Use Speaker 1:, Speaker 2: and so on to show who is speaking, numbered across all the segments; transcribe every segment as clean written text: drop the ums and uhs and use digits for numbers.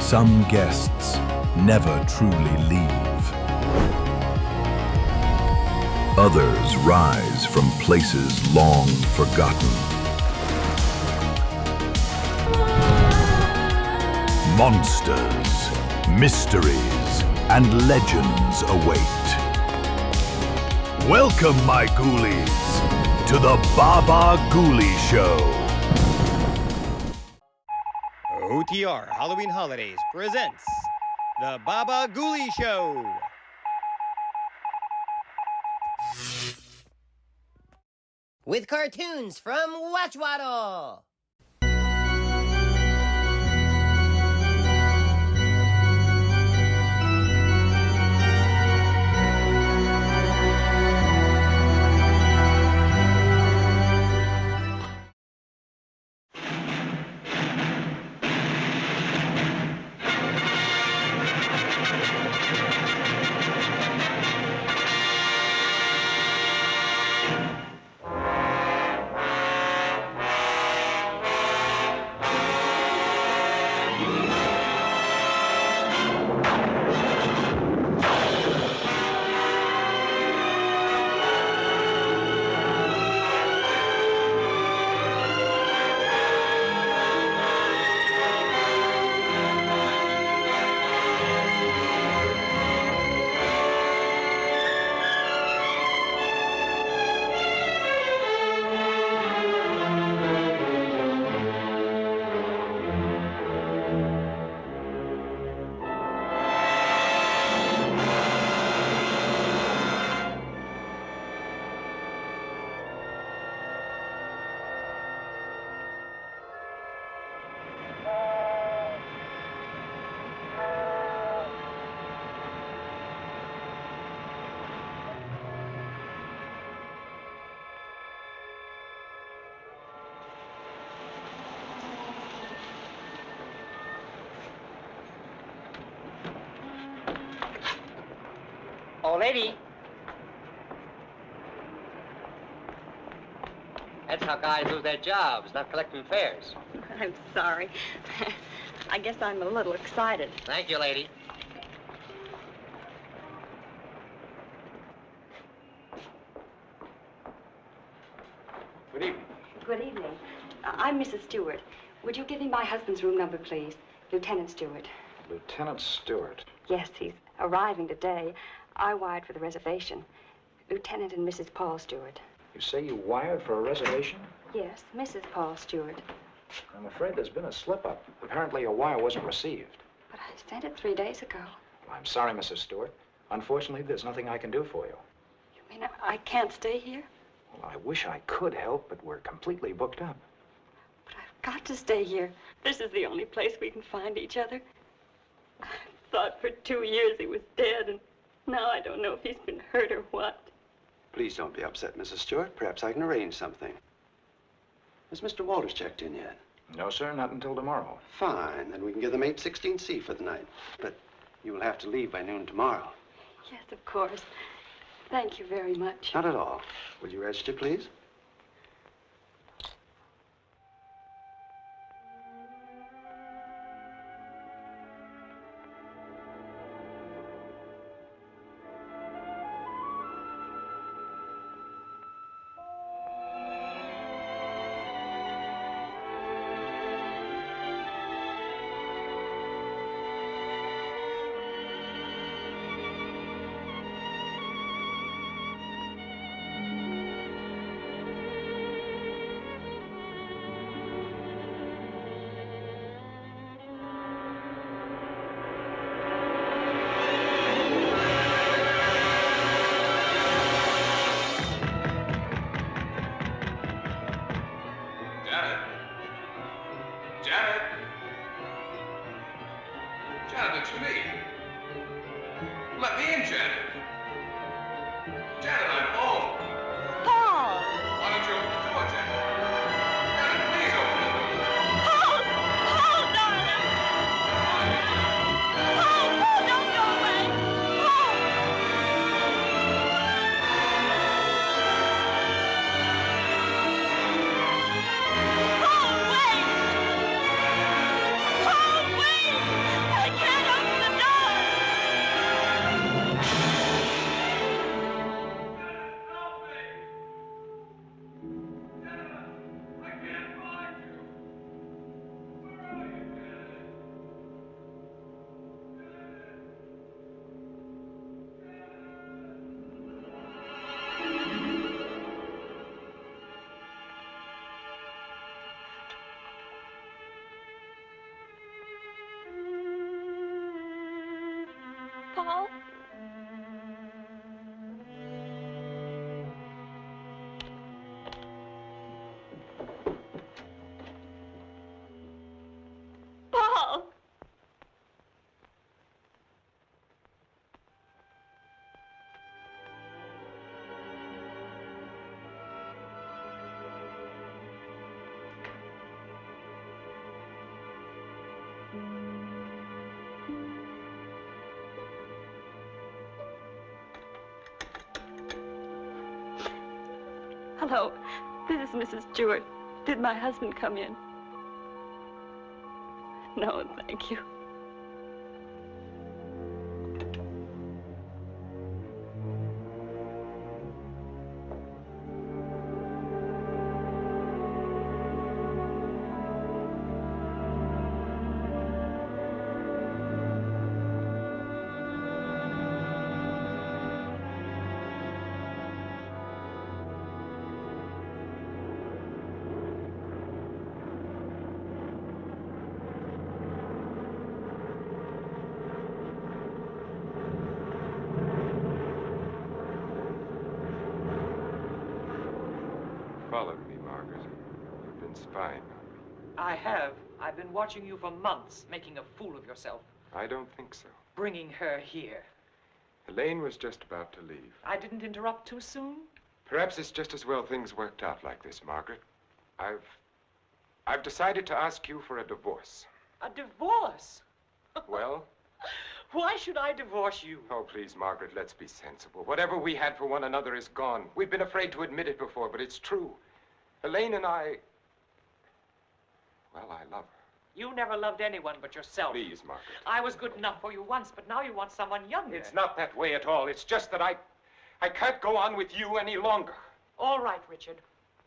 Speaker 1: Some guests never truly leave. Others rise from places long forgotten. Monsters, mysteries, and legends await. Welcome, my ghoulies, to the Baba Ghoulie Show.
Speaker 2: OTR Halloween Holidays presents the Baba Ghoulie Show. With cartoons from Watchwaddle.
Speaker 3: Oh, lady. That's how guys lose their jobs, not collecting fares.
Speaker 4: I'm sorry. I guess I'm a little excited.
Speaker 3: Thank you, lady. Good evening.
Speaker 4: Good evening. I'm Mrs. Stewart. Would you give me my husband's room number, please? Lieutenant Stewart.
Speaker 5: Lieutenant Stewart?
Speaker 4: Yes, he's arriving today. I wired for the reservation. Lieutenant and Mrs. Paul Stewart.
Speaker 5: You say you wired for a reservation?
Speaker 4: Yes, Mrs. Paul Stewart.
Speaker 5: I'm afraid there's been a slip-up. Apparently your wire wasn't received.
Speaker 4: But I sent it 3 days ago.
Speaker 5: Well, I'm sorry, Mrs. Stewart. Unfortunately, there's nothing I can do for you.
Speaker 4: You mean I can't stay here?
Speaker 5: Well, I wish I could help, but we're completely booked up.
Speaker 4: But I've got to stay here. This is the only place we can find each other. I thought for 2 years he was dead, and now I don't know if he's been hurt or what.
Speaker 6: Please don't be upset, Mrs. Stewart. Perhaps I can arrange something. Has Mr. Walters checked in yet?
Speaker 5: No, sir, not until tomorrow.
Speaker 6: Fine, then we can give them 816C for the night. But you will have to leave by noon tomorrow.
Speaker 4: Yes, of course. Thank you very much.
Speaker 6: Not at all. Will you register, please?
Speaker 4: Hello. This is Mrs. Stewart. Did my husband come in? No, thank you.
Speaker 7: Followed me, Margaret. You've been spying on me.
Speaker 8: I have. I've been watching you for months, making a fool of yourself.
Speaker 7: I don't think so.
Speaker 8: Bringing her here.
Speaker 7: Elaine was just about to leave.
Speaker 8: I didn't interrupt too soon?
Speaker 7: Perhaps it's just as well things worked out like this, Margaret. I've decided to ask you for a divorce.
Speaker 8: A divorce?
Speaker 7: Well?
Speaker 8: Why should I divorce you?
Speaker 7: Oh, please, Margaret, let's be sensible. Whatever we had for one another is gone. We've been afraid to admit it before, but it's true. Elaine and I... Well, I love her.
Speaker 8: You never loved anyone but yourself.
Speaker 7: Please, Margaret.
Speaker 8: I was good enough for you once, but now you want someone younger.
Speaker 7: It's not that way at all. It's just that I can't go on with you any longer.
Speaker 8: All right, Richard.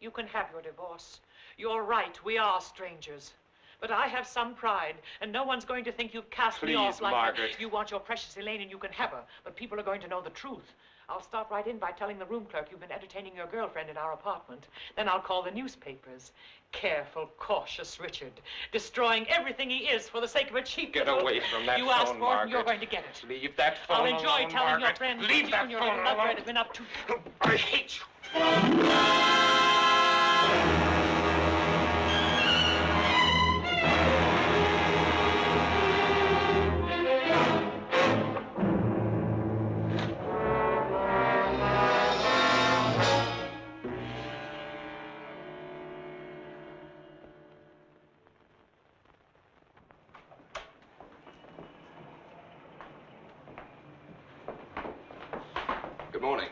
Speaker 8: You can have your divorce. You're right. We are strangers. But I have some pride, and no one's going to think you've cast me off like
Speaker 7: Margaret.
Speaker 8: that. You want your precious Elaine, and you can have her. But people are going to know the truth. I'll start right in by telling the room clerk you've been entertaining your girlfriend in our apartment. Then I'll call the newspapers. Careful, cautious Richard. Destroying everything he is for the sake of a cheap
Speaker 7: Get
Speaker 8: little...
Speaker 7: away from that
Speaker 8: You
Speaker 7: phone,
Speaker 8: asked for it,
Speaker 7: Margaret.
Speaker 8: and you're going to get it.
Speaker 7: Leave that phone
Speaker 8: I'll enjoy
Speaker 7: alone,
Speaker 8: telling your
Speaker 7: Margaret.
Speaker 8: friends
Speaker 7: Leave
Speaker 8: you
Speaker 7: that
Speaker 8: and your
Speaker 7: phone
Speaker 8: little lover
Speaker 7: alone.
Speaker 8: have been up to...
Speaker 7: I hate you.
Speaker 9: Good morning.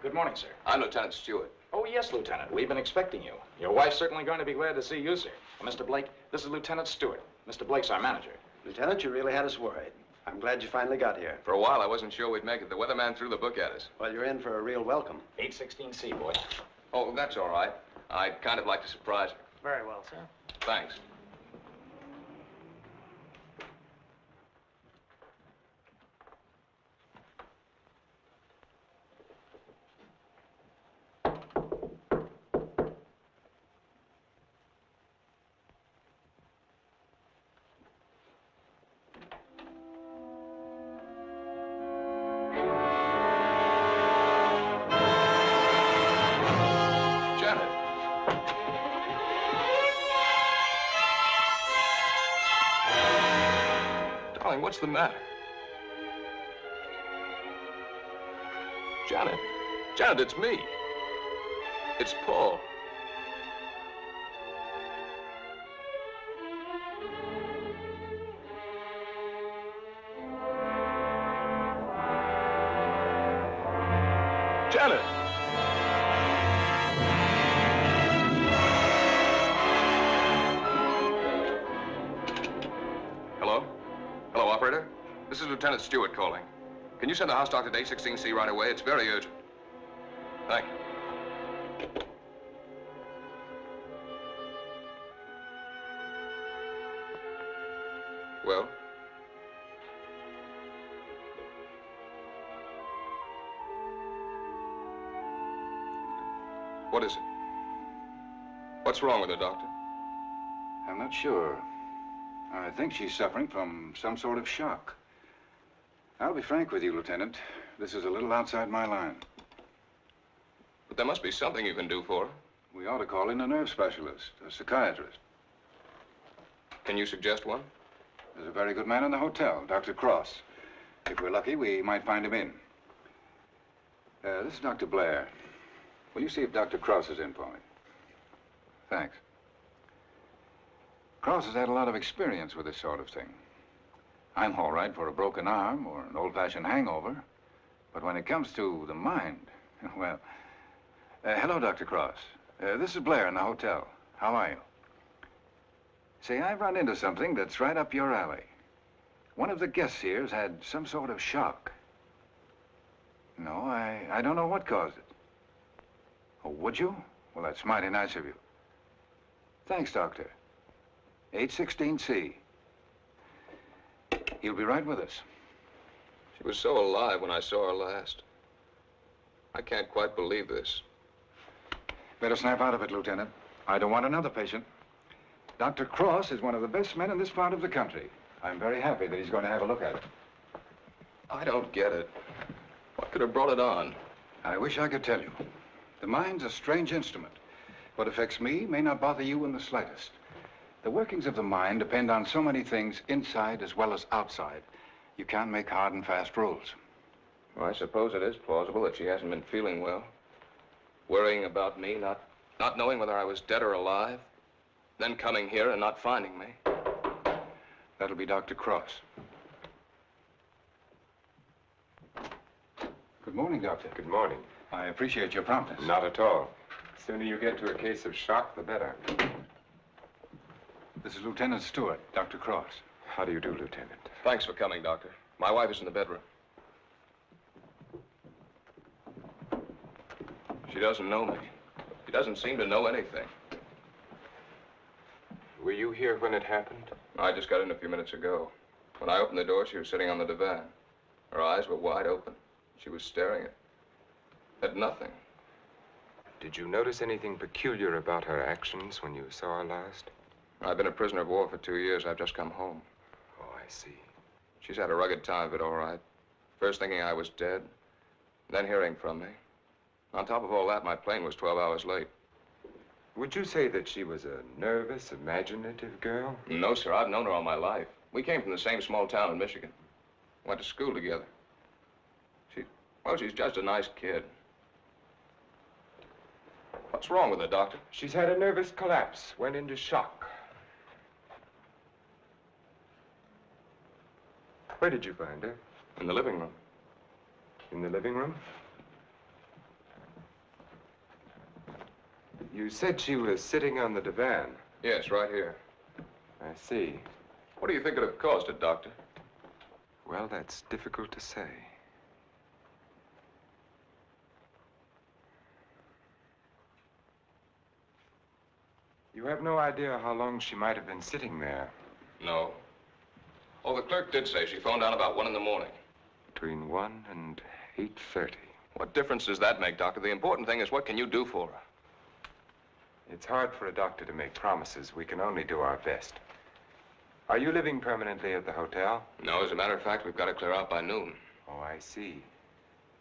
Speaker 5: Good morning, sir.
Speaker 9: I'm Lieutenant Stewart.
Speaker 5: Oh, yes, Lieutenant. We've been expecting you. Your wife's certainly going to be glad to see you, sir. Well, Mr. Blake, this is Lieutenant Stewart. Mr. Blake's our manager.
Speaker 6: Lieutenant, you really had us worried. I'm glad you finally got here.
Speaker 9: For a while, I wasn't sure we'd make it. The weatherman threw the book at us.
Speaker 6: Well, you're in for a real welcome.
Speaker 5: 816C, boy.
Speaker 9: Oh, that's all right. I'd kind of like to surprise her.
Speaker 8: Very well, sir.
Speaker 9: Thanks. What's the matter? Janet. Janet, it's me. It's Paul. Janet. Hello? Hello, operator. This is Lieutenant Stewart calling. Can you send the house doctor to 816C right away? It's very urgent. Thank you. Well? What is it? What's wrong with her, Doctor?
Speaker 10: I'm not sure. I think she's suffering from some sort of shock. I'll be frank with you, Lieutenant. This is a little outside my line.
Speaker 9: But there must be something you can do for her.
Speaker 10: We ought to call in a nerve specialist, a psychiatrist.
Speaker 9: Can you suggest one?
Speaker 10: There's a very good man in the hotel, Dr. Cross. If we're lucky, we might find him in. This is Dr. Blair. Will you see if Dr. Cross is in for me? Thanks. Cross has had a lot of experience with this sort of thing. I'm all right for a broken arm or an old-fashioned hangover. But when it comes to the mind, well, Hello, Dr. Cross. This is Blair in the hotel. How are you? Say, I've run into something that's right up your alley. One of the guests here's had some sort of shock. No, I don't know what caused it. Oh, would you? Well, that's mighty nice of you. Thanks, Doctor. 816C. He'll be right with us.
Speaker 9: She was so alive when I saw her last. I can't quite believe this.
Speaker 10: Better snap out of it, Lieutenant. I don't want another patient. Dr. Cross is one of the best men in this part of the country. I'm very happy that he's going to have a look at it.
Speaker 9: I don't get it. What could have brought it on?
Speaker 10: I wish I could tell you. The mind's a strange instrument. What affects me may not bother you in the slightest. The workings of the mind depend on so many things inside as well as outside. You can't make hard and fast rules.
Speaker 9: Well, I suppose it is plausible that she hasn't been feeling well. Worrying about me, not knowing whether I was dead or alive. Then coming here and not finding me.
Speaker 10: That'll be Dr. Cross. Good morning, Doctor.
Speaker 7: Good morning.
Speaker 10: I appreciate your promptness.
Speaker 7: Not at all. The sooner you get to a case of shock, the better.
Speaker 10: This is Lieutenant Stewart, Dr. Cross.
Speaker 7: How do you do, Lieutenant?
Speaker 9: Thanks for coming, Doctor. My wife is in the bedroom. She doesn't know me. She doesn't seem to know anything.
Speaker 7: Were you here when it happened?
Speaker 9: I just got in a few minutes ago. When I opened the door, she was sitting on the divan. Her eyes were wide open. She was staring at nothing.
Speaker 7: Did you notice anything peculiar about her actions when you saw her last?
Speaker 9: I've been a prisoner of war for 2 years. I've just come home.
Speaker 7: Oh, I see.
Speaker 9: She's had a rugged time of it, all right. First thinking I was dead, then hearing from me. On top of all that, my plane was 12 hours late.
Speaker 7: Would you say that she was a nervous, imaginative girl?
Speaker 9: No, sir. I've known her all my life. We came from the same small town in Michigan. Went to school together. She's just a nice kid. What's wrong with her, Doctor?
Speaker 7: She's had a nervous collapse, went into shock. Where did you find her?
Speaker 9: In the living room.
Speaker 7: In the living room? You said she was sitting on the divan.
Speaker 9: Yes, right here.
Speaker 7: I see.
Speaker 9: What do you think could have caused it, Doctor?
Speaker 7: Well, that's difficult to say. You have no idea how long she might have been sitting there?
Speaker 9: No. Oh, the clerk did say she phoned down about 1 in the morning.
Speaker 7: Between 1 and 8:30.
Speaker 9: What difference does that make, Doctor? The important thing is what can you do for her?
Speaker 7: It's hard for a doctor to make promises. We can only do our best. Are you living permanently at the hotel?
Speaker 9: No, as a matter of fact, we've got to clear out by noon.
Speaker 7: Oh, I see.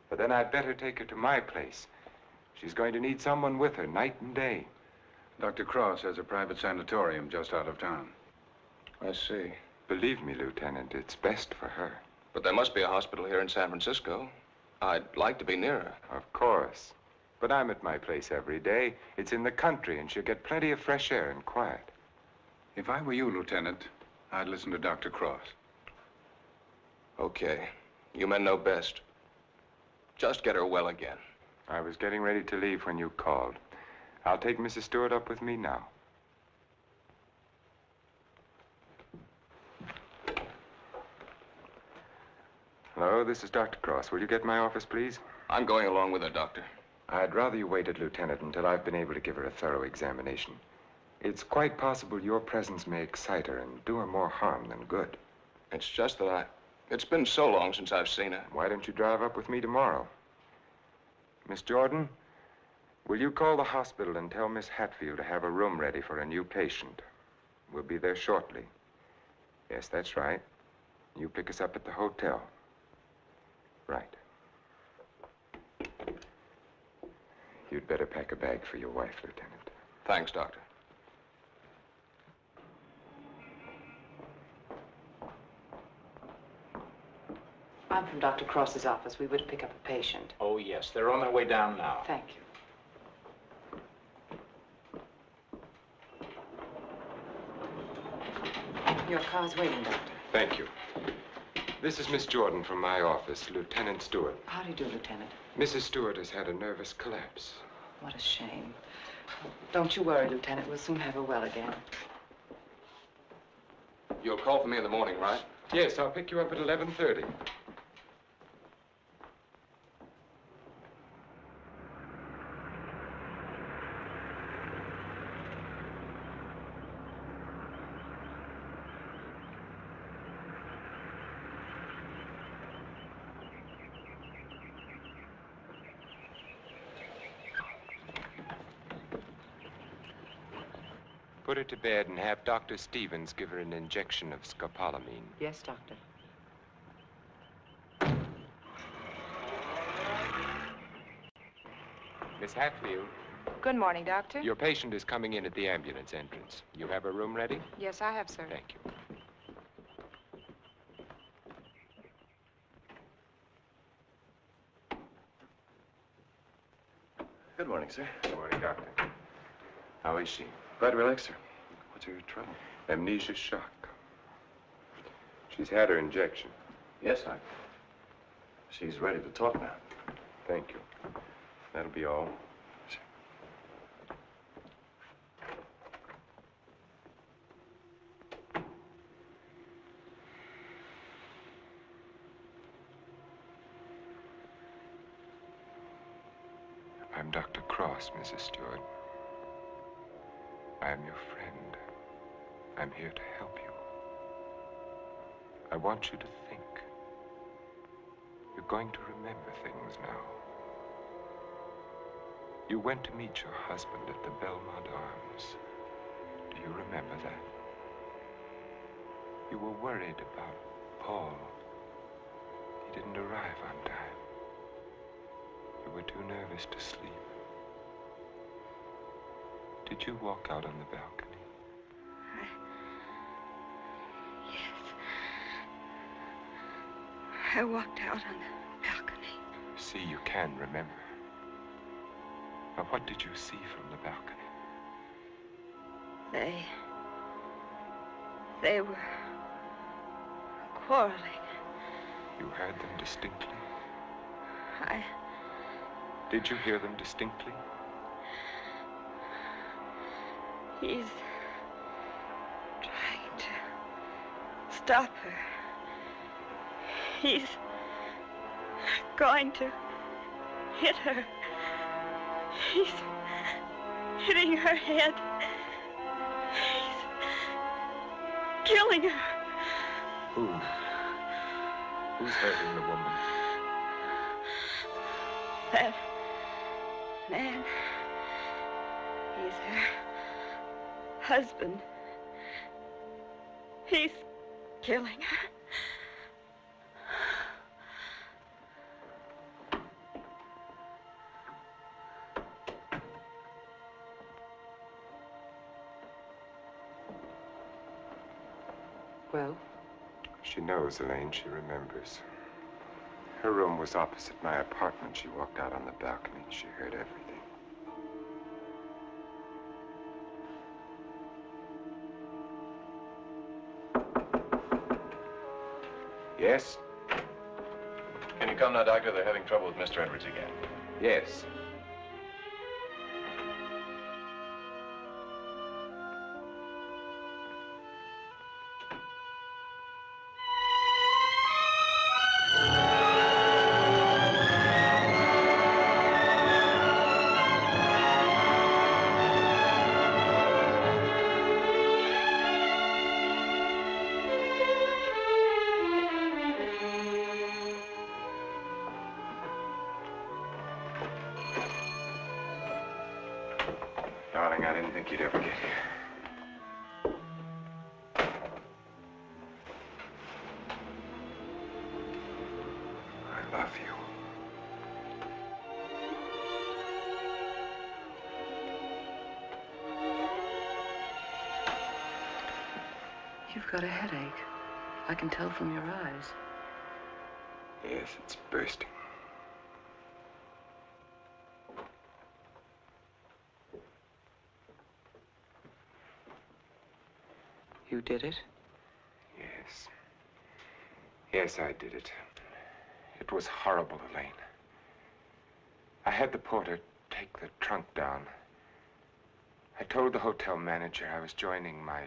Speaker 7: But then I'd better take her to my place. She's going to need someone with her night and day.
Speaker 10: Dr. Cross has a private sanatorium just out of town.
Speaker 9: I see.
Speaker 7: Believe me, Lieutenant, it's best for her.
Speaker 9: But there must be a hospital here in San Francisco. I'd like to be near her.
Speaker 7: Of course. But I'm at my place every day. It's in the country, and she'll get plenty of fresh air and quiet.
Speaker 10: If I were you, Lieutenant, I'd listen to Dr. Cross.
Speaker 9: Okay. You men know best. Just get her well again.
Speaker 7: I was getting ready to leave when you called. I'll take Mrs. Stewart up with me now. Hello, this is Dr. Cross. Will you get my office, please?
Speaker 9: I'm going along with her, Doctor.
Speaker 7: I'd rather you waited, Lieutenant, until I've been able to give her a thorough examination. It's quite possible your presence may excite her and do her more harm than good.
Speaker 9: It's just that it's been so long since I've seen her.
Speaker 7: Why don't you drive up with me tomorrow? Miss Jordan, will you call the hospital and tell Miss Hatfield to have a room ready for a new patient? We'll be there shortly. Yes, that's right. You pick us up at the hotel. Right. You'd better pack a bag for your wife, Lieutenant.
Speaker 9: Thanks, Doctor.
Speaker 8: I'm from Dr. Cross's office. We were to pick up a patient.
Speaker 11: Oh, yes. They're on their way down now.
Speaker 8: Thank you. Your car's waiting, Doctor.
Speaker 7: Thank you. This is Miss Jordan from my office, Lieutenant Stewart.
Speaker 8: How do you do, Lieutenant?
Speaker 7: Mrs. Stewart has had a nervous collapse.
Speaker 8: What a shame. Don't you worry, Lieutenant. We'll soon have her well again.
Speaker 9: You'll call for me in the morning, right?
Speaker 7: Yes, I'll pick you up at 11:30. Put her to bed and have Dr. Stevens give her an injection of scopolamine.
Speaker 8: Yes, Doctor.
Speaker 7: Miss Hatfield,
Speaker 12: Good morning, Doctor.
Speaker 7: your patient is coming in at the ambulance entrance. You have a room ready?
Speaker 12: Yes, I have, sir.
Speaker 7: Thank you.
Speaker 6: Good morning, sir.
Speaker 7: Good morning, Doctor. How is she?
Speaker 6: Quite relaxed, sir. What's her trouble?
Speaker 7: Amnesia shock. She's had her injection.
Speaker 6: Yes, Doc. She's ready to talk now.
Speaker 7: Thank you. That'll be all. I'm Dr. Cross, Mrs. Stewart. I am your friend. I'm here to help you. I want you to think. You're going to remember things now. You went to meet your husband at the Belmont Arms. Do you remember that? You were worried about Paul. He didn't arrive on time. You were too nervous to sleep. Did you walk out on the balcony?
Speaker 4: Yes. I walked out on the balcony.
Speaker 7: See, you can remember. Now, what did you see from the balcony?
Speaker 4: They were quarreling.
Speaker 7: You heard them distinctly?
Speaker 4: I...
Speaker 7: Did you hear them distinctly?
Speaker 4: He's trying to stop her. He's going to hit her. He's hitting her head. He's killing her.
Speaker 7: Who? Who's hurting the woman?
Speaker 4: That man. He's her husband. He's killing her.
Speaker 8: Well?
Speaker 7: She knows, Elaine. She remembers. Her room was opposite my apartment. She walked out on the balcony. She heard everything. Yes?
Speaker 9: Can you come now, Doctor? They're having trouble with Mr. Edwards again.
Speaker 7: Yes. Darling, I didn't think you'd ever get here. I love you.
Speaker 8: You've got a headache. I can tell from your eyes.
Speaker 7: Yes, it's bursting.
Speaker 8: You did it?
Speaker 7: Yes. Yes, I did it. It was horrible, Elaine. I had the porter take take the trunk down. I told the hotel manager I was joining my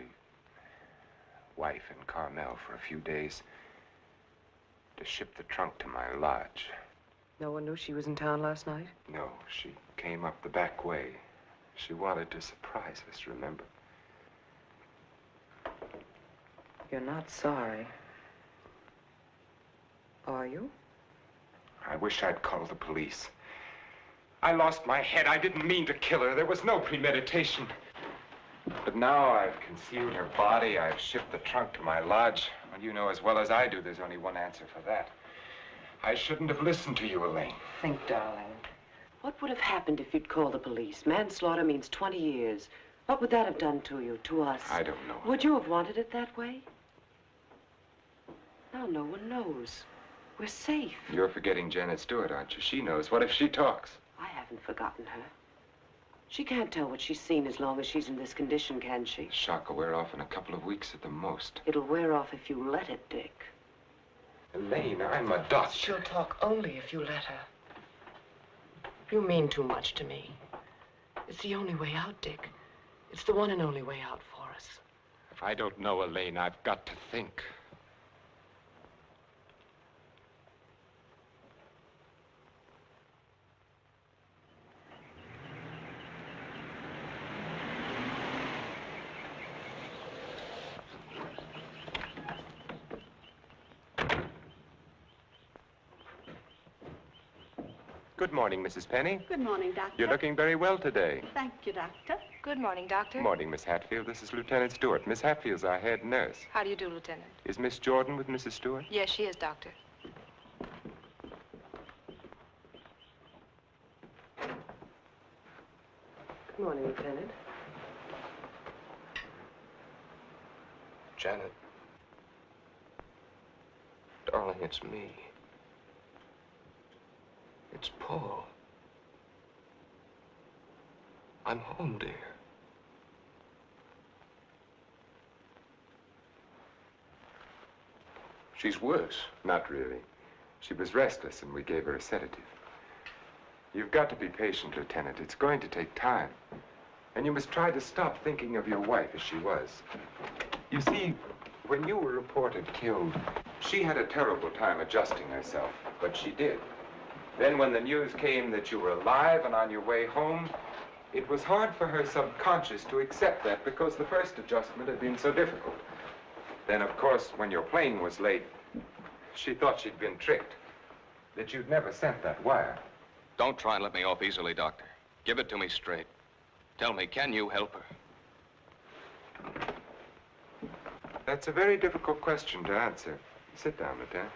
Speaker 7: wife in Carmel for a few days to ship the trunk to my lodge.
Speaker 12: No one knew she was in town last night?
Speaker 7: No, she came up the back way. She wanted to surprise us, remember?
Speaker 12: You're not sorry. Are you?
Speaker 7: I wish I'd called the police. I lost my head. I didn't mean to kill her. There was no premeditation. But now I've concealed her body. I've shipped the trunk to my lodge. Well, you know as well as I do there's only one answer for that. I shouldn't have listened to you, Elaine.
Speaker 12: Think, darling. What would have happened if you'd called the police? Manslaughter means 20 years. What would that have done to you, to us?
Speaker 7: I don't know.
Speaker 12: Would you have wanted it that way? Now no one knows. We're safe.
Speaker 7: You're forgetting Janet Stewart, aren't you? She knows. What if she talks?
Speaker 12: I haven't forgotten her. She can't tell what she's seen as long as she's in this condition, can she?
Speaker 7: The shock will wear off in a couple of weeks at the most.
Speaker 12: It'll wear off if you let it, Dick.
Speaker 7: Elaine, I'm a doctor.
Speaker 12: She'll talk only if you let her. You mean too much to me. It's the only way out, Dick. It's the one and only way out for us.
Speaker 7: If I don't know Elaine, I've got to think. Good morning, Mrs. Penny.
Speaker 13: Good morning, Doctor.
Speaker 7: You're looking very well today.
Speaker 13: Thank you, Doctor.
Speaker 12: Good morning, Doctor.
Speaker 7: Morning, Miss Hatfield. This is Lieutenant Stewart. Miss Hatfield's our head nurse.
Speaker 12: How do you do, Lieutenant?
Speaker 7: Is Miss Jordan with Mrs. Stewart?
Speaker 12: Yes, she is, Doctor. Good morning, Lieutenant.
Speaker 9: Janet. Darling, it's me. It's Paul. I'm home, dear. She's worse.
Speaker 7: Not really. She was restless, and we gave her a sedative. You've got to be patient, Lieutenant. It's going to take time. And you must try to stop thinking of your wife as she was. You see, when you were reported killed, she had a terrible time adjusting herself, but she did. Then when the news came that you were alive and on your way home, it was hard for her subconscious to accept that because the first adjustment had been so difficult. Then, of course, when your plane was late, she thought she'd been tricked, that you'd never sent that wire.
Speaker 9: Don't try and let me off easily, Doctor. Give it to me straight. Tell me, can you help her?
Speaker 7: That's a very difficult question to answer. Sit down, Lieutenant.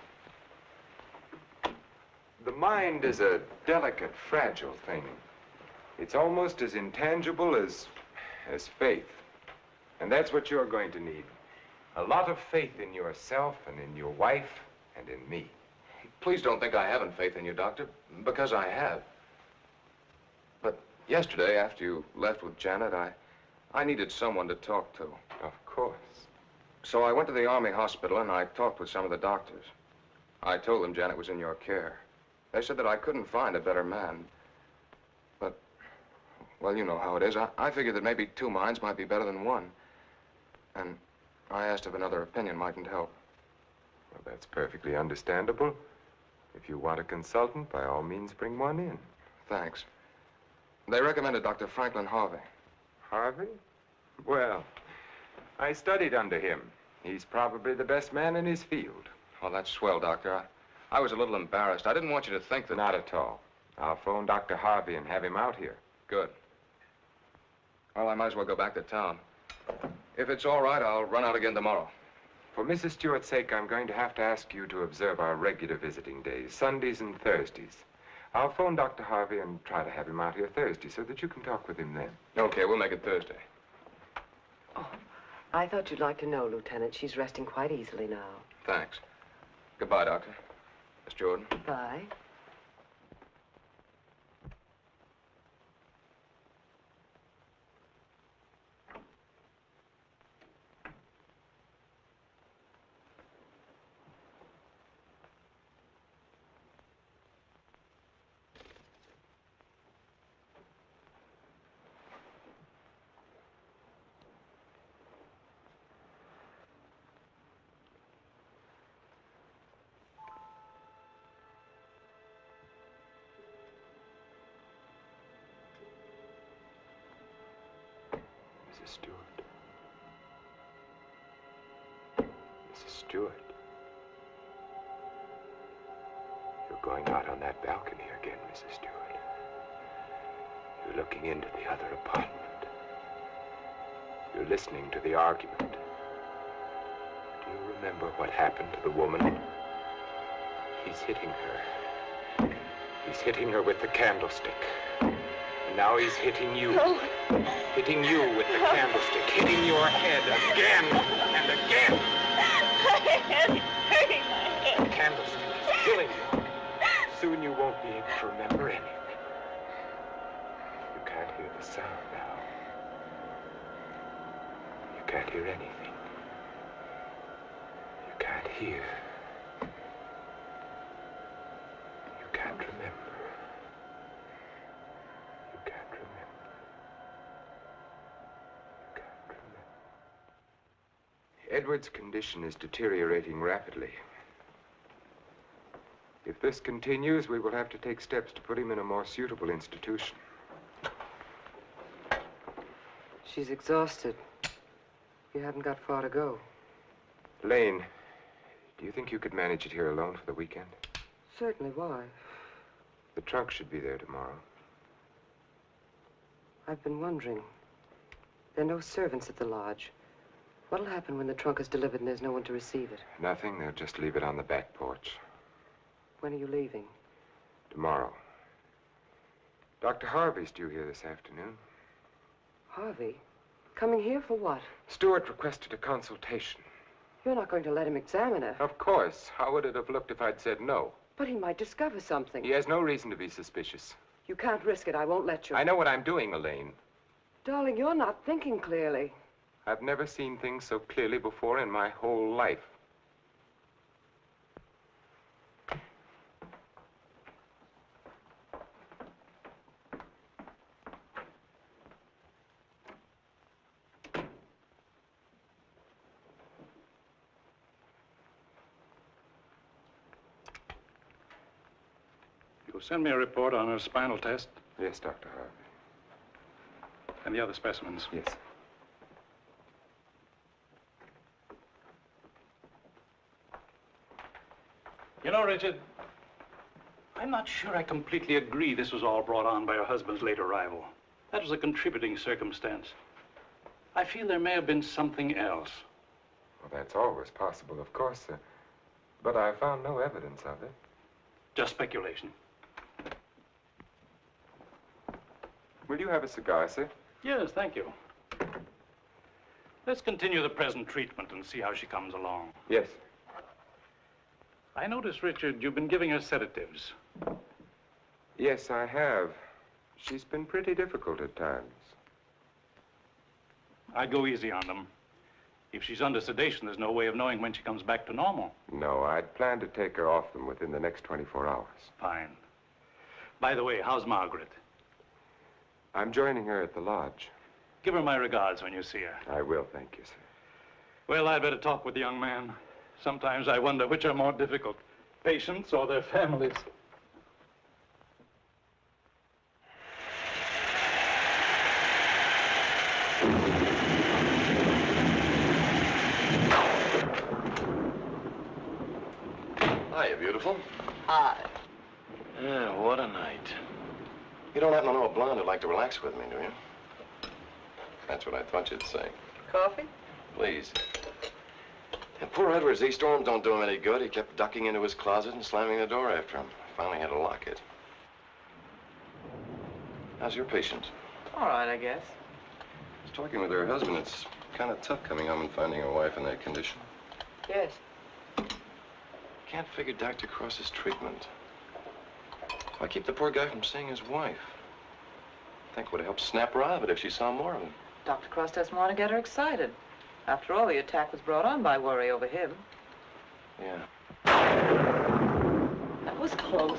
Speaker 7: The mind is a delicate, fragile thing. It's almost as intangible as faith. And that's what you're going to need. A lot of faith in yourself and in your wife and in me.
Speaker 9: Please don't think I haven't faith in you, Doctor, because I have. But yesterday, after you left with Janet, I needed someone to talk to.
Speaker 7: Of course.
Speaker 9: So I went to the Army hospital and I talked with some of the doctors. I told them Janet was in your care. They said that I couldn't find a better man. But, well, you know how it is. I figured that maybe two minds might be better than one. And I asked if another opinion mightn't help.
Speaker 7: Well, that's perfectly understandable. If you want a consultant, by all means, bring one in.
Speaker 9: Thanks. They recommended Dr. Franklin Harvey.
Speaker 7: Harvey? Well, I studied under him. He's probably the best man in his field.
Speaker 9: Oh, that's swell, Doctor. I was a little embarrassed. I didn't want you to think that...
Speaker 7: Not at all. I'll phone Dr. Harvey and have him out here.
Speaker 9: Good. Well, I might as well go back to town. If it's all right, I'll run out again tomorrow.
Speaker 7: For Mrs. Stewart's sake, I'm going to have to ask you to observe our regular visiting days, Sundays and Thursdays. I'll phone Dr. Harvey and try to have him out here Thursday so that you can talk with him then.
Speaker 9: Okay, we'll make it Thursday.
Speaker 12: Oh, I thought you'd like to know, Lieutenant. She's resting quite easily now.
Speaker 9: Thanks. Goodbye, Doctor. Miss Jordan.
Speaker 12: Bye.
Speaker 7: Stewart. Mrs. Stewart. You're going out on that balcony again, Mrs. Stewart. You're looking into the other apartment. You're listening to the argument. Do you remember what happened to the woman? He's hitting her. He's hitting her with the candlestick. And now he's hitting you.
Speaker 4: No.
Speaker 7: Hitting you with the candlestick. Hitting your head again and again.
Speaker 4: My head is hurting my head.
Speaker 7: The candlestick is killing you. Soon you won't be able to remember anything. You can't hear the sound now. You can't hear anything. You can't hear. You can't remember. You can't remember. You can't remember. Edward's condition is deteriorating rapidly. If this continues, we will have to take steps to put him in a more suitable institution.
Speaker 12: She's exhausted. You haven't got far to go.
Speaker 7: Elaine, do you think you could manage it here alone for the weekend?
Speaker 12: Certainly, why?
Speaker 7: The trunk should be there tomorrow.
Speaker 12: I've been wondering. There are no servants at the lodge. What'll happen when the trunk is delivered and there's no one to receive it?
Speaker 7: Nothing. They'll just leave it on the back porch.
Speaker 12: When are you leaving?
Speaker 7: Tomorrow. Dr. Harvey's due here this afternoon.
Speaker 12: Harvey? Coming here for what?
Speaker 7: Stewart requested a consultation.
Speaker 12: You're not going to let him examine her.
Speaker 7: Of course. How would it have looked if I'd said no?
Speaker 12: But he might discover something.
Speaker 7: He has no reason to be suspicious.
Speaker 12: You can't risk it. I won't let you.
Speaker 7: I know what I'm doing, Elaine.
Speaker 12: Darling, you're not thinking clearly.
Speaker 7: I've never seen things so clearly before in my whole life.
Speaker 13: You'll send me a report on her spinal test?
Speaker 7: Yes, Dr. Harvey.
Speaker 13: And the other specimens?
Speaker 7: Yes.
Speaker 13: You know, Richard, I'm not sure I completely agree this was all brought on by her husband's late arrival. That was a contributing circumstance. I feel there may have been something else.
Speaker 7: Well, that's always possible, of course, sir. But I found no evidence of it.
Speaker 13: Just speculation.
Speaker 7: Will you have a cigar, sir?
Speaker 13: Yes, thank you. Let's continue the present treatment and see how she comes along.
Speaker 7: Yes.
Speaker 13: I notice, Richard, you've been giving her sedatives.
Speaker 7: Yes, I have. She's been pretty difficult at times.
Speaker 13: I'd go easy on them. If she's under sedation, there's no way of knowing when she comes back to normal.
Speaker 7: No, I'd planned to take her off them within the next 24 hours.
Speaker 13: Fine. By the way, how's Margaret?
Speaker 7: I'm joining her at the lodge.
Speaker 13: Give her my regards when you see her.
Speaker 7: I will, thank you, sir.
Speaker 13: Well, I'd better talk with the young man. Sometimes I wonder which are more difficult, patients or their families.
Speaker 14: Hiya, beautiful.
Speaker 12: Hi.
Speaker 14: Yeah, what a night. You don't happen to know a blonde who'd like to relax with me, do you? That's what I thought you'd say.
Speaker 12: Coffee?
Speaker 14: Please. And poor Edward's storms don't do him any good. He kept ducking into his closet and slamming the door after him. I finally had to lock it. How's your patient?
Speaker 12: All right, I guess.
Speaker 14: I was talking with her husband. It's kind of tough coming home and finding a wife in that condition.
Speaker 12: Yes.
Speaker 14: Can't figure Dr. Cross's treatment. Why keep the poor guy from seeing his wife? I think it would have helped snap her out of it if she saw more of him.
Speaker 12: Dr. Cross doesn't want to get her excited. After all, the attack was brought on by worry over him.
Speaker 14: Yeah.
Speaker 12: That was close.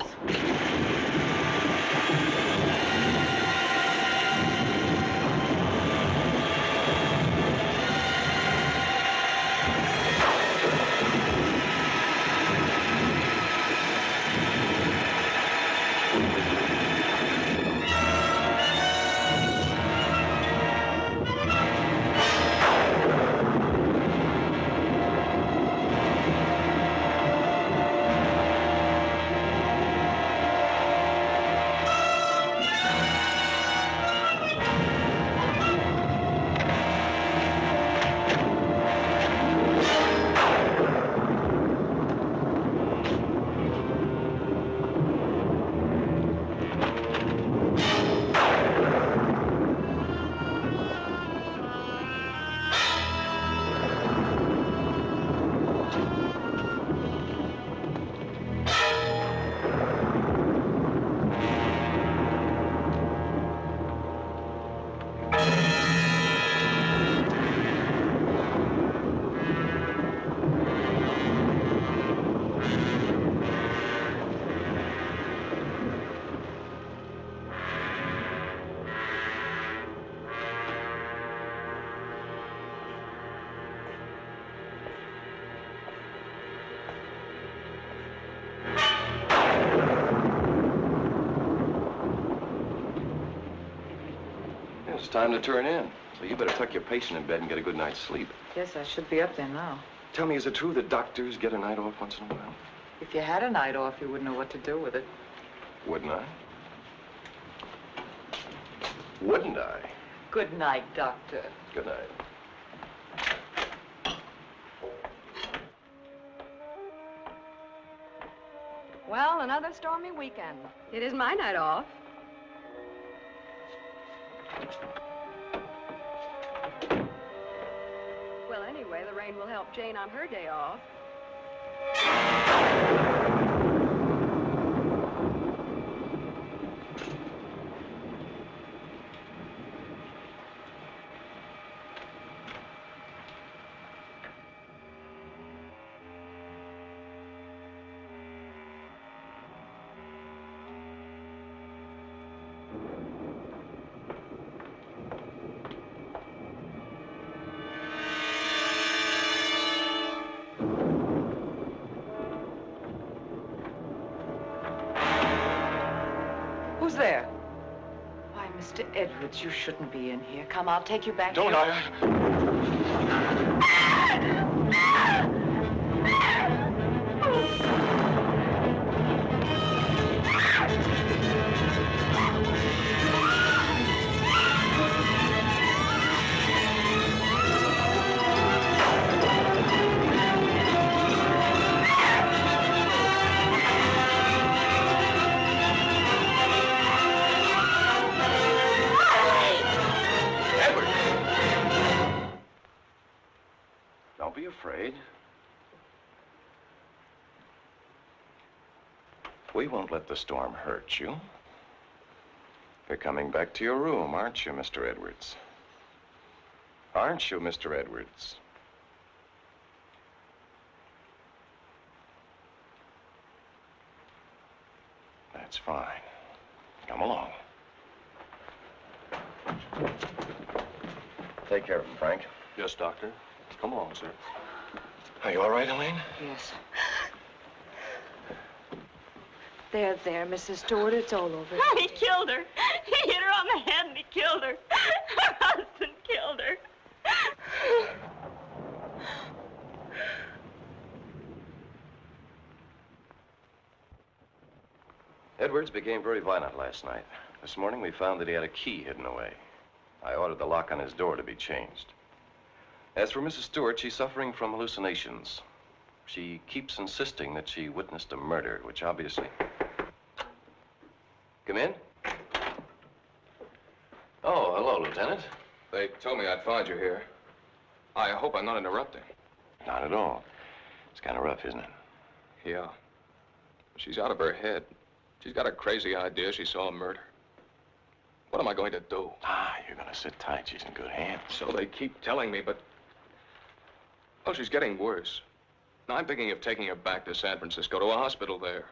Speaker 14: It's time to turn in. So you better tuck your patient in bed and get a good night's sleep.
Speaker 12: Yes, I should be up there now.
Speaker 14: Tell me, is it true that doctors get a night off once in a while?
Speaker 12: If you had a night off, you wouldn't know what to do with it.
Speaker 14: Wouldn't I? Wouldn't I?
Speaker 12: Good night, Doctor.
Speaker 14: Good night.
Speaker 15: Well, another stormy weekend. It is my night off. Well, anyway, the rain will help Jane on her day off.
Speaker 12: Who's there? Why, Mr. Edwards, you shouldn't be in here. Come, I'll take you back.
Speaker 14: Don't Don't be afraid. We won't let the storm hurt you. You're coming back to your room, aren't you, Mr. Edwards? Aren't you, Mr. Edwards? That's fine. Come along. Take care of him, Frank.
Speaker 9: Yes, Doctor. Come along, sir.
Speaker 14: Are you all right, Elaine?
Speaker 12: Yes. There, Mrs. Stewart, it's all over.
Speaker 4: He killed her. He hit her on the head and he killed her. Her husband killed her.
Speaker 14: Edwards became very violent last night. This morning we found that he had a key hidden away. I ordered the lock on his door to be changed. As for Mrs. Stewart, she's suffering from hallucinations. She keeps insisting that she witnessed a murder, which obviously... Come in. Oh, hello, Lieutenant.
Speaker 9: They told me I'd find you here. I hope I'm not interrupting.
Speaker 14: Not at all. It's kind of rough, isn't it?
Speaker 9: Yeah. She's out of her head. She's got a crazy idea she saw a murder. What am I going to do?
Speaker 14: Ah, you're going to sit tight. She's in good hands.
Speaker 9: So they keep telling me, but... Well, she's getting worse. Now, I'm thinking of taking her back to San Francisco, to a hospital there.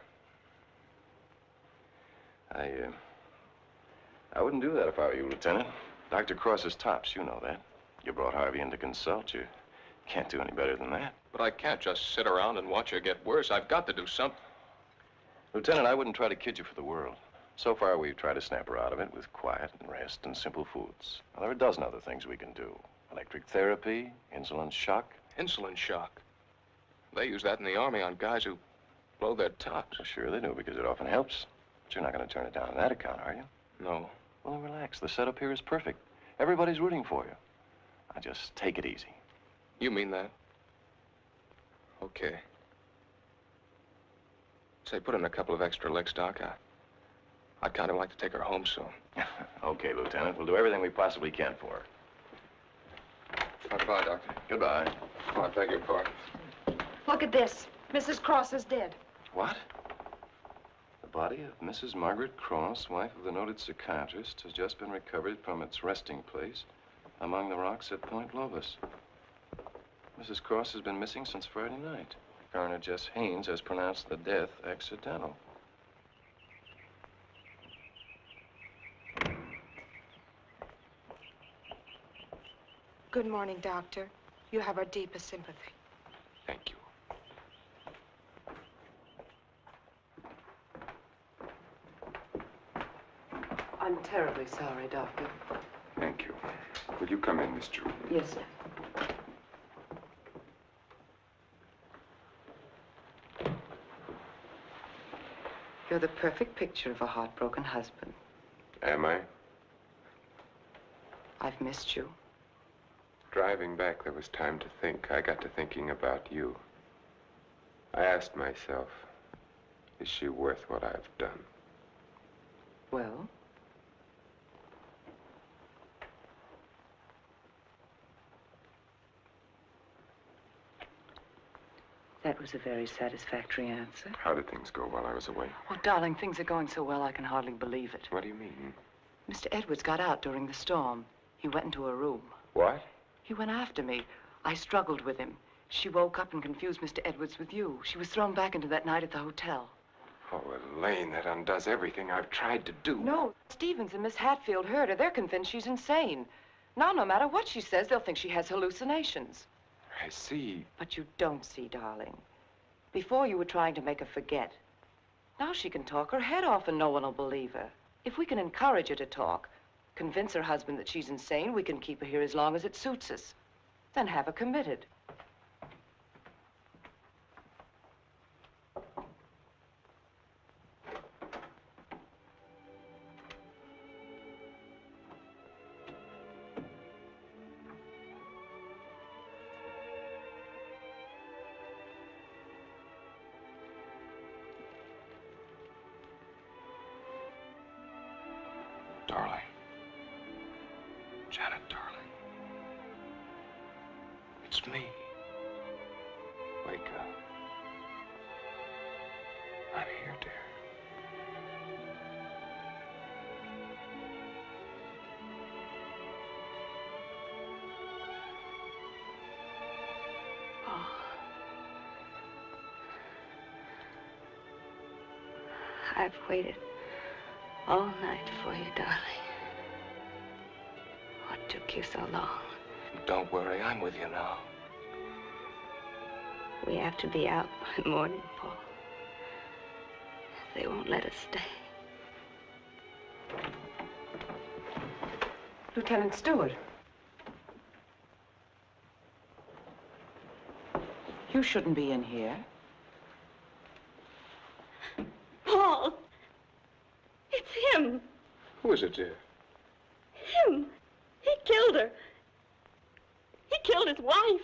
Speaker 14: I wouldn't do that if I were you, Lieutenant. Dr. Cross is tops, you know that. You brought Harvey in to consult you. Can't do any better than that.
Speaker 9: But I can't just sit around and watch her get worse. I've got to do something.
Speaker 14: Lieutenant, I wouldn't try to kid you for the world. So far, we've tried to snap her out of it with quiet and rest and simple foods. Now, there are a dozen other things we can do. Electric therapy, insulin shock.
Speaker 9: Insulin shock? They use that in the Army on guys who blow their tops.
Speaker 14: Well, sure they do, because it often helps. But you're not going to turn it down on that account, are you?
Speaker 9: No.
Speaker 14: Well, then relax. The setup here is perfect. Everybody's rooting for you. Now, just take it easy.
Speaker 9: You mean that? Okay. Say, put in a couple of extra licks, Doc. I'd kind of like to take her home soon.
Speaker 14: Okay, Lieutenant. We'll do everything we possibly can for her.
Speaker 9: Goodbye, Doctor.
Speaker 14: Goodbye.
Speaker 9: Oh, I beg your pardon.
Speaker 15: Look at this. Mrs. Cross is dead.
Speaker 14: What? The body of Mrs. Margaret Cross, wife of the noted psychiatrist, has just been recovered from its resting place among the rocks at Point Lobos. Mrs. Cross has been missing since Friday night. Coroner Jess Haynes has pronounced the death accidental.
Speaker 16: Good morning, Doctor. You have our deepest sympathy.
Speaker 9: Thank you.
Speaker 12: I'm terribly sorry, Doctor.
Speaker 7: Thank you. Will you come in, Miss Jordan?
Speaker 12: Yes, sir. You're the perfect picture of a heartbroken husband.
Speaker 7: Am I?
Speaker 12: I've missed you.
Speaker 7: Driving back, there was time to think. I got to thinking about you. I asked myself, is she worth what I've done?
Speaker 12: Well? That was a very satisfactory answer.
Speaker 7: How did things go while I was away?
Speaker 12: Oh, darling, things are going so well I can hardly believe it.
Speaker 7: What do you mean?
Speaker 12: Mr. Edwards got out during the storm. He went into a room.
Speaker 7: What?
Speaker 12: He went after me. I struggled with him. She woke up and confused Mr. Edwards with you. She was thrown back into that night at the hotel.
Speaker 7: Oh, Elaine, that undoes everything I've tried to do.
Speaker 12: No, Stevens and Miss Hatfield heard her. They're convinced she's insane. Now, no matter what she says, they'll think she has hallucinations.
Speaker 7: I see.
Speaker 12: But you don't see, darling. Before you were trying to make her forget. Now she can talk her head off and no one will believe her. If we can encourage her to talk, convince her husband that she's insane, we can keep her here as long as it suits us. Then have her committed.
Speaker 9: Darling. Janet, darling. It's me. Wake up. I'm here, dear.
Speaker 4: Oh. I've waited all night for you, darling. What took you so long?
Speaker 9: Don't worry, I'm with you now.
Speaker 4: We have to be out by morning, Paul. They won't let us stay.
Speaker 12: Lieutenant Stewart. You shouldn't be in here.
Speaker 4: Paul! It's him!
Speaker 9: Who is it, dear?
Speaker 4: Him! He killed her. He killed his wife.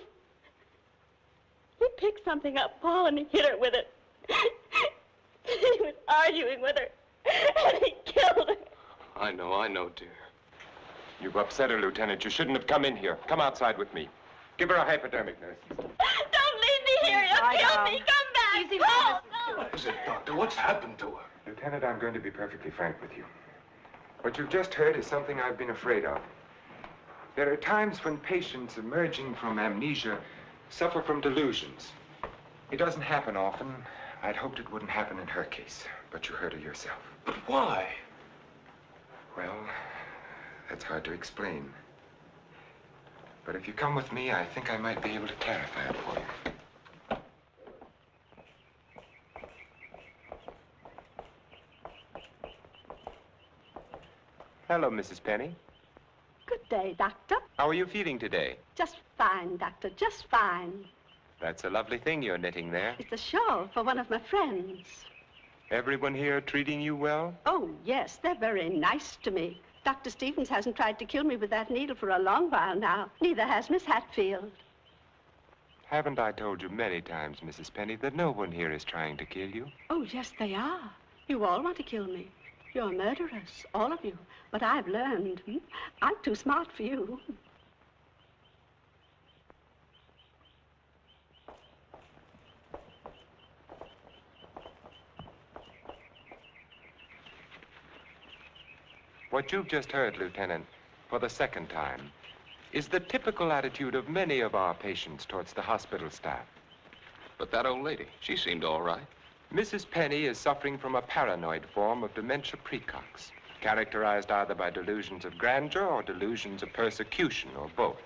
Speaker 4: He picked something up, Paul, and he hit her with it. He was arguing with her, and he killed her.
Speaker 9: I know, dear.
Speaker 7: You've upset her, Lieutenant. You shouldn't have come in here. Come outside with me. Give her a hypodermic, nurse.
Speaker 4: Don't leave me here. You'll kill me. Come back.
Speaker 12: Easy,
Speaker 4: Paul, no.
Speaker 9: What is it, Doctor? What's happened to her?
Speaker 7: Lieutenant, I'm going to be perfectly frank with you. What you've just heard is something I've been afraid of. There are times when patients emerging from amnesia suffer from delusions. It doesn't happen often. I'd hoped it wouldn't happen in her case, but you heard her yourself.
Speaker 9: But why?
Speaker 7: Well, that's hard to explain. But if you come with me, I think I might be able to clarify it for you. Hello, Mrs. Penny.
Speaker 17: Good day, Doctor.
Speaker 7: How are you feeling today?
Speaker 17: Just fine, Doctor, just fine.
Speaker 7: That's a lovely thing you're knitting there.
Speaker 17: It's a shawl for one of my friends.
Speaker 7: Everyone here treating you well?
Speaker 17: Oh, yes, they're very nice to me. Dr. Stevens hasn't tried to kill me with that needle for a long while now. Neither has Miss Hatfield.
Speaker 7: Haven't I told you many times, Mrs. Penny, that no one here is trying to kill you?
Speaker 17: Oh, yes, they are. You all want to kill me. You're murderers, all of you. But I've learned. I'm too smart for you.
Speaker 7: What you've just heard, Lieutenant, for the second time, is the typical attitude of many of our patients towards the hospital staff.
Speaker 9: But that old lady, she seemed all right.
Speaker 7: Mrs. Penny is suffering from a paranoid form of dementia precox, characterized either by delusions of grandeur or delusions of persecution, or both.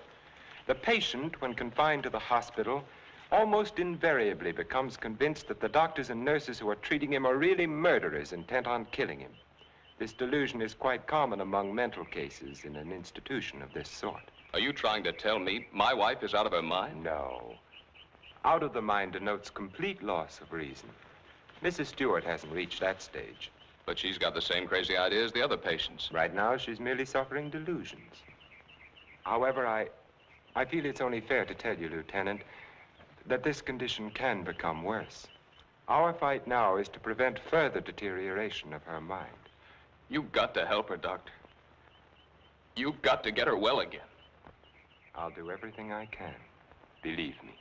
Speaker 7: The patient, when confined to the hospital, almost invariably becomes convinced that the doctors and nurses who are treating him are really murderers intent on killing him. This delusion is quite common among mental cases in an institution of this sort.
Speaker 9: Are you trying to tell me my wife is out of her mind?
Speaker 7: No. Out of the mind denotes complete loss of reason. Mrs. Stewart hasn't reached that stage.
Speaker 9: But she's got the same crazy idea as the other patients.
Speaker 7: Right now, she's merely suffering delusions. However, I feel it's only fair to tell you, Lieutenant, that this condition can become worse. Our fight now is to prevent further deterioration of her mind.
Speaker 9: You've got to help her, Doctor. You've got to get her well again.
Speaker 7: I'll do everything I can. Believe me.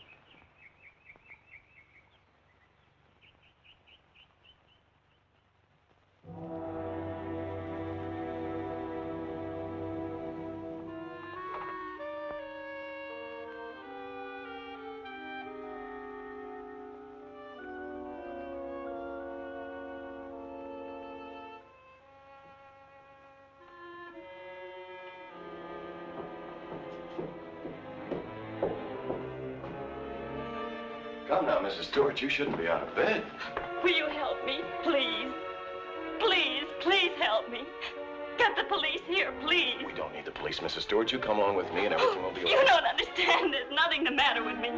Speaker 14: Come now, Mrs. Stewart, you shouldn't be out of bed.
Speaker 4: Will you help me, please? Please, please help me. Get the police here, please.
Speaker 14: We don't need the police, Mrs. Stewart. You come along with me and everything will be all
Speaker 4: You
Speaker 14: right.
Speaker 4: don't understand. There's nothing the matter with me.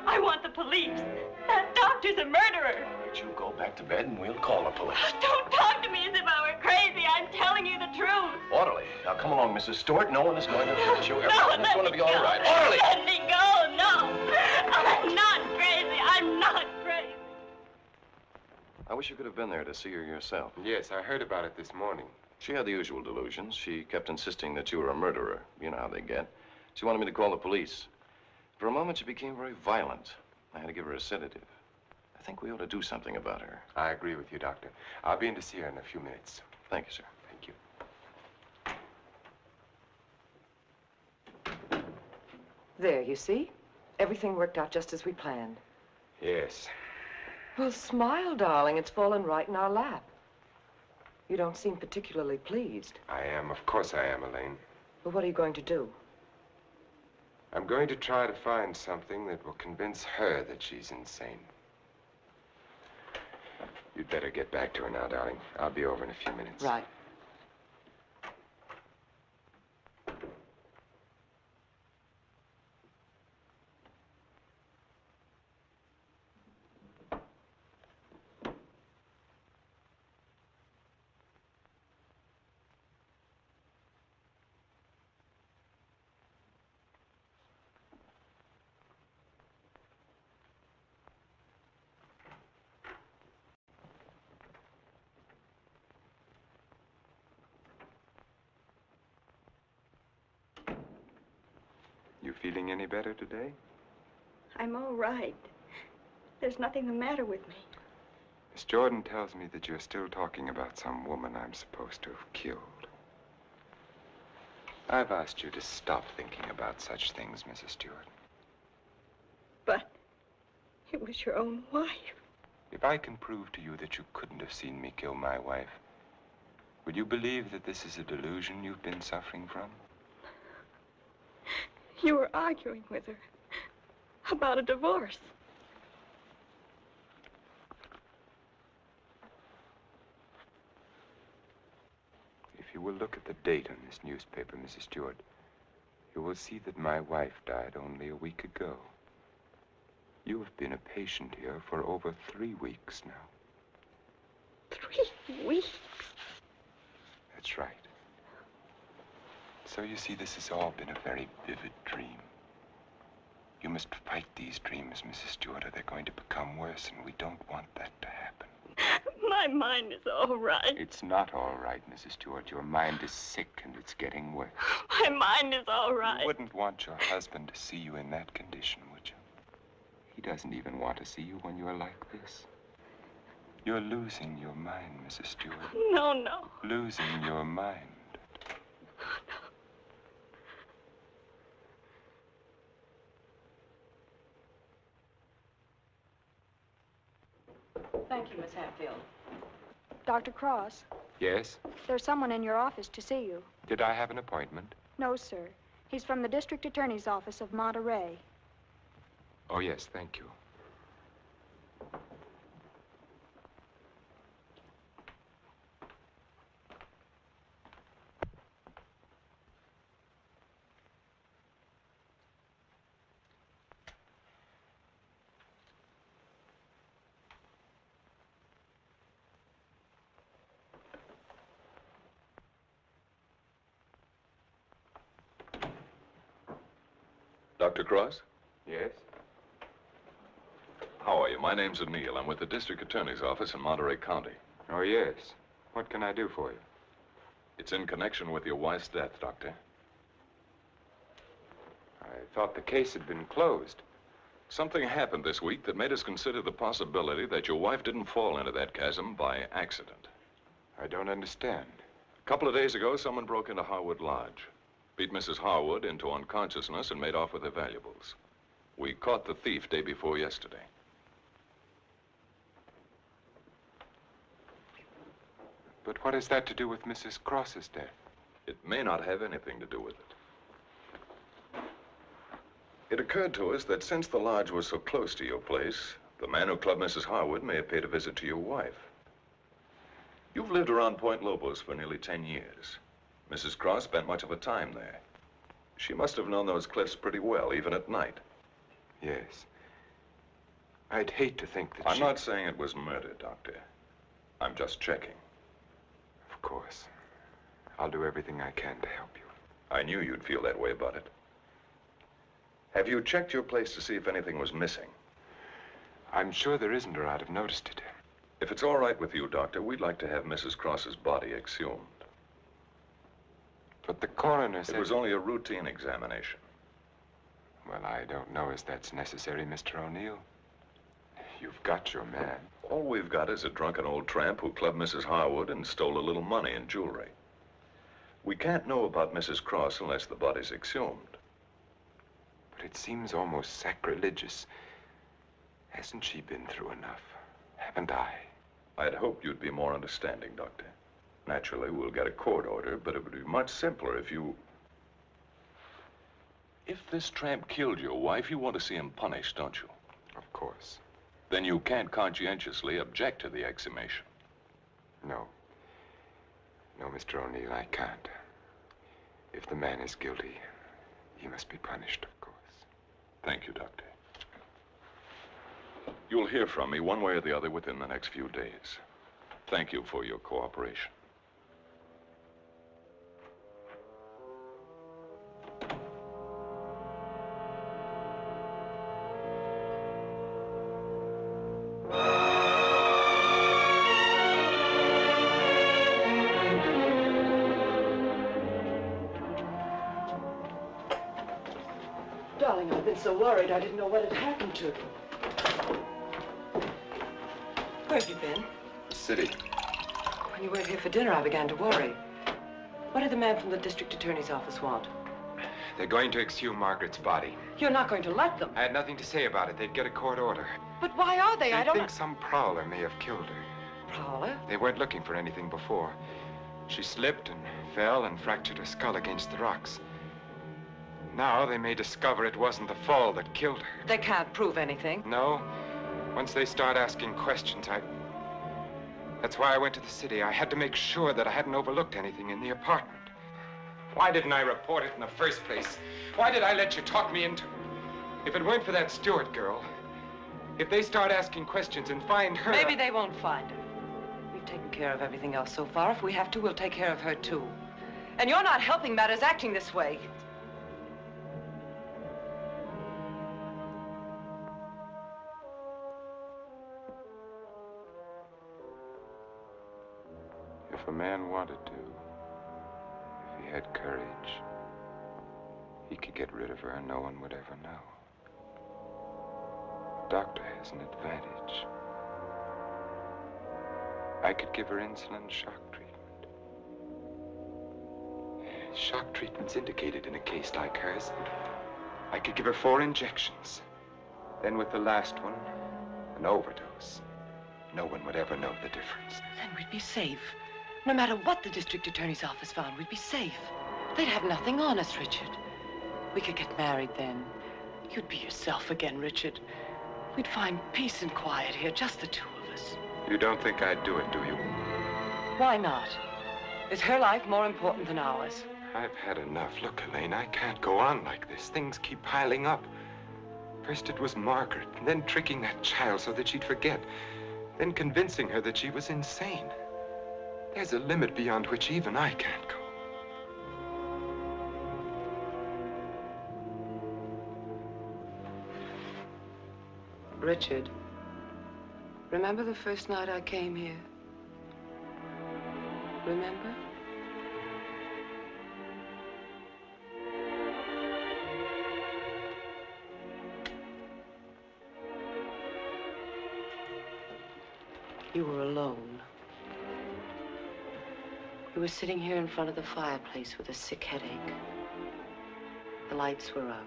Speaker 4: I want the police. That doctor's a murderer.
Speaker 14: But you go back to bed and we'll call the police.
Speaker 4: Don't talk to me as if I were crazy. I'm telling you the truth.
Speaker 14: Orderly. Now come along, Mrs. Stewart. No one is going to hurt you.
Speaker 4: No,
Speaker 14: Everything is
Speaker 4: let
Speaker 14: going to
Speaker 4: me
Speaker 14: be all
Speaker 4: go.
Speaker 14: right. Orderly!
Speaker 4: Let me go. No. I'm not crazy. I'm not crazy.
Speaker 14: I wish you could have been there to see her yourself.
Speaker 7: Yes, I heard about it this morning.
Speaker 14: She had the usual delusions. She kept insisting that you were a murderer. You know how they get. She wanted me to call the police. For a moment, she became very violent. I had to give her a sedative. I think we ought to do something about her.
Speaker 7: I agree with you, Doctor. I'll be in to see her in a few minutes.
Speaker 14: Thank you, sir.
Speaker 7: Thank you.
Speaker 12: There, you see? Everything worked out just as we planned.
Speaker 7: Yes.
Speaker 12: Well, smile, darling. It's fallen right in our lap. You don't seem particularly pleased.
Speaker 7: I am. Of course I am, Elaine.
Speaker 12: Well, what are you going to do?
Speaker 7: I'm going to try to find something that will convince her that she's insane. You'd better get back to her now, darling. I'll be over in a few minutes.
Speaker 12: Right.
Speaker 7: You feeling any better today?
Speaker 4: I'm all right. There's nothing the matter with me.
Speaker 7: Miss Jordan tells me that you're still talking about some woman I'm supposed to have killed. I've asked you to stop thinking about such things, Mrs. Stewart.
Speaker 4: But it was your own wife.
Speaker 7: If I can prove to you that you couldn't have seen me kill my wife, will you believe that this is a delusion you've been suffering from?
Speaker 4: You were arguing with her about a divorce.
Speaker 7: If you will look at the date on this newspaper, Mrs. Stewart, you will see that my wife died only a week ago. You have been a patient here for over 3 weeks now.
Speaker 4: 3 weeks?
Speaker 7: That's right. So you see, this has all been a very vivid dream. You must fight these dreams, Mrs. Stewart, or they're going to become worse, and we don't want that to happen.
Speaker 4: My mind is all right.
Speaker 7: It's not all right, Mrs. Stewart. Your mind is sick, and it's getting worse.
Speaker 4: My mind is all right.
Speaker 7: You wouldn't want your husband to see you in that condition, would you? He doesn't even want to see you when you're like this. You're losing your mind, Mrs. Stewart.
Speaker 4: No, no.
Speaker 7: Losing your mind.
Speaker 12: Thank you, Miss Hatfield.
Speaker 18: Dr. Cross,
Speaker 7: Yes?
Speaker 18: there's someone in your office to see you.
Speaker 7: Did I have an appointment?
Speaker 18: No, sir. He's from the District Attorney's Office of Monterey.
Speaker 7: Oh, yes, thank you.
Speaker 19: Dr. Cross?
Speaker 7: Yes?
Speaker 19: How are you? My name's O'Neill. I'm with the district attorney's office in Monterey County.
Speaker 7: Oh, yes. What can I do for you?
Speaker 19: It's in connection with your wife's death, Doctor.
Speaker 7: I thought the case had been closed.
Speaker 19: Something happened this week that made us consider the possibility that your wife didn't fall into that chasm by accident.
Speaker 7: I don't understand.
Speaker 19: A couple of days ago, someone broke into Harwood Lodge, beat Mrs. Harwood into unconsciousness, and made off with her valuables. We caught the thief day before yesterday.
Speaker 7: But what has that to do with Mrs. Cross's death?
Speaker 19: It may not have anything to do with it. It occurred to us that since the lodge was so close to your place, the man who clubbed Mrs. Harwood may have paid a visit to your wife. You've lived around Point Lobos for nearly 10 years. Mrs. Cross spent much of her time there. She must have known those cliffs pretty well, even at night.
Speaker 7: Yes. I'd hate to think that
Speaker 19: I'm not saying it was murder, Doctor. I'm just checking.
Speaker 7: Of course. I'll do everything I can to help you.
Speaker 19: I knew you'd feel that way about it. Have you checked your place to see if anything was missing?
Speaker 7: I'm sure there isn't, or I'd have noticed it.
Speaker 19: If it's all right with you, Doctor, we'd like to have Mrs. Cross's body exhumed.
Speaker 7: But the coroner said...
Speaker 19: It was only a routine examination.
Speaker 7: Well, I don't know as that's necessary, Mr. O'Neill. You've got your man.
Speaker 19: All we've got is a drunken old tramp who clubbed Mrs. Harwood and stole a little money and jewelry. We can't know about Mrs. Cross unless the body's exhumed.
Speaker 7: But it seems almost sacrilegious. Hasn't she been through enough? Haven't I?
Speaker 19: I'd hoped you'd be more understanding, Doctor. Naturally, we'll get a court order, but it would be much simpler if you... If this tramp killed your wife, you want to see him punished, don't you?
Speaker 7: Of course.
Speaker 19: Then you can't conscientiously object to the exhumation.
Speaker 7: No. No, Mr. O'Neill, I can't. If the man is guilty, he must be punished, of course.
Speaker 19: Thank you, Doctor. You'll hear from me one way or the other within the next few days. Thank you for your cooperation.
Speaker 12: Darling, I've been so worried I didn't know what had happened to you. Where have you been?
Speaker 7: City.
Speaker 12: When you weren't here for dinner, I began to worry. What did the man from the district attorney's office want?
Speaker 7: They're going to exhume Margaret's body.
Speaker 12: You're not going to let them.
Speaker 7: I had nothing to say about it. They'd get a court order.
Speaker 12: But why are they? I don't
Speaker 7: think some prowler may have killed her.
Speaker 12: Prowler?
Speaker 7: They weren't looking for anything before. She slipped and fell and fractured her skull against the rocks. Now they may discover it wasn't the fall that killed her.
Speaker 12: They can't prove anything.
Speaker 7: No. Once they start asking questions, That's why I went to the city. I had to make sure that I hadn't overlooked anything in the apartment. Why didn't I report it in the first place? Why did I let you talk me into... If it weren't for that Stewart girl, if they start asking questions and find her...
Speaker 12: Maybe they won't find her. We've taken care of everything else so far. If we have to, we'll take care of her, too. And you're not helping matters acting this way.
Speaker 7: If a man wanted to, if he had courage, he could get rid of her and no one would ever know. The doctor has an advantage. I could give her insulin shock treatment. Shock treatment's indicated in a case like hers. I could give her 4 injections. Then with the last one, an overdose. No one would ever know the difference.
Speaker 12: Then we'd be safe. No matter what the district attorney's office found, we'd be safe. They'd have nothing on us, Richard. We could get married then. You'd be yourself again, Richard. We'd find peace and quiet here, just the 2 of us.
Speaker 7: You don't think I'd do it, do you?
Speaker 12: Why not? Is her life more important than ours?
Speaker 7: I've had enough. Look, Elaine, I can't go on like this. Things keep piling up. First it was Margaret, and then tricking that child so that she'd forget. Then convincing her that she was insane. There's a limit beyond which even I can't go.
Speaker 12: Richard, remember the first night I came here? Remember? You were alone. You were sitting here in front of the fireplace with a sick headache. The lights were out.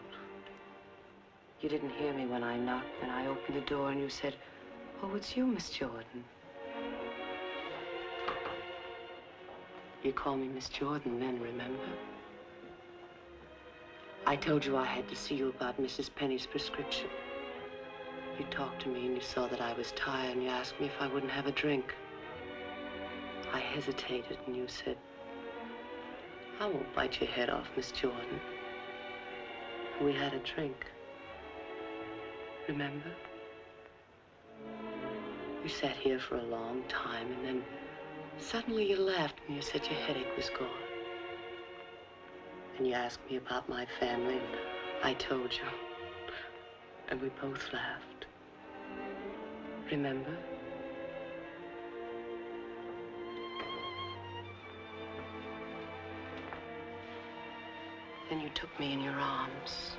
Speaker 12: You didn't hear me when I knocked, and I opened the door and you said, "Oh, it's you, Miss Jordan." You called me Miss Jordan then, remember? I told you I had to see you about Mrs. Penny's prescription. You talked to me and you saw that I was tired and you asked me if I wouldn't have a drink. I hesitated and you said, "I won't bite your head off, Miss Jordan." And we had a drink. Remember? You sat here for a long time and then suddenly you laughed and you said your headache was gone. And you asked me about my family and I told you. And we both laughed. Remember? Then you took me in your arms.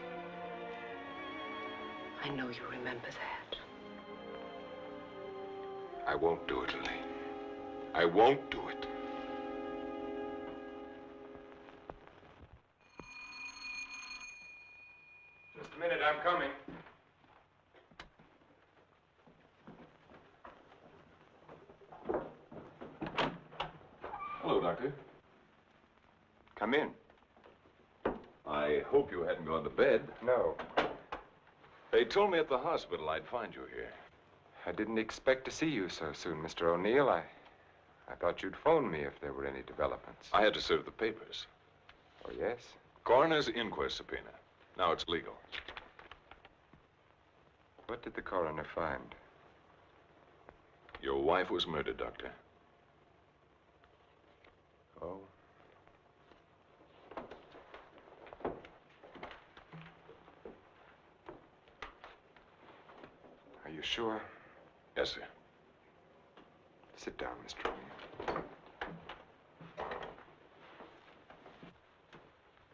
Speaker 12: I know you remember that.
Speaker 19: I won't do it, Elaine. I won't do it.
Speaker 7: Just a minute, I'm coming.
Speaker 19: Hello, Doctor.
Speaker 7: Come in.
Speaker 19: I hope you hadn't gone to bed.
Speaker 7: No.
Speaker 19: They told me at the hospital I'd find you here.
Speaker 7: I didn't expect to see you so soon, Mr. O'Neill. I thought you'd phone me if there were any developments.
Speaker 19: I had to serve the papers.
Speaker 7: Oh, yes?
Speaker 19: Coroner's inquest subpoena. Now it's legal.
Speaker 7: What did the coroner find?
Speaker 19: Your wife was murdered, Doctor.
Speaker 7: Oh. Are you sure?
Speaker 19: Yes, sir.
Speaker 7: Sit down, Mr. O'Neill.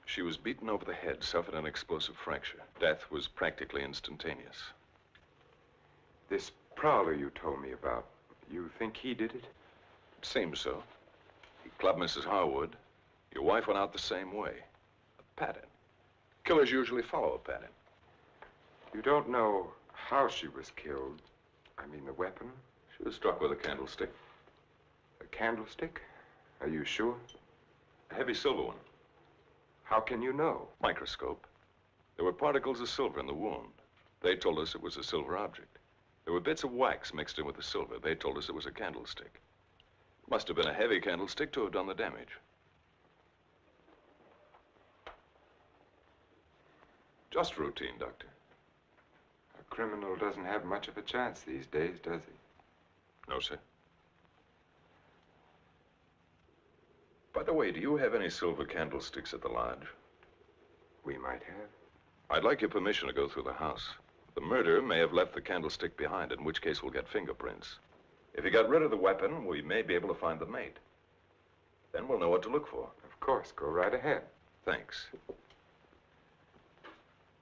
Speaker 19: She was beaten over the head, suffered an explosive fracture. Death was practically instantaneous.
Speaker 7: This prowler you told me about, you think he did it?
Speaker 19: It seems so. He clubbed Mrs. Harwood. Your wife went out the same way. A pattern. Killers usually follow a pattern.
Speaker 7: You don't know how she was killed? I mean, the weapon?
Speaker 19: She was struck with a candlestick.
Speaker 7: A candlestick? Are you sure?
Speaker 19: A heavy silver one.
Speaker 7: How can you know?
Speaker 19: Microscope. There were particles of silver in the wound. They told us it was a silver object. There were bits of wax mixed in with the silver. They told us it was a candlestick. It must have been a heavy candlestick to have done the damage. Just routine, Doctor.
Speaker 7: A criminal doesn't have much of a chance these days, does he?
Speaker 19: No, sir. By the way, do you have any silver candlesticks at the lodge?
Speaker 7: We might have.
Speaker 19: I'd like your permission to go through the house. The murderer may have left the candlestick behind, in which case we'll get fingerprints. If he got rid of the weapon, we may be able to find the mate. Then we'll know what to look for.
Speaker 7: Of course, go right ahead.
Speaker 19: Thanks.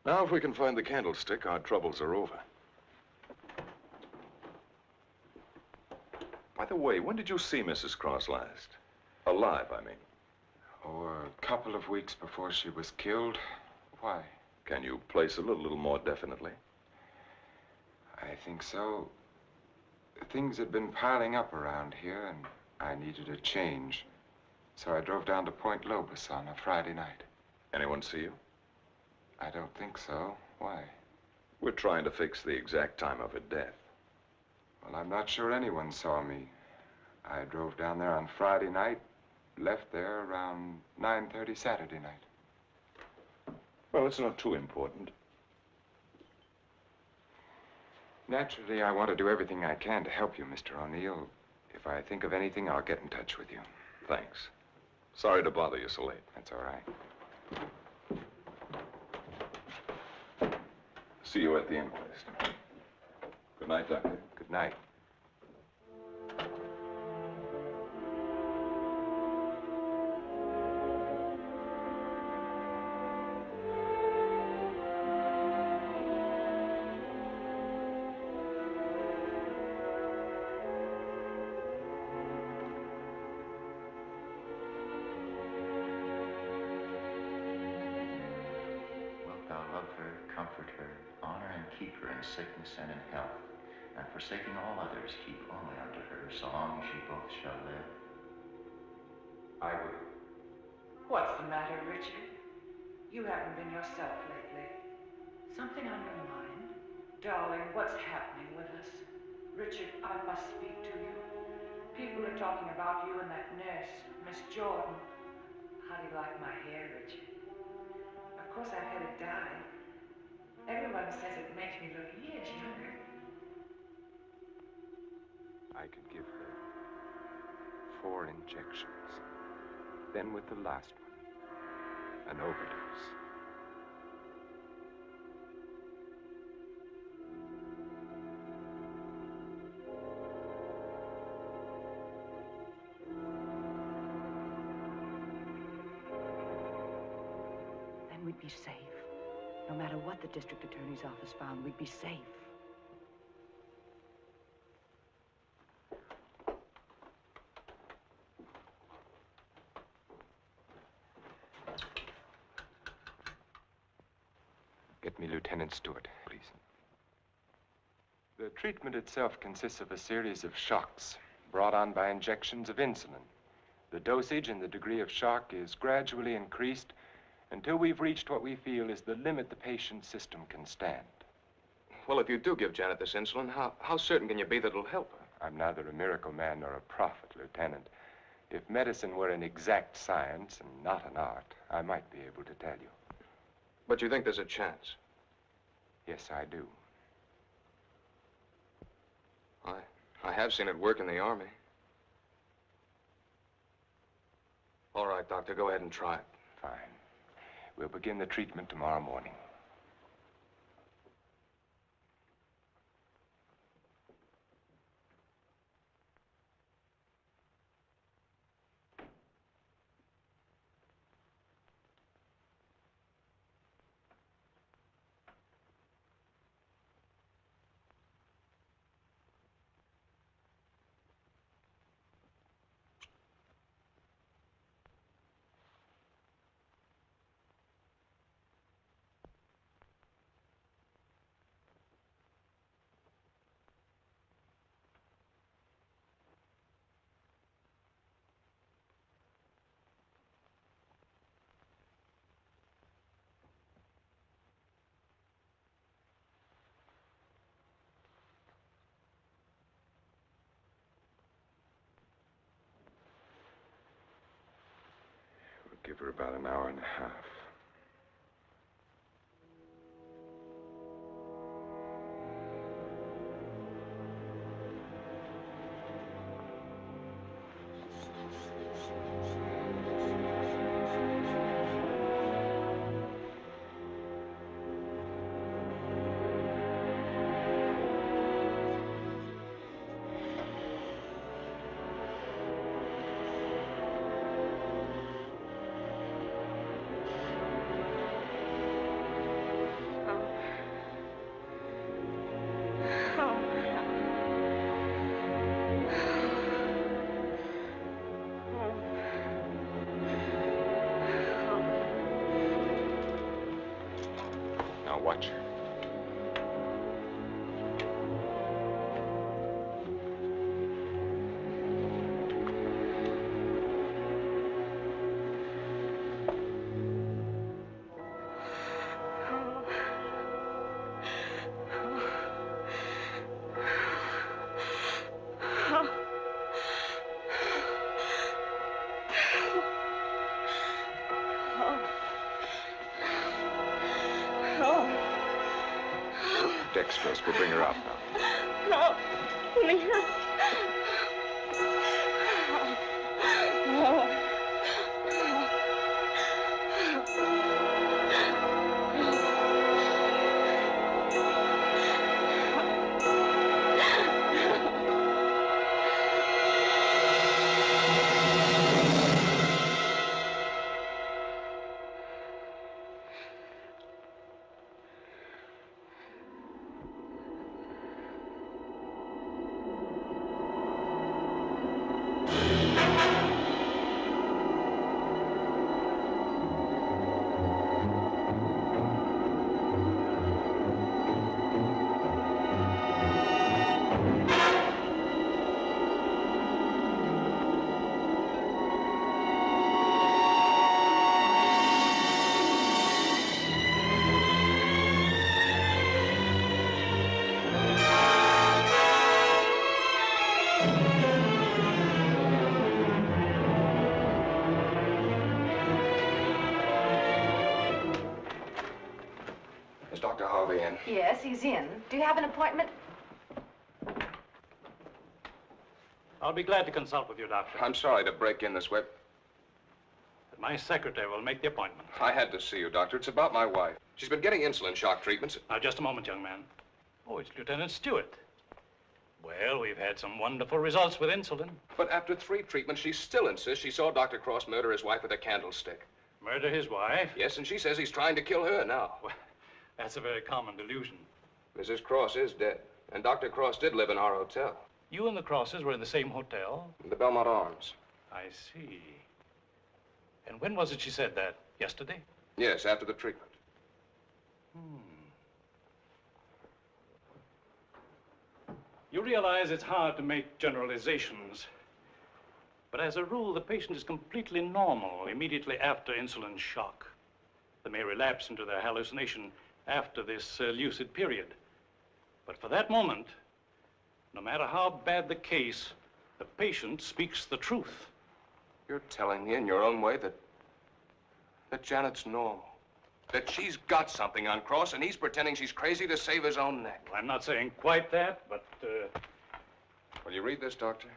Speaker 19: Now, if we can find the candlestick, our troubles are over. By the way, when did you see Mrs. Cross last? Alive, I mean.
Speaker 7: Oh, a couple of weeks before she was killed. Why?
Speaker 19: Can you place it a little more definitely?
Speaker 7: I think so. Things had been piling up around here, and I needed a change. So I drove down to Point Lobos on a Friday night.
Speaker 19: Anyone see you?
Speaker 7: I don't think so. Why?
Speaker 19: We're trying to fix the exact time of her death.
Speaker 7: Well, I'm not sure anyone saw me. I drove down there on Friday night, left there around 9:30 Saturday night.
Speaker 19: Well, it's not too important.
Speaker 7: Naturally, I want to do everything I can to help you, Mr. O'Neill. If I think of anything, I'll get in touch with you.
Speaker 19: Thanks. Sorry to bother you so late.
Speaker 7: That's all right.
Speaker 19: See you at the inquest. Good night, Doctor.
Speaker 7: Good night.
Speaker 20: Wilt thou love her, comfort her, honor and keep her in sickness and in health, and forsaking all others, keep only unto her so long as ye both shall live?
Speaker 7: I will.
Speaker 12: What's the matter, Richard? You haven't been yourself lately. Something on your mind? Darling, what's happening with us? Richard, I must speak to you. People are talking about you and that nurse, Miss Jordan. How do you like my hair, Richard? Of course, I've had it dyed. Everyone says it makes me look years younger.
Speaker 7: I could give her 4 injections. Then with the last one, an overdose.
Speaker 12: Then we'd be safe. No matter what the district attorney's office found, we'd be safe.
Speaker 7: Get me Lieutenant Stewart, please. The treatment itself consists of a series of shocks brought on by injections of insulin. The dosage and the degree of shock is gradually increased until we've reached what we feel is the limit the patient's system can stand.
Speaker 9: Well, if you do give Janet this insulin, how certain can you be that it'll help her?
Speaker 7: I'm neither a miracle man nor a prophet, Lieutenant. If medicine were an exact science and not an art, I might be able to tell you.
Speaker 9: But you think there's a chance?
Speaker 7: Yes, I do.
Speaker 9: I have seen it work in the Army. All right, Doctor, go ahead and try it.
Speaker 7: Fine. We'll begin the treatment tomorrow morning. Give her about an hour and a half. Watch her. Dextrose will bring her out now.
Speaker 4: No, please.
Speaker 9: Dr. Harvey in?
Speaker 15: Yes, he's in. Do you have an appointment?
Speaker 13: I'll be glad to consult with you, Doctor.
Speaker 9: I'm sorry to break in this way.
Speaker 13: But my secretary will make the appointment.
Speaker 9: I had to see you, Doctor. It's about my wife. She's been getting insulin shock treatments.
Speaker 13: Now, just a moment, young man. Oh, it's Lieutenant Stewart. Well, we've had some wonderful results with insulin.
Speaker 9: But after 3 treatments, she still insists she saw Dr. Cross murder his wife with a candlestick.
Speaker 13: Murder his wife?
Speaker 9: Yes, and she says he's trying to kill her now.
Speaker 13: Well, that's a very common delusion.
Speaker 9: Mrs. Cross is dead, and Dr. Cross did live in our hotel.
Speaker 13: You and the Crosses were in the same hotel?
Speaker 9: The Belmont Arms.
Speaker 13: I see. And when was it she said that? Yesterday?
Speaker 9: Yes, after the treatment.
Speaker 13: You realize it's hard to make generalizations. But as a rule, the patient is completely normal immediately after insulin shock. They may relapse into their hallucination after this lucid period. But for that moment, no matter how bad the case, the patient speaks the truth.
Speaker 9: You're telling me in your own way that Janet's normal. That she's got something on Cross, and he's pretending she's crazy to save his own neck.
Speaker 13: I'm not saying quite that, but,
Speaker 9: Will you read this, Doctor?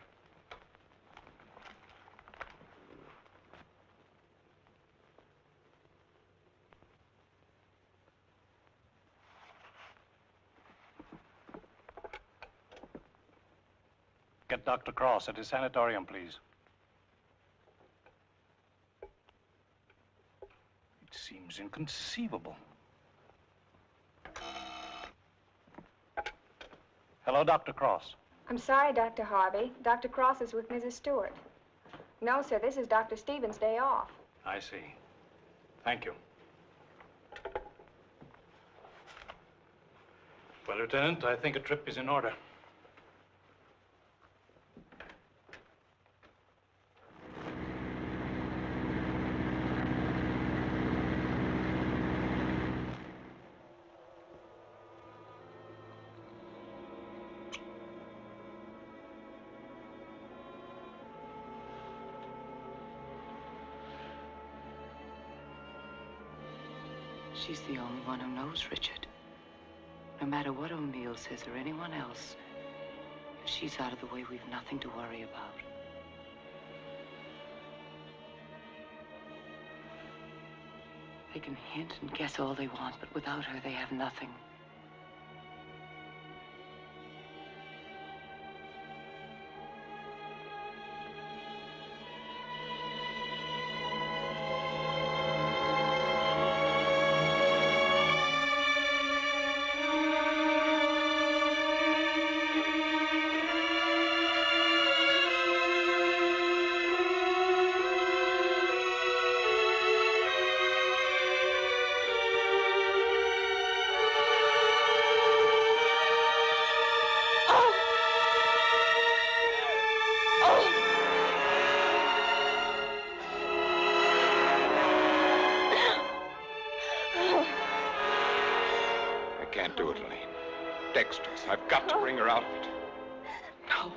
Speaker 13: Get Dr. Cross at his sanitarium, please. It seems inconceivable. Hello, Dr. Cross.
Speaker 18: I'm sorry, Dr. Harvey. Dr. Cross is with Mrs. Stewart. No, sir, this is Dr. Stevens' day off.
Speaker 13: I see. Thank you. Well, Lieutenant, I think a trip is in order.
Speaker 12: She's the only one who knows Richard. No matter what O'Neill says or anyone else, if she's out of the way, we've nothing to worry about. They can hint and guess all they want, but without her, they have nothing.
Speaker 9: Do it, Elaine. Dexterous. I've got to bring her out of it.
Speaker 12: No.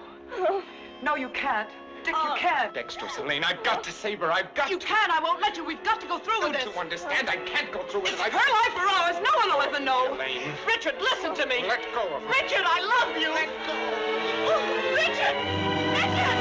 Speaker 12: No, you can't. Dick, you can't.
Speaker 9: Dexterous, Elaine. I've got to save her. I've got
Speaker 12: You can't. I won't let you. We've got to go through with this.
Speaker 9: Don't you understand? I can't go through with it.
Speaker 12: It's her life or ours. No one will ever know.
Speaker 9: Elaine.
Speaker 12: Richard, listen to me.
Speaker 9: Let go of her.
Speaker 12: Richard, I love you.
Speaker 9: Let go.
Speaker 12: Oh, Richard! Richard!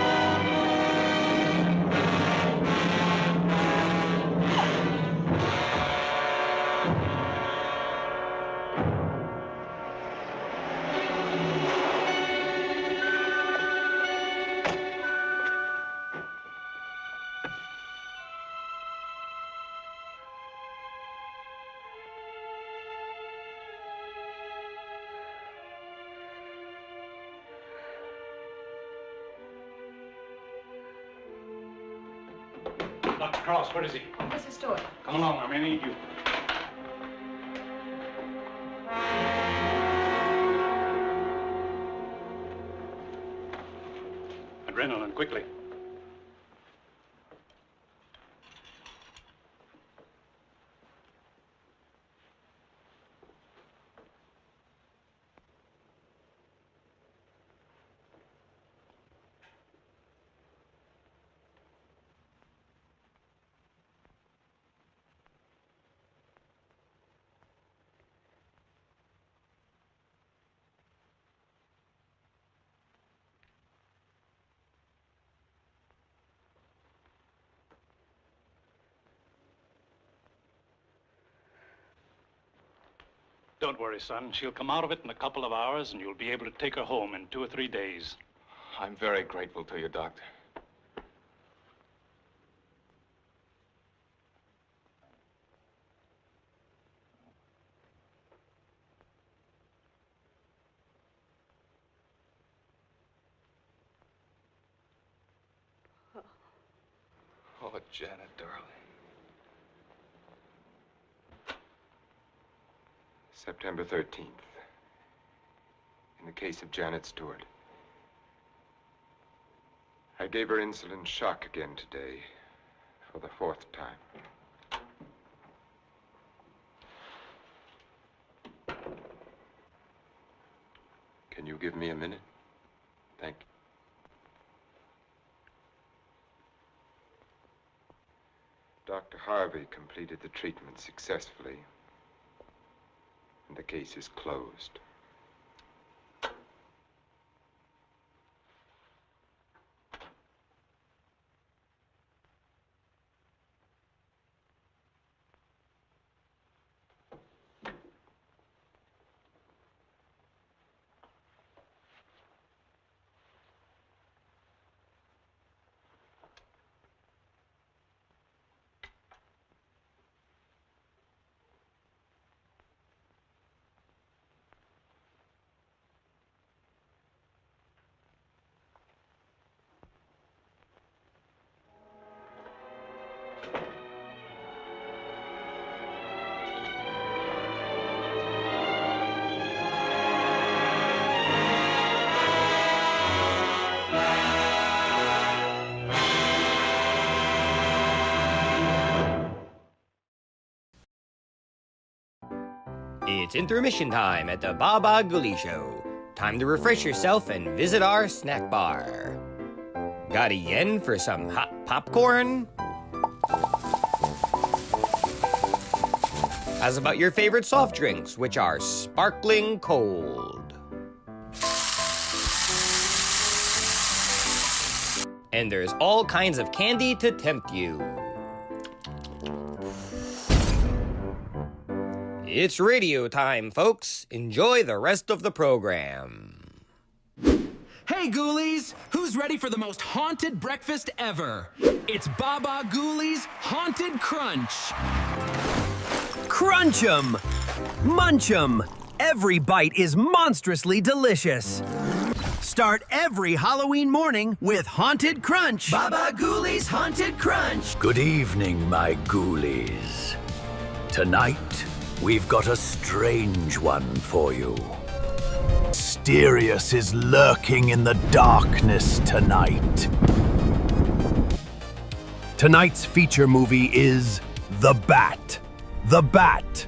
Speaker 13: Dr. Cross, where is he?
Speaker 15: Mrs. Stewart.
Speaker 13: Come along, I may need you. Adrenaline, quickly. Don't worry, son. She'll come out of it in a couple of hours, and you'll be able to take her home in 2 or 3 days.
Speaker 9: I'm very grateful to you, Doctor. Oh, Janet, darling.
Speaker 7: September 13th. In the case of Janet Stewart. I gave her insulin shock again today, for the 4th time. Can you give me a minute? Thank you. Dr. Harvey completed the treatment successfully, and the case is closed.
Speaker 2: It's intermission time at the Baba Ghoulie Show. Time to refresh yourself and visit our snack bar. Got a yen for some hot popcorn? How's about your favorite soft drinks, which are sparkling cold? And there's all kinds of candy to tempt you. It's radio time, folks. Enjoy the rest of the program.
Speaker 21: Hey, Ghoulies! Who's ready for the most haunted breakfast ever? It's Baba Ghoulie's Haunted Crunch.
Speaker 22: Crunch 'em! Munch 'em! Every bite is monstrously delicious. Start every Halloween morning with Haunted Crunch. Baba Ghoulie's Haunted Crunch.
Speaker 1: Good evening, my ghoulies. Tonight, we've got a strange one for you. Mysterious is lurking in the darkness tonight. Tonight's feature movie is The Bat. The Bat.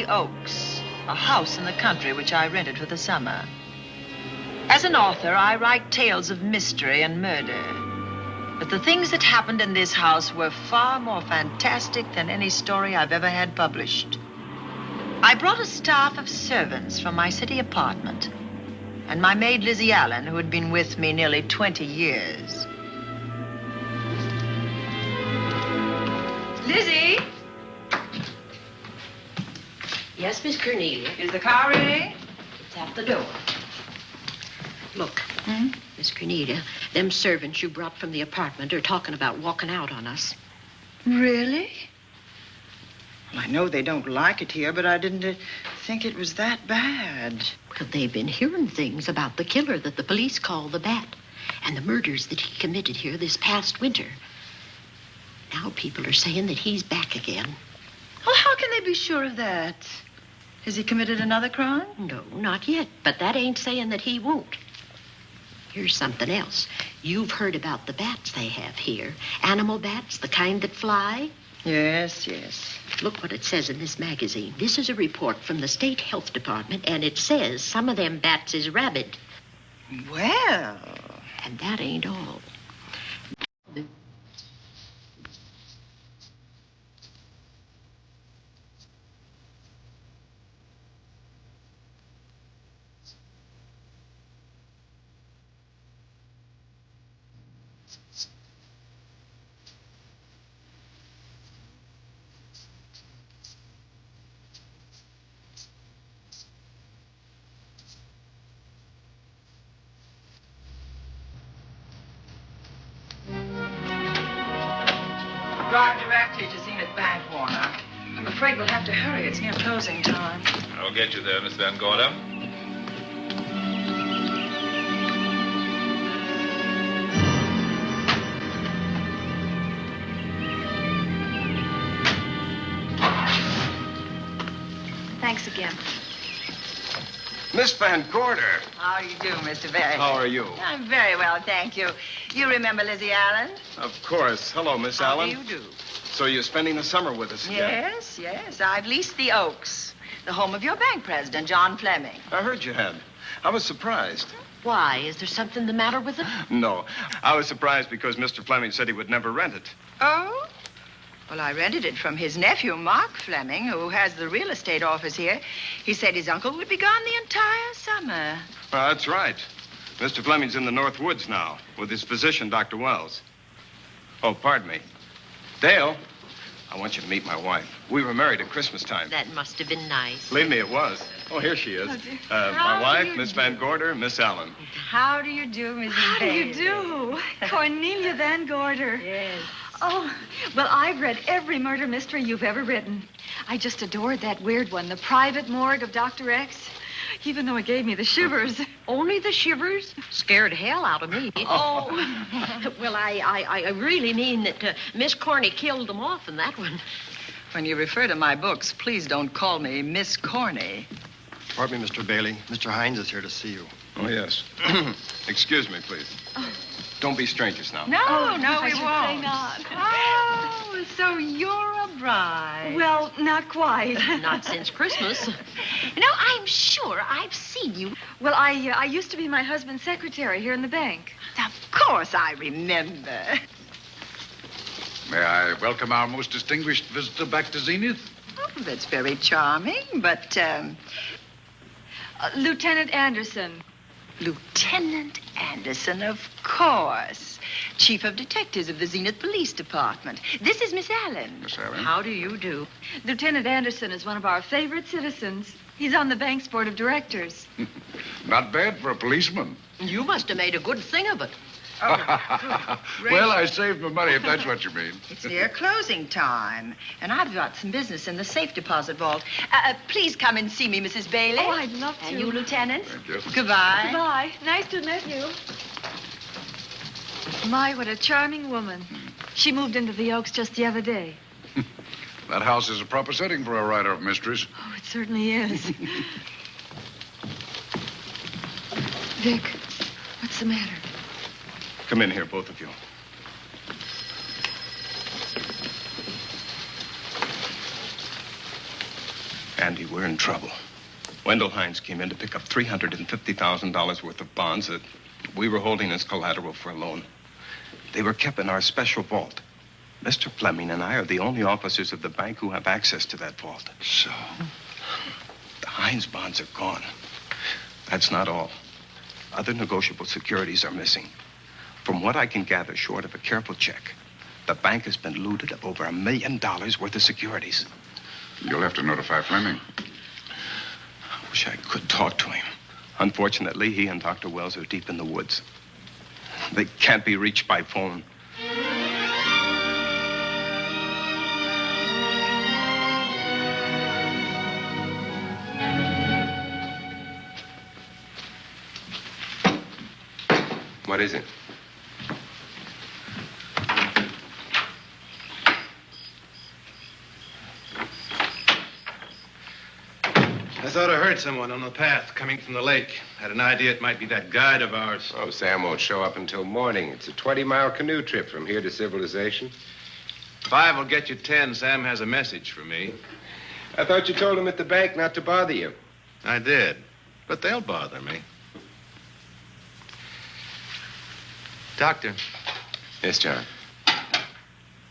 Speaker 23: Oaks, a house in the country which I rented for the summer. As an author, I write tales of mystery and murder. But the things that happened in this house were far more fantastic than any story I've ever had published. I brought a staff of servants from my city apartment, and my maid Lizzie Allen, who had been with me nearly 20 years. Lizzie?
Speaker 24: Yes, Miss Cornelia.
Speaker 23: Is the car ready?
Speaker 24: It's at the door. Look, Miss Cornelia, them servants you brought from the apartment are talking about walking out on us.
Speaker 23: Really? Well, I know they don't like it here, but I didn't
Speaker 3: think it was that bad.
Speaker 24: Well, they've been hearing things about the killer that the police call the Bat and the murders that he committed here this past winter. Now people are saying that he's back again.
Speaker 3: Well, how can they be sure of that? Has he committed another crime?
Speaker 24: No, not yet, but that ain't saying that he won't. Here's something else. You've heard about the bats they have here. Animal bats, the kind that fly.
Speaker 3: Yes, yes.
Speaker 24: Look what it says in this magazine. This is a report from the State Health Department, and it says some of them bats is rabid.
Speaker 3: Well.
Speaker 24: And that ain't all.
Speaker 3: Drive directly to Zenith Bank, Warner. I'm afraid we'll have to hurry. It's near closing time.
Speaker 5: I'll get you there, Miss Van Gorder.
Speaker 15: Thanks again.
Speaker 9: Miss Van Gorder.
Speaker 3: How do you do, Mr. Barry?
Speaker 9: How are you?
Speaker 3: I'm very well, thank you. You remember Lizzie Allen?
Speaker 9: Of course. Hello, Miss Allen.
Speaker 3: How do you do?
Speaker 9: So you're spending the summer with us again?
Speaker 3: Yes, yes. I've leased the Oaks, the home of your bank president, John Fleming.
Speaker 9: I heard you had. I was surprised.
Speaker 24: Why? Is there something the matter with it?
Speaker 9: No. I was surprised because Mr. Fleming said he would never rent it.
Speaker 3: Oh? Well, I rented it from his nephew, Mark Fleming, who has the real estate office here. He said his uncle would be gone the entire summer.
Speaker 9: Well, that's right. Mr. Fleming's in the North Woods now with his physician, Dr. Wells. Oh, pardon me. Dale, I want you to meet my wife. We were married at Christmas time.
Speaker 24: That must have been nice.
Speaker 9: Believe me, it was. Oh, here she is. My wife, Miss Van Gorder, Miss Allen.
Speaker 3: How do you do, Mrs.
Speaker 15: How do you
Speaker 3: Bailey?
Speaker 15: do? Cornelia Van Gorder.
Speaker 3: Yes.
Speaker 15: Oh, well, I've read every murder mystery you've ever written. I just adored that weird one, The Private Morgue of Dr. X, even though it gave me the shivers.
Speaker 24: Only the shivers? Scared hell out of me.
Speaker 15: Oh.
Speaker 24: Well, I really mean that Miss Corney killed them off in that one.
Speaker 3: When you refer to my books, please don't call me Miss Corney.
Speaker 10: Pardon me, Mr. Bailey. Mr. Hines is here to see you.
Speaker 9: Oh, yes. Excuse me, please. Don't be strangers now.
Speaker 3: No, no,
Speaker 15: I
Speaker 3: we
Speaker 15: should
Speaker 3: won't.
Speaker 15: say not.
Speaker 3: Oh, so you're a bride.
Speaker 15: Well, not quite.
Speaker 24: Not since Christmas.
Speaker 3: No, I'm sure I've seen you.
Speaker 15: Well, I used to be my husband's secretary here in the bank.
Speaker 3: Of course I remember.
Speaker 5: May I welcome our most distinguished visitor back to Zenith?
Speaker 3: Oh, that's very charming, but,
Speaker 15: Lieutenant Anderson.
Speaker 3: Lieutenant Anderson, of course. Chief of Detectives of the Zenith Police Department. This is Miss Allen.
Speaker 5: Miss Allen.
Speaker 24: How do you do?
Speaker 15: Lieutenant Anderson is one of our favorite citizens. He's on the bank's board of directors.
Speaker 5: Not bad for a policeman.
Speaker 24: You must have made a good thing of it.
Speaker 5: Well, I saved my money, if that's what you mean.
Speaker 3: It's near closing time, and I've got some business in the safe deposit vault. Please come and see me, Mrs. Bailey.
Speaker 15: Oh, I'd love to.
Speaker 3: And you, Lieutenant.
Speaker 5: Thank you.
Speaker 3: Goodbye.
Speaker 15: Goodbye. Nice to meet you. My, what a charming woman. She moved into the Oaks just the other day.
Speaker 5: That house is a proper setting for a writer of mysteries.
Speaker 15: Oh, it certainly is. Vic, what's the matter?
Speaker 9: Come in here, both of you. Andy, we're in trouble. Wendell Hines came in to pick up $350,000 worth of bonds that we were holding as collateral for a loan. They were kept in our special vault. Mr. Fleming and I are the only officers of the bank who have access to that vault.
Speaker 5: So?
Speaker 9: The Hines bonds are gone. That's not all. Other negotiable securities are missing. From what I can gather, short of a careful check, the bank has been looted of over $1 million worth of securities.
Speaker 5: You'll have to notify Fleming.
Speaker 9: I wish I could talk to him. Unfortunately, he and Dr. Wells are deep in the woods. They can't be reached by phone. What is it?
Speaker 6: I thought I heard someone on the path coming from the lake. Had an idea it might be that guide of ours.
Speaker 9: Oh, Sam won't show up until morning. It's a 20-mile canoe trip from here to civilization.
Speaker 6: 5 will get you 10. Sam has a message for me.
Speaker 9: I thought you told him at the bank not to bother you.
Speaker 6: I did, but they'll bother me. Doctor.
Speaker 9: Yes, John.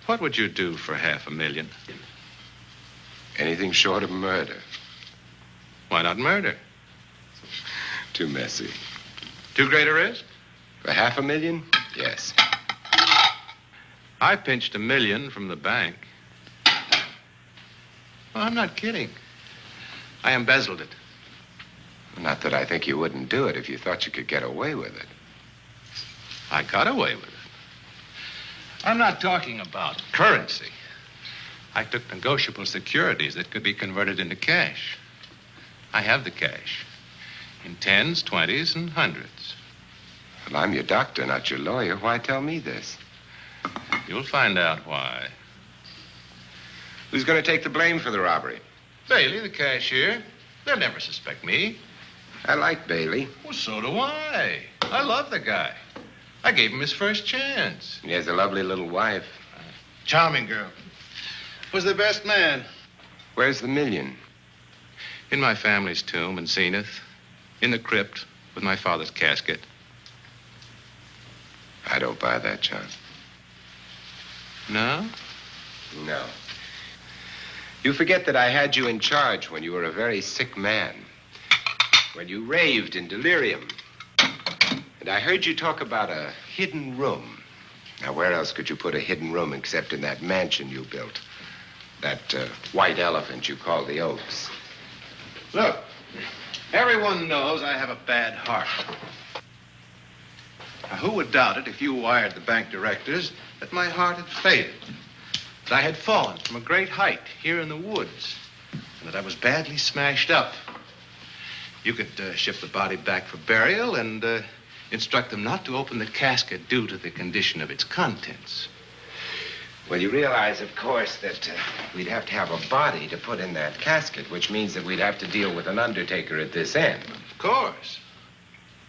Speaker 6: What would you do for $500,000?
Speaker 9: Anything short of murder.
Speaker 6: Why not murder?
Speaker 9: Too messy.
Speaker 6: Too great a risk?
Speaker 9: For $500,000? Yes.
Speaker 6: I pinched $1 million from the bank. Well, I'm not kidding. I embezzled it.
Speaker 9: Not that I think you wouldn't do it if you thought you could get away with it.
Speaker 6: I got away with it. I'm not talking about currency. I took negotiable securities that could be converted into cash. I have the cash. In 10s, 20s, and 100s.
Speaker 9: Well, I'm your doctor, not your lawyer. Why tell me this?
Speaker 6: You'll find out why.
Speaker 9: Who's going to take the blame for the robbery?
Speaker 6: Bailey, the cashier. They'll never suspect me.
Speaker 9: I like Bailey.
Speaker 6: Well, so do I. I love the guy. I gave him his first chance.
Speaker 9: He has a lovely little wife.
Speaker 6: Charming girl. Was the best man.
Speaker 9: Where's the $1 million?
Speaker 6: In my family's tomb in Zenith. In the crypt with my father's casket.
Speaker 9: I don't buy that, John.
Speaker 6: No?
Speaker 9: No. You forget that I had you in charge when you were a very sick man. When you raved in delirium. And I heard you talk about a hidden room. Now, where else could you put a hidden room except in that mansion you built? That white elephant you call the Oaks.
Speaker 6: Look, everyone knows I have a bad heart. Now, who would doubt it if you wired the bank directors that my heart had failed? That I had fallen from a great height here in the woods. And that I was badly smashed up. You could ship the body back for burial and instruct them not to open the casket due to the condition of its contents.
Speaker 9: Well, you realize, of course, that we'd have to have a body to put in that casket, which means that we'd have to deal with an undertaker at this end.
Speaker 6: Of course.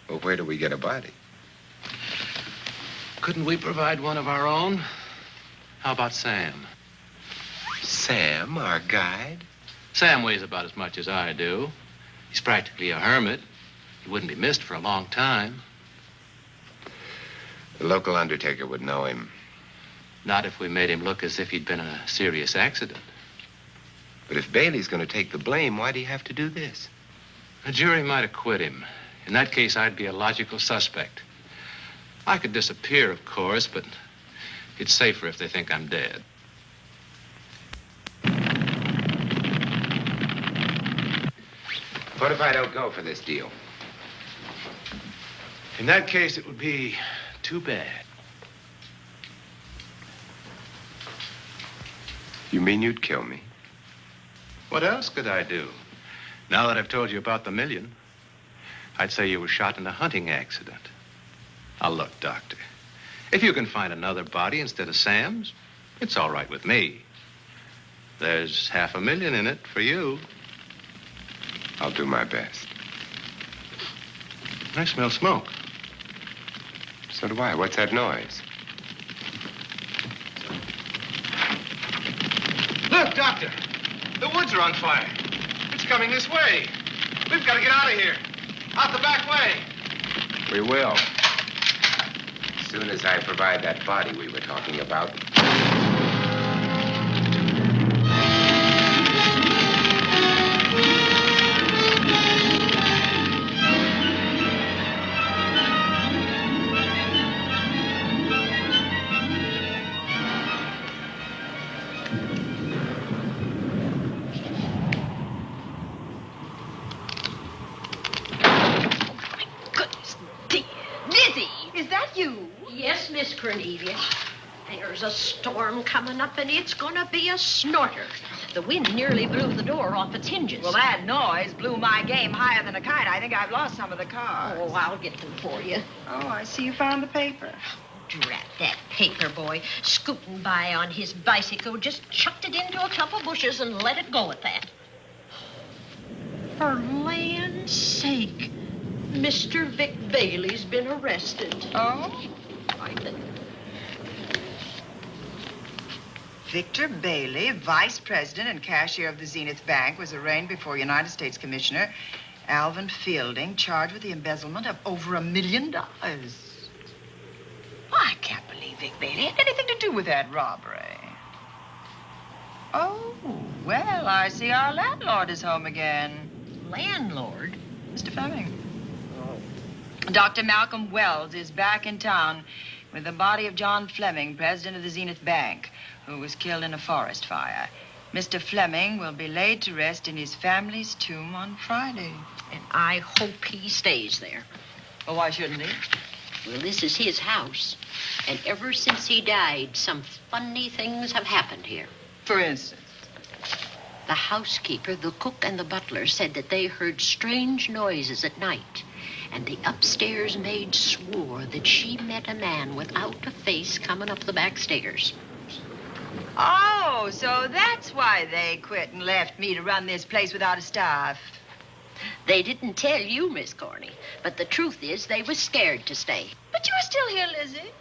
Speaker 9: Well, where do we get a body?
Speaker 6: Couldn't we provide one of our own? How about Sam?
Speaker 9: Sam, our guide?
Speaker 6: Sam weighs about as much as I do. He's practically a hermit. He wouldn't be missed for a long time.
Speaker 9: The local undertaker would know him.
Speaker 6: Not if we made him look as if he'd been in a serious accident.
Speaker 9: But if Bailey's going to take the blame, why'd he have to do this?
Speaker 6: A jury might acquit him. In that case, I'd be a logical suspect. I could disappear, of course, but it's safer if they think I'm dead.
Speaker 9: What if I don't go for this deal?
Speaker 6: In that case, it would be too bad.
Speaker 9: You mean you'd kill me?
Speaker 6: What else could I do? Now that I've told you about the $1 million, I'd say you were shot in a hunting accident. Now, look, Doctor, if you can find another body instead of Sam's, it's all right with me. There's $500,000 in it for you.
Speaker 9: I'll do my best.
Speaker 6: I smell smoke.
Speaker 9: So do I. What's that noise?
Speaker 6: Look, Doctor, the woods are on fire. It's coming this way. We've got to get out of here. Out the back way.
Speaker 9: We will. As soon as I provide that body we were talking about.
Speaker 15: Is that you?
Speaker 24: Yes, Miss Cornelia. There's a storm coming up, and it's gonna be a snorter. The wind nearly blew the door off its hinges.
Speaker 3: Well, that noise blew my game higher than a kite. I think I've lost some of the cars.
Speaker 24: Oh, I'll get them for you.
Speaker 3: Oh, I see you found the paper.
Speaker 24: Drat that paper boy, scooting by on his bicycle, just chucked it into a clump of bushes and let it go at that. For land's sake, Mr. Vic Bailey's been arrested.
Speaker 3: Oh?
Speaker 24: I think.
Speaker 3: Victor Bailey, vice president and cashier of the Zenith Bank, was arraigned before United States Commissioner Alvin Fielding, charged with the embezzlement of over $1 million. I can't believe Vic Bailey had anything to do with that robbery. Oh, well, I see our landlord is home again.
Speaker 24: Landlord?
Speaker 3: Mr. Fleming. Dr. Malcolm Wells is back in town with the body of John Fleming, president of the Zenith Bank, who was killed in a forest fire. Mr. Fleming will be laid to rest in his family's tomb on Friday.
Speaker 24: And I hope he stays there.
Speaker 3: Well, why shouldn't he?
Speaker 24: Well, this is his house. And ever since he died, some funny things have happened here.
Speaker 3: For instance?
Speaker 24: The housekeeper, the cook, and the butler said that they heard strange noises at night. And the upstairs maid swore that she met a man without a face coming up the back stairs.
Speaker 3: Oh, so that's why they quit and left me to run this place without a staff.
Speaker 24: They didn't tell you, Miss Corney, but the truth is they was scared to stay.
Speaker 3: But you're still here, Lizzie.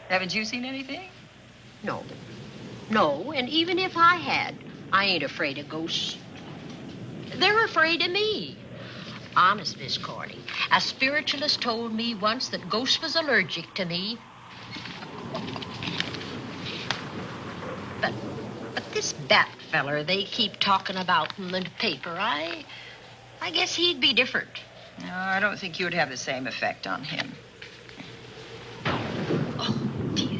Speaker 3: Haven't you seen anything?
Speaker 24: No. No, and even if I had, I ain't afraid of ghosts. They're afraid of me. Honest, Miss Corney, a spiritualist told me once that ghosts was allergic to me. But this Bat feller they keep talking about in the paper, I guess he'd be different.
Speaker 3: No, I don't think you'd have the same effect on him.
Speaker 24: Oh, dear.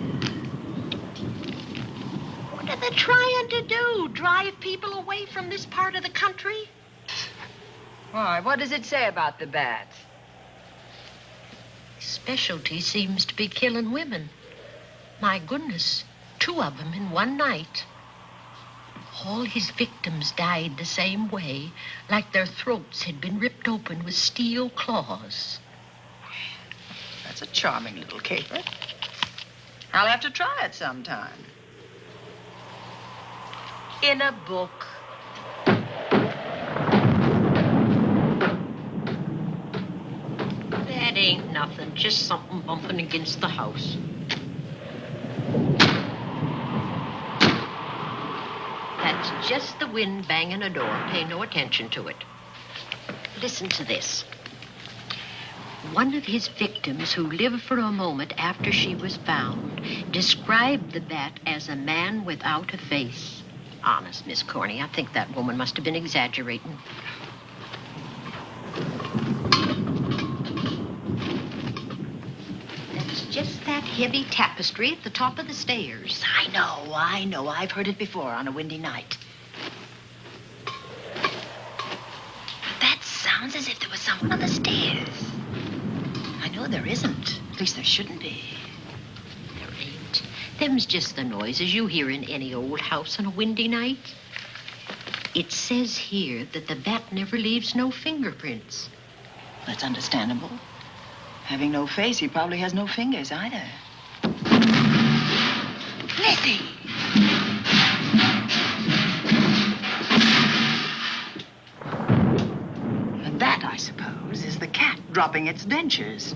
Speaker 24: What are they trying to do? Drive people away from this part of the country?
Speaker 3: Why, what does it say about the bats?
Speaker 24: His specialty seems to be killing women. My goodness, 2 of them in one night. All his victims died the same way, like their throats had been ripped open with steel claws.
Speaker 3: That's a charming little caper. I'll have to try it sometime.
Speaker 24: In a book. That ain't nothing, just something bumping against the house. That's just the wind banging a door. Pay no attention to it. Listen to this. One of his victims, who lived for a moment after she was found, described the bat as a man without a face. Honest, Miss Corney, I think that woman must have been exaggerating. That's just that heavy tapestry at the top of the stairs.
Speaker 3: I know. I've heard it before on a windy night. That sounds as if there was someone on the stairs. I know there isn't. At least there shouldn't be.
Speaker 24: There ain't. Them's just the noises you hear in any old house on a windy night. It says here that the bat never leaves no fingerprints.
Speaker 3: That's understandable. Having no face, he probably has no fingers either. Lizzie! And that, I suppose, is the cat dropping its dentures.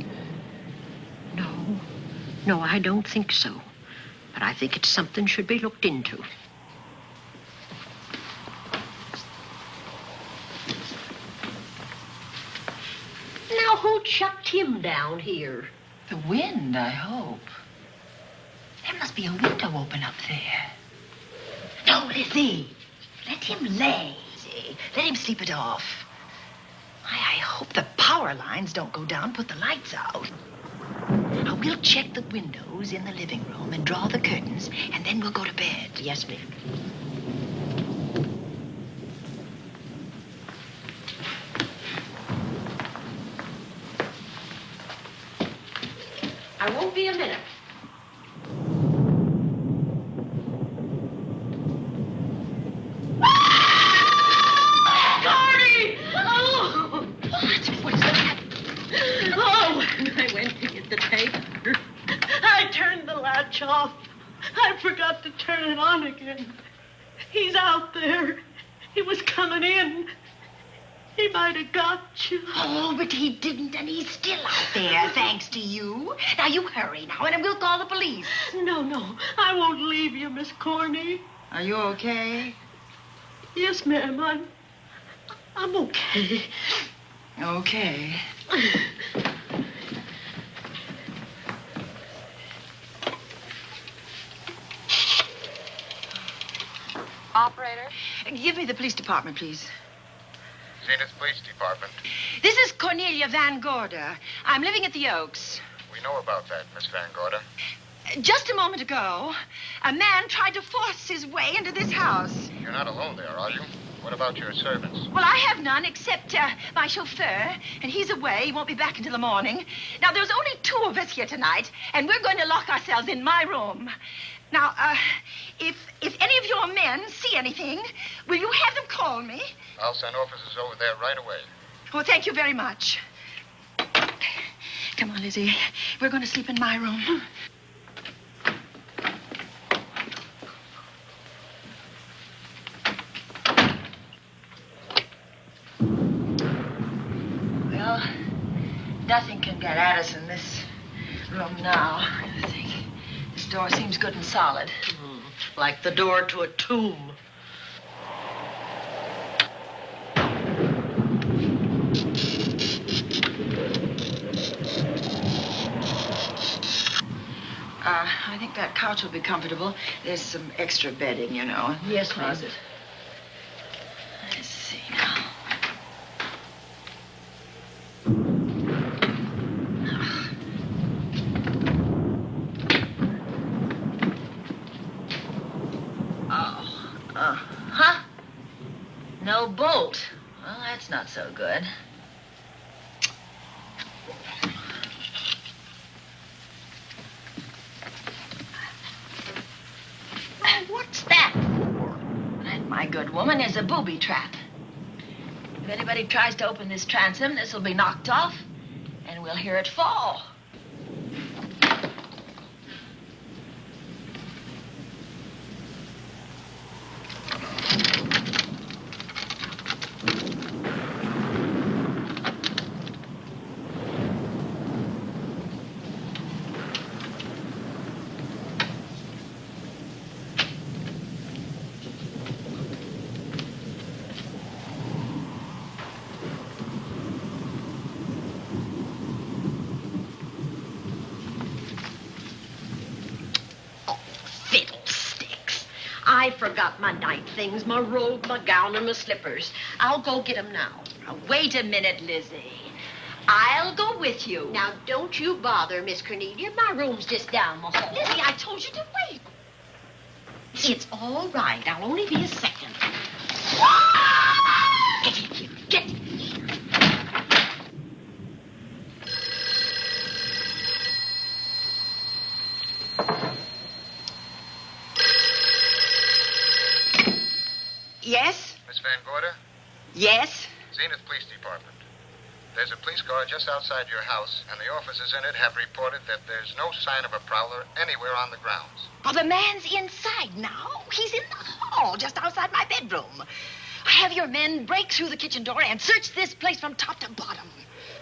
Speaker 24: No, I don't think so. But I think it's something should be looked into. Now, who chucked him down here?
Speaker 3: The wind, I hope. There must be a window open up there. No, Lizzie. Let him lay. Let him sleep it off. I hope the power lines don't go down, put the lights out. Now, we'll check the windows in the living room and draw the curtains, and then we'll go to bed.
Speaker 24: Yes, ma'am. I won't be a minute.
Speaker 8: off. I forgot to turn it on again. He's out there. He was coming in. He might have got you.
Speaker 24: Oh, but he didn't, and he's still out there, thanks to you. Now, you hurry now, and we'll call the police.
Speaker 8: No, I won't leave you, Miss Corny.
Speaker 24: Are you okay?
Speaker 8: Yes, ma'am, I'm okay.
Speaker 24: Okay.
Speaker 11: Operator?
Speaker 24: Give me the police department, please.
Speaker 9: Zenith Police Department.
Speaker 24: This is Cornelia Van Gorder. I'm living at the Oaks.
Speaker 9: We know about that, Miss Van Gorder.
Speaker 24: Just a moment ago, a man tried to force his way into this house.
Speaker 9: You're not alone there, are you? What about your servants?
Speaker 24: Well, I have none except my chauffeur, and he's away. He won't be back until the morning. Now, there's only 2 of us here tonight, and we're going to lock ourselves in my room. Now, if any of your men see anything, will you have them call me?
Speaker 9: I'll send officers over there right away.
Speaker 24: Oh, thank you very much. Come on, Lizzie. We're going to sleep in my room. Well, nothing can get at us in this room now. I think this door seems good and solid.
Speaker 8: Like the door to a tomb.
Speaker 24: I think that couch will be comfortable. There's some extra bedding, you know.
Speaker 8: Yes,
Speaker 24: closet. Let's see now. Huh? No bolt. Well, that's not so good. What's that for? That, my good woman, is a booby trap. If anybody tries to open this transom, this will be knocked off, and we'll hear it fall. I forgot my night things, my robe, my gown, and my slippers. I'll go get them now. Now, wait a minute, Lizzie. I'll go with you.
Speaker 23: Now, don't you bother, Miss Cornelia. My room's just down the hall.
Speaker 24: Lizzie, I told you to wait.
Speaker 23: It's all right. I'll only be a second. Get in here. Get in here.
Speaker 24: Yes?
Speaker 9: Miss Van Gorder?
Speaker 24: Yes?
Speaker 9: Zenith Police Department. There's a police car just outside your house, and the officers in it have reported that there's no sign of a prowler anywhere on the grounds.
Speaker 24: Well, the man's inside now. He's in the hall, just outside my bedroom. Have your men break through the kitchen door and search this place from top to bottom.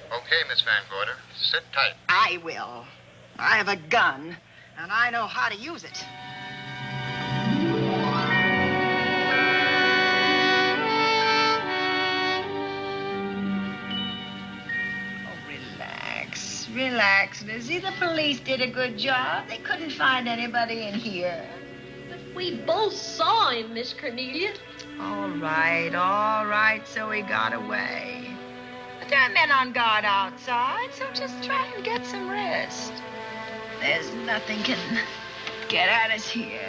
Speaker 9: Okay, Miss Van Gorder. Sit tight.
Speaker 24: I will. I have a gun, and I know how to use it. Relax, Lizzie. The police did a good job. They couldn't find anybody in here.
Speaker 23: But we both saw him, Miss Cornelia.
Speaker 24: All right. So he got away. But there are men on guard outside, so just try and get some rest. There's nothing can get at us here.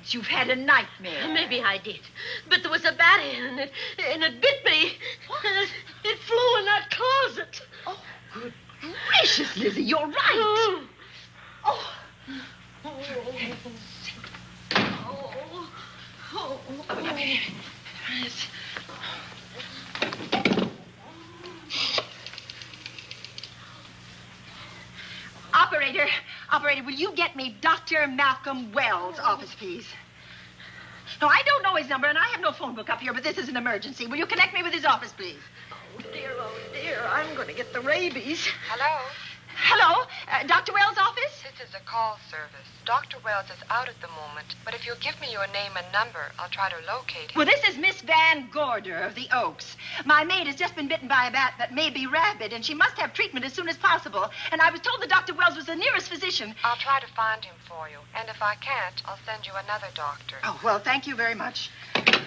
Speaker 23: nonsense. You've had a nightmare.
Speaker 24: Maybe I did. But there was a bat in it, and it bit me. And it flew in that closet.
Speaker 23: Oh, good gracious, Lizzie, you're right. Oh. Yes. Operator, will you get me Dr. Malcolm Wells' office, please? No, I don't know his number, and I have no phone book up here, but this is an emergency. Will you connect me with his office, please?
Speaker 24: Oh, dear, I'm going to get the rabies.
Speaker 11: Hello?
Speaker 23: Hello? Dr. Wells' office?
Speaker 11: This is a call service. Dr. Wells is out at the moment, but if you'll give me your name and number, I'll try to locate him.
Speaker 23: Well, this is Miss Van Gorder of the Oaks. My maid has just been bitten by a bat that may be rabid, and she must have treatment as soon as possible. And I was told that Dr. Wells was the nearest physician.
Speaker 11: I'll try to find him for you, and if I can't, I'll send you another doctor.
Speaker 23: Oh, well, thank you very much.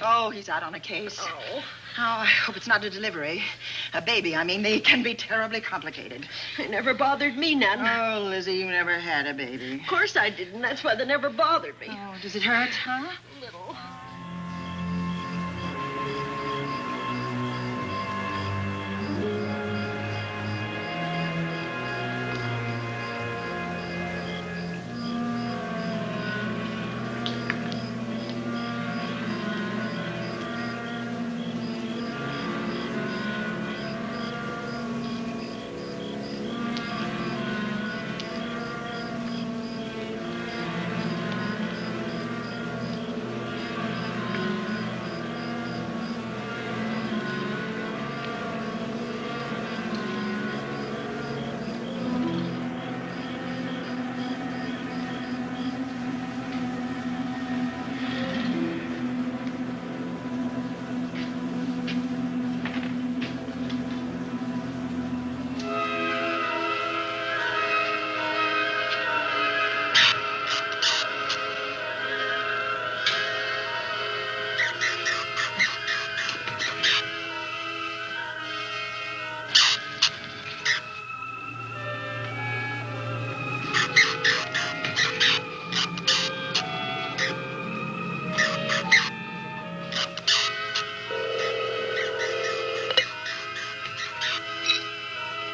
Speaker 23: Oh, he's out on a case. Oh, I hope it's not a delivery. A baby, I mean. They can be terribly complicated.
Speaker 24: It never bothered me none.
Speaker 23: Oh, Lizzie, you never had a baby.
Speaker 24: Of course I didn't. That's why they never bothered me.
Speaker 23: Oh, does it hurt, huh?
Speaker 24: A little.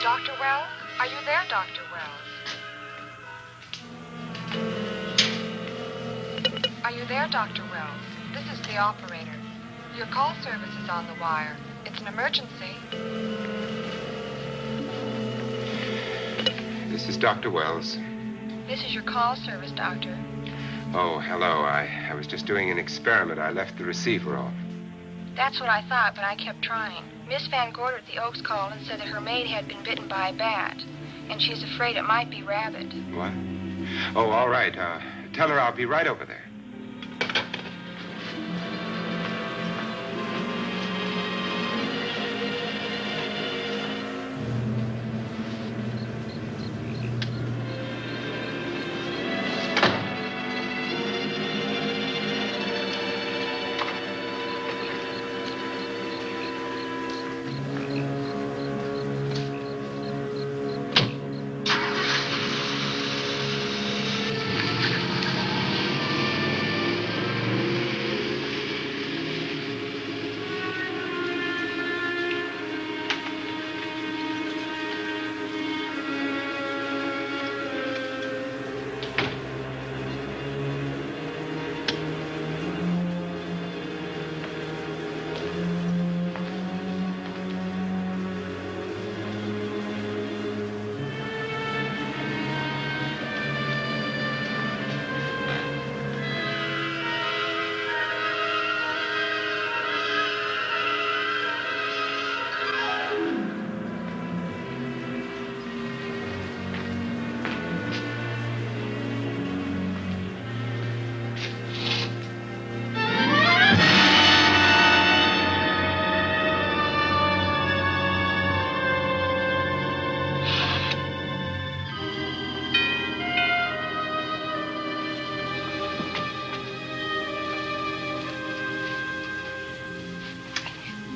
Speaker 11: Dr. Wells? Are you there, Dr. Wells? Are you there, Dr. Wells? This is the operator. Your call service is on the wire. It's an emergency.
Speaker 7: This is Dr. Wells.
Speaker 11: This is your call service, Doctor.
Speaker 7: Oh, hello. I was just doing an experiment. I left the receiver off.
Speaker 11: That's what I thought, but I kept trying. Miss Van Gorder at the Oaks called and said that her maid had been bitten by a bat, and she's afraid it might be rabid.
Speaker 7: What? Oh, all right. Tell her I'll be right over there.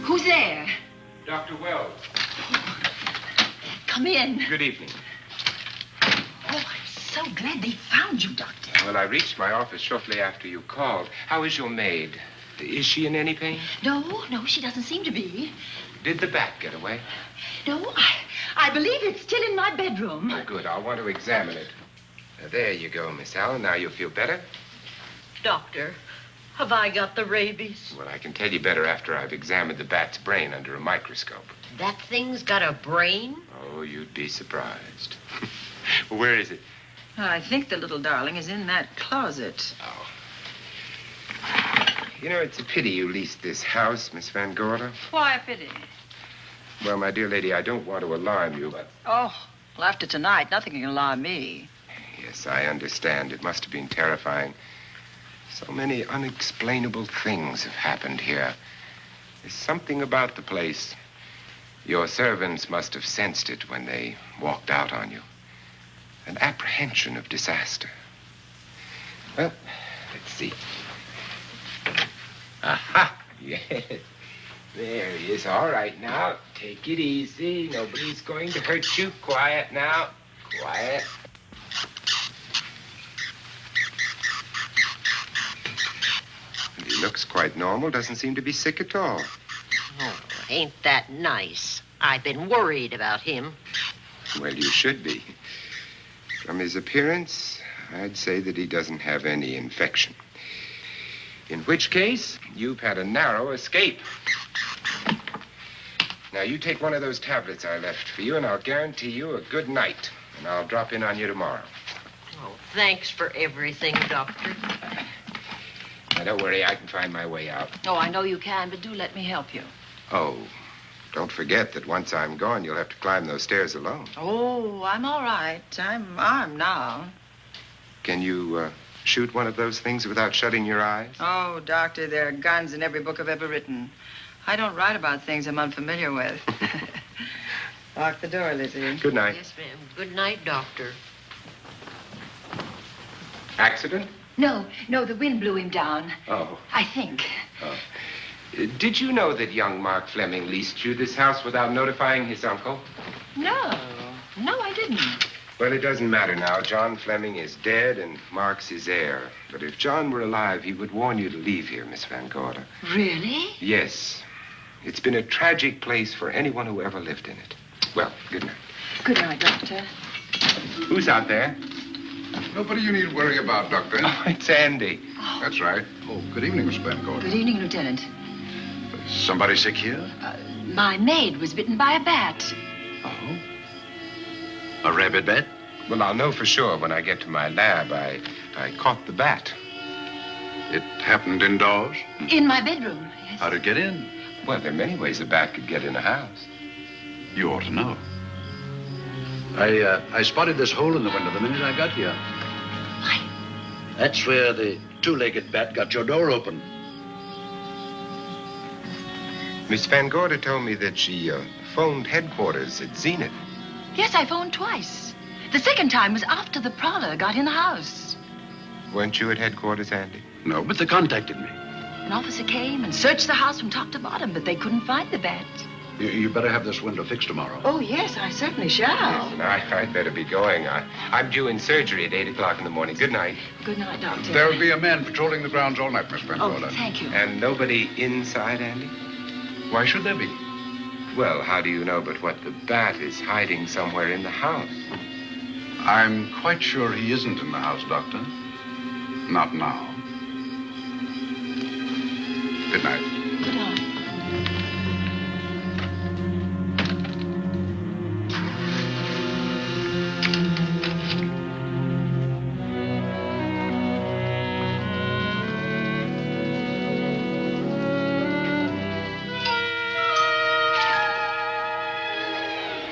Speaker 23: Who's there?
Speaker 7: Dr. Wells.
Speaker 23: Come in.
Speaker 7: Good evening.
Speaker 23: Oh, I'm so
Speaker 3: glad they found you, Doctor.
Speaker 9: Well, I reached my office shortly after you called. How is your maid? Is she in any pain?
Speaker 3: No, she doesn't seem to be.
Speaker 9: Did the bat get away?
Speaker 3: No, I believe it's still in my bedroom.
Speaker 9: Oh, good. I'll want to examine it. There you go, Miss Allen. Now you'll feel better.
Speaker 24: Doctor, have I got the rabies?
Speaker 9: Well, I can tell you better after I've examined the bat's brain under a microscope.
Speaker 24: That thing's got a brain?
Speaker 9: Oh, you'd be surprised. Where is it?
Speaker 23: I think the little darling is in that closet.
Speaker 9: Oh. You know, it's a pity you leased this house, Miss Van Gorder.
Speaker 23: Why a pity?
Speaker 9: Well, my dear lady, I don't want to alarm you, but...
Speaker 23: Oh, well, after tonight, nothing can alarm me.
Speaker 9: Yes, I understand. It must have been terrifying. So many unexplainable things have happened here. There's something about the place. Your servants must have sensed it when they walked out on you. An apprehension of disaster. Well, let's see. Aha! Yes. There he is. All right, now. Take it easy. Nobody's going to hurt you. Quiet now. Quiet. He looks quite normal. Doesn't seem to be sick at all.
Speaker 24: Oh, ain't that nice? I've been worried about him.
Speaker 9: Well, you should be. From his appearance, I'd say that he doesn't have any infection. In which case, you've had a narrow escape. Now, you take one of those tablets I left for you, and I'll guarantee you a good night. And I'll drop in on you tomorrow.
Speaker 24: Oh, thanks for everything, Doctor.
Speaker 9: Now, don't worry. I can find my way out.
Speaker 23: Oh, I know you can, but do let me help you.
Speaker 9: Oh, don't forget that once I'm gone, you'll have to climb those stairs alone.
Speaker 23: Oh, I'm all right. I'm armed now.
Speaker 9: Can you shoot one of those things without shutting your eyes?
Speaker 23: Oh, Doctor, there are guns in every book I've ever written. I don't write about things I'm unfamiliar with. Lock the door, Lizzie.
Speaker 9: Good night.
Speaker 24: Yes, ma'am. Good night, Doctor.
Speaker 9: Accident?
Speaker 3: No, the wind blew him down.
Speaker 9: Oh.
Speaker 3: I think.
Speaker 9: Oh. Did you know that young Mark Fleming leased you this house without notifying his uncle?
Speaker 23: No, I didn't.
Speaker 9: Well, it doesn't matter now. John Fleming is dead and Mark's his heir. But if John were alive, he would warn you to leave here, Miss Van Gorder.
Speaker 3: Really?
Speaker 9: Yes. It's been a tragic place for anyone who ever lived in it. Well, good night.
Speaker 23: Good night, Doctor.
Speaker 9: Who's out there?
Speaker 5: Nobody you need worry about, Doctor.
Speaker 9: Oh, it's Andy.
Speaker 5: That's right. Oh, good evening, Miss Van Gorder.
Speaker 3: Good evening, Lieutenant.
Speaker 5: Somebody sick here?
Speaker 3: My maid was bitten by a bat.
Speaker 5: Oh? A rabid bat?
Speaker 9: Well, I'll know for sure when I get to my lab. I caught the bat.
Speaker 5: It happened indoors?
Speaker 3: In my bedroom, yes.
Speaker 5: How'd it get in?
Speaker 9: Well, there are many ways a bat could get in a house.
Speaker 5: You ought to know. I spotted this hole in the window the minute I got here.
Speaker 3: Why?
Speaker 5: That's where the two-legged bat got your door open.
Speaker 9: Miss Van Gorder told me that she phoned headquarters at Zenith.
Speaker 3: Yes, I phoned twice. The second time was after the prowler got in the house.
Speaker 9: Weren't you at headquarters, Andy?
Speaker 5: No, but they contacted me.
Speaker 3: An officer came and searched the house from top to bottom, but they couldn't find the bat.
Speaker 5: You better have this window fixed tomorrow.
Speaker 23: Oh, yes, I certainly shall.
Speaker 9: Yes, and I'd better be going. I'm due in surgery at 8 o'clock in the morning. Good night.
Speaker 3: Good night, Doctor.
Speaker 5: There will be a man patrolling the grounds all night, Miss Van Gorder.
Speaker 3: Oh, thank you.
Speaker 9: And nobody inside, Andy?
Speaker 5: Why should there be?
Speaker 9: Well, how do you know but what the bat is hiding somewhere in the house?
Speaker 5: I'm quite sure he isn't in the house, Doctor. Not now. Good night.
Speaker 3: Good night.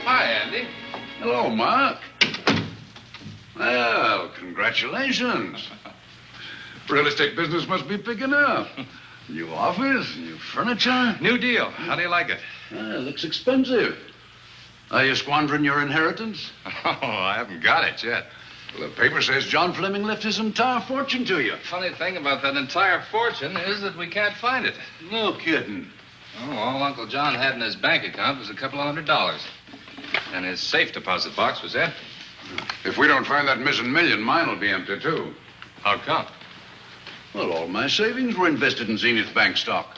Speaker 5: Hi, Andy. Hello, Mark. Well, congratulations. Real estate business must be picking up. New office, new furniture.
Speaker 14: New deal. How do you like it?
Speaker 5: Looks expensive. Are you squandering your inheritance?
Speaker 14: Oh, I haven't got it yet.
Speaker 5: Well, the paper says John Fleming left his entire fortune to you.
Speaker 14: Funny thing about that entire fortune is that we can't find it.
Speaker 5: No kidding.
Speaker 14: Oh, all Uncle John had in his bank account was $200. And his safe deposit box was empty.
Speaker 5: If we don't find that missing million, mine will be empty, too.
Speaker 14: How come?
Speaker 5: Well, all my savings were invested in Zenith Bank stock.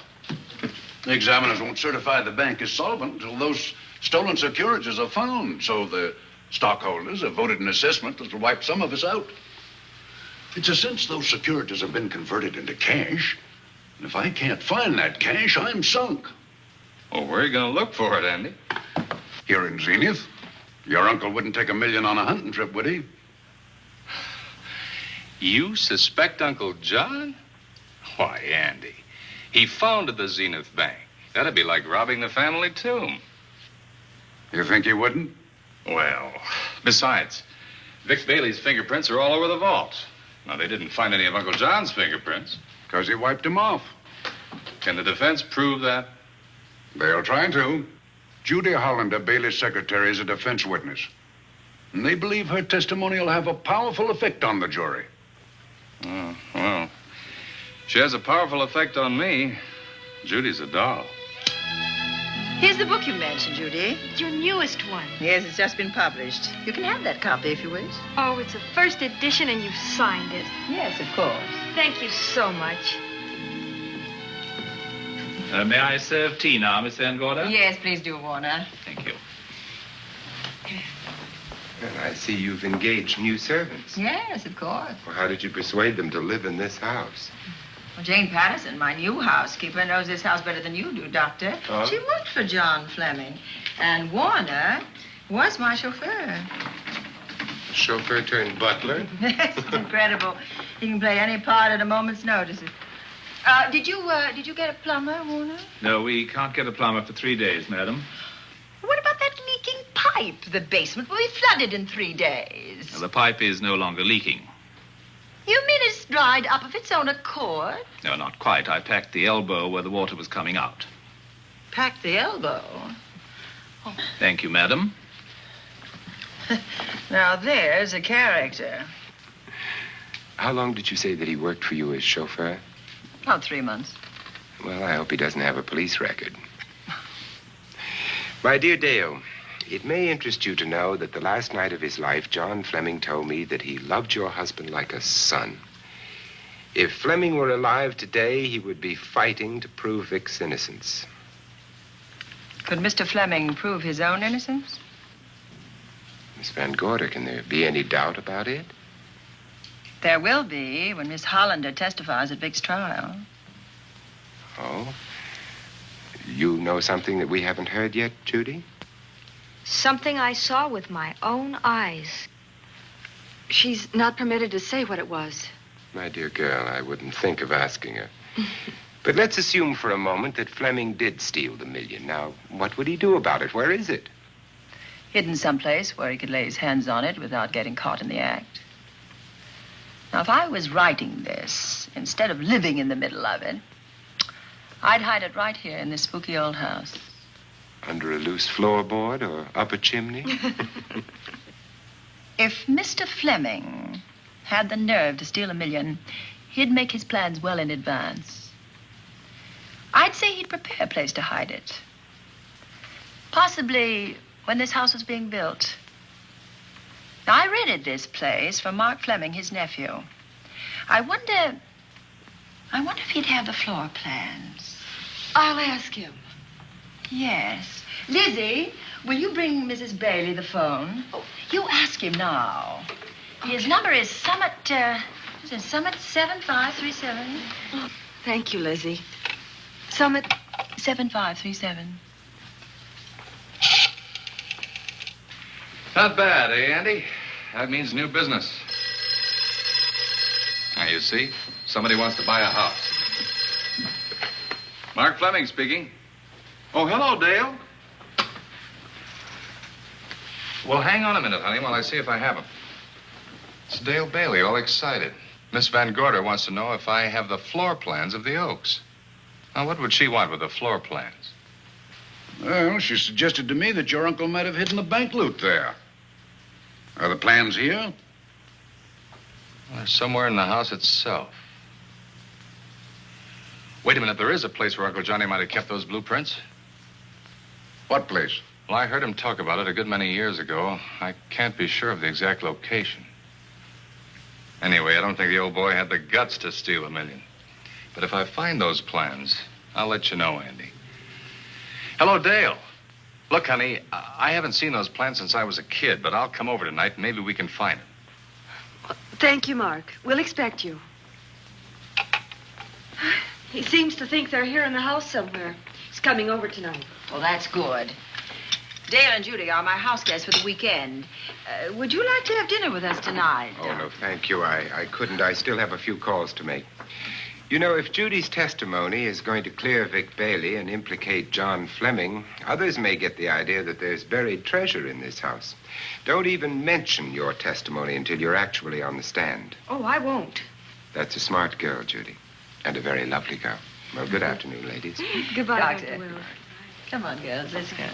Speaker 5: The examiners won't certify the bank is solvent until those stolen securities are found. So the stockholders have voted an assessment that will wipe some of us out. It's a since those securities have been converted into cash. And if I can't find that cash, I'm sunk.
Speaker 14: Well, where are you going to look for it, Andy?
Speaker 5: Here in Zenith. Your uncle wouldn't take $1 million on a hunting trip, would he?
Speaker 14: You suspect Uncle John? Why, Andy, he founded the Zenith Bank. That'd be like robbing the family tomb.
Speaker 5: You think he wouldn't?
Speaker 14: Well, besides, Vic Bailey's fingerprints are all over the vault. Now, they didn't find any of Uncle John's fingerprints.
Speaker 5: Because he wiped them off.
Speaker 14: Can the defense prove that?
Speaker 5: They'll try to. Judy Hollander, Bailey's secretary, is a defense witness. And they believe her testimony will have a powerful effect on the jury.
Speaker 14: Oh, well, she has a powerful effect on me. Judy's a doll.
Speaker 23: Here's the book you mentioned, Judy.
Speaker 15: Your newest one.
Speaker 23: Yes, it's just been published. You can have that copy if you wish.
Speaker 15: Oh, it's a first edition and you signed it.
Speaker 23: Yes, of course.
Speaker 15: Thank you so much.
Speaker 16: May I serve tea now, Miss Van Gorder?
Speaker 23: Yes, please do, Warner.
Speaker 16: Thank you.
Speaker 17: Well, I see you've engaged new servants.
Speaker 23: Yes, of course.
Speaker 17: Well, how did you persuade them to live in this house?
Speaker 23: Well, Jane Patterson, my new housekeeper, knows this house better than you do, Doctor.
Speaker 17: Oh?
Speaker 23: She worked for John Fleming. And Warner was my chauffeur.
Speaker 17: Chauffeur turned butler?
Speaker 23: Yes, it's incredible. He can play any part at a moment's notice. Did you get a plumber, Warner?
Speaker 16: No, we can't get a plumber for 3 days, madam.
Speaker 23: What about that leaking pipe? The basement will be flooded in 3 days.
Speaker 16: The pipe is no longer leaking.
Speaker 23: You mean it's dried up of its own accord?
Speaker 16: No, not quite. I packed the elbow where the water was coming out.
Speaker 23: Packed the elbow?
Speaker 16: Thank you, madam.
Speaker 23: Now, there's a character.
Speaker 17: How long did you say that he worked for you as chauffeur?
Speaker 23: About 3 months.
Speaker 17: Well, I hope he doesn't have a police record. My dear Dale, it may interest you to know that the last night of his life, John Fleming told me that he loved your husband like a son. If Fleming were alive today, he would be fighting to prove Vic's innocence.
Speaker 23: Could Mr. Fleming prove his own innocence?
Speaker 17: Miss Van Gorder, can there be any doubt about it?
Speaker 23: There will be when Miss Hollander testifies at Vic's trial.
Speaker 17: Oh? You know something that we haven't heard yet, Judy?
Speaker 15: Something I saw with my own eyes. She's not permitted to say what it was.
Speaker 17: My dear girl, I wouldn't think of asking her. But let's assume for a moment that Fleming did steal the $1 million. Now, what would he do about it? Where is it?
Speaker 23: Hidden someplace where he could lay his hands on it without getting caught in the act. Now, if I was writing this, instead of living in the middle of it, I'd hide it right here in this spooky old house.
Speaker 17: Under a loose floorboard or up a chimney?
Speaker 23: If Mr. Fleming had the nerve to steal $1 million, he'd make his plans well in advance. I'd say he'd prepare a place to hide it. Possibly when this house was being built. Now, I rented this place from Mark Fleming, his nephew. I wonder if he'd have the floor plans.
Speaker 15: I'll ask him.
Speaker 23: Yes. Lizzie, will you bring Mrs. Bailey the phone? Oh, you ask him now. Okay. His number is Summit 7537.
Speaker 15: Oh, thank you, Lizzie. Summit
Speaker 23: 7537.
Speaker 14: Not bad, eh, Andy? That means new business. Now, you see, somebody wants to buy a house. Mark Fleming speaking. Oh, hello, Dale. Well, hang on a minute, honey, while I see if I have him. It's Dale Bailey, all excited. Miss Van Gorder wants to know if I have the floor plans of the Oaks. Now, what would she want with the floor plans?
Speaker 5: Well, she suggested to me that your uncle might have hidden the bank loot there. Are the plans here?
Speaker 14: Well, they're somewhere in the house itself. Wait a minute, there is a place where Uncle Johnny might have kept those blueprints.
Speaker 5: What place?
Speaker 14: Well, I heard him talk about it a good many years ago. I can't be sure of the exact location. Anyway, I don't think the old boy had the guts to steal $1 million. But if I find those plans, I'll let you know, Andy. Hello, Dale. Look, honey, I haven't seen those plans since I was a kid, but I'll come over tonight and maybe we can find them.
Speaker 15: Thank you, Mark. We'll expect you. He seems to think they're here in the house somewhere. He's coming over tonight.
Speaker 23: Well, that's good. Dale and Judy are my house guests for the weekend. Would you like to have dinner with us tonight?
Speaker 17: Oh, no, thank you. I couldn't. I still have a few calls to make. You know, if Judy's testimony is going to clear Vic Bailey and implicate John Fleming, others may get the idea that there's buried treasure in this house. Don't even mention your testimony until you're actually on the stand.
Speaker 15: Oh, I won't.
Speaker 17: That's a smart girl, Judy, and a very lovely girl. Well, good afternoon, ladies.
Speaker 15: Goodbye,
Speaker 23: Doctor.
Speaker 15: Dr. Will.
Speaker 23: Come on, girls, let's go.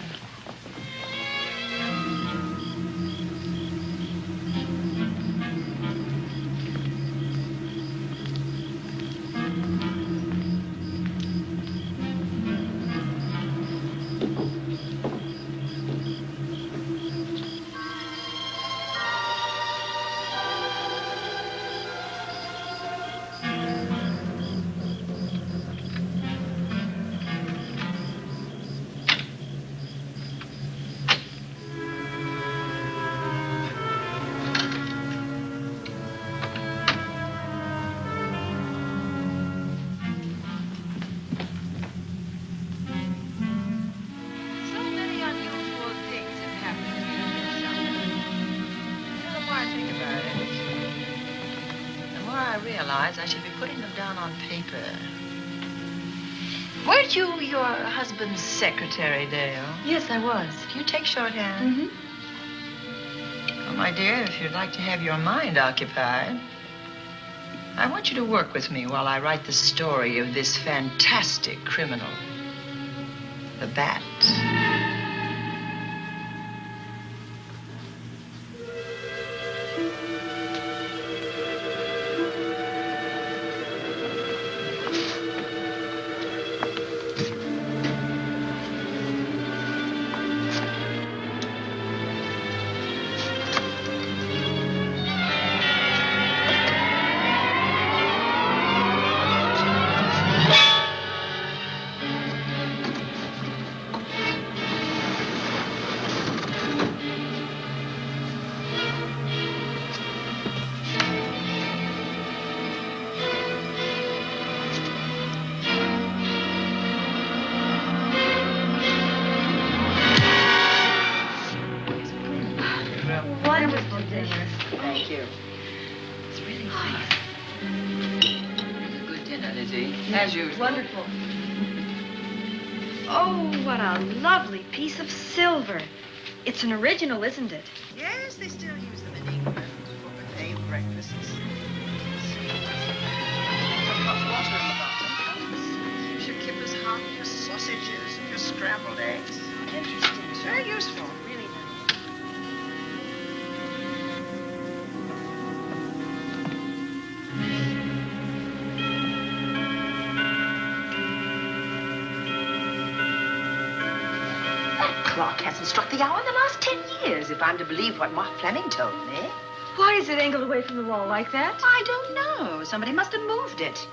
Speaker 23: I should be putting them down on paper. Weren't you your husband's secretary, Dale?
Speaker 15: Yes, I was.
Speaker 23: Do you take shorthand?
Speaker 15: Mm-hmm.
Speaker 23: Well, my dear, if you'd like to have your mind occupied, I want you to work with me while I write the story of this fantastic criminal, the Bat. As usual.
Speaker 15: Wonderful. Oh, what a lovely piece of silver. It's an original, isn't it?
Speaker 23: Yes, they still use them in England for buffet breakfasts. Some hot water in the bottom. Keeps your kippers hot, your sausages, and your scrambled eggs. Interesting. It's very useful, really nice. Clock hasn't struck the hour in the last 10 years, if I'm to believe what Mark Fleming told me.
Speaker 15: Why is it angled away from the wall like that?
Speaker 23: I don't know. Somebody must have moved it.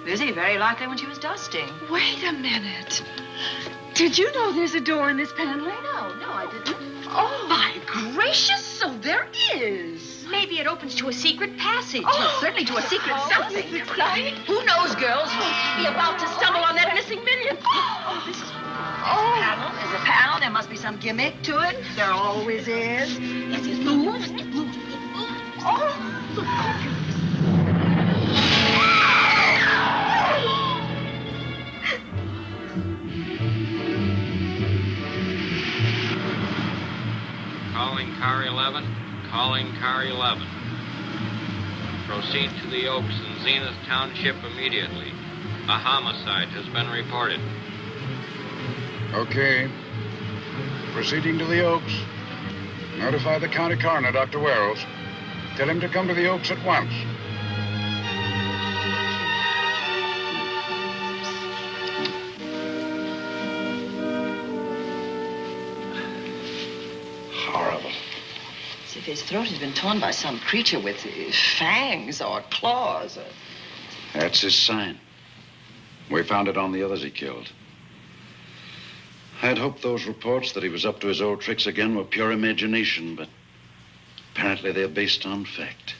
Speaker 23: Lizzie, very likely when she was dusting.
Speaker 15: Wait a minute. Did you know there's a door in this paneling?
Speaker 23: No, I didn't.
Speaker 15: Oh, my gracious, so there is.
Speaker 23: Maybe it opens to a secret passage. Well, certainly to a secret something. Who knows, girls? Who'll be about to stumble on that missing million? Oh, this is... Oh. There's a panel. There must be some gimmick to it. There always is. Yes, it moves. It moves. It moves. Oh.
Speaker 4: Calling car 11. Calling car 11. Proceed to the Oaks in Zenith Township immediately. A homicide has been reported.
Speaker 5: Okay. Proceeding to the Oaks. Notify the county coroner, Dr. Wells. Tell him to come to the Oaks at once.
Speaker 23: if his throat has been torn by some creature with fangs or claws.
Speaker 5: That's his sign. We found it on the others he killed. I'd hoped those reports that he was up to his old tricks again were pure imagination, but apparently they're based on fact.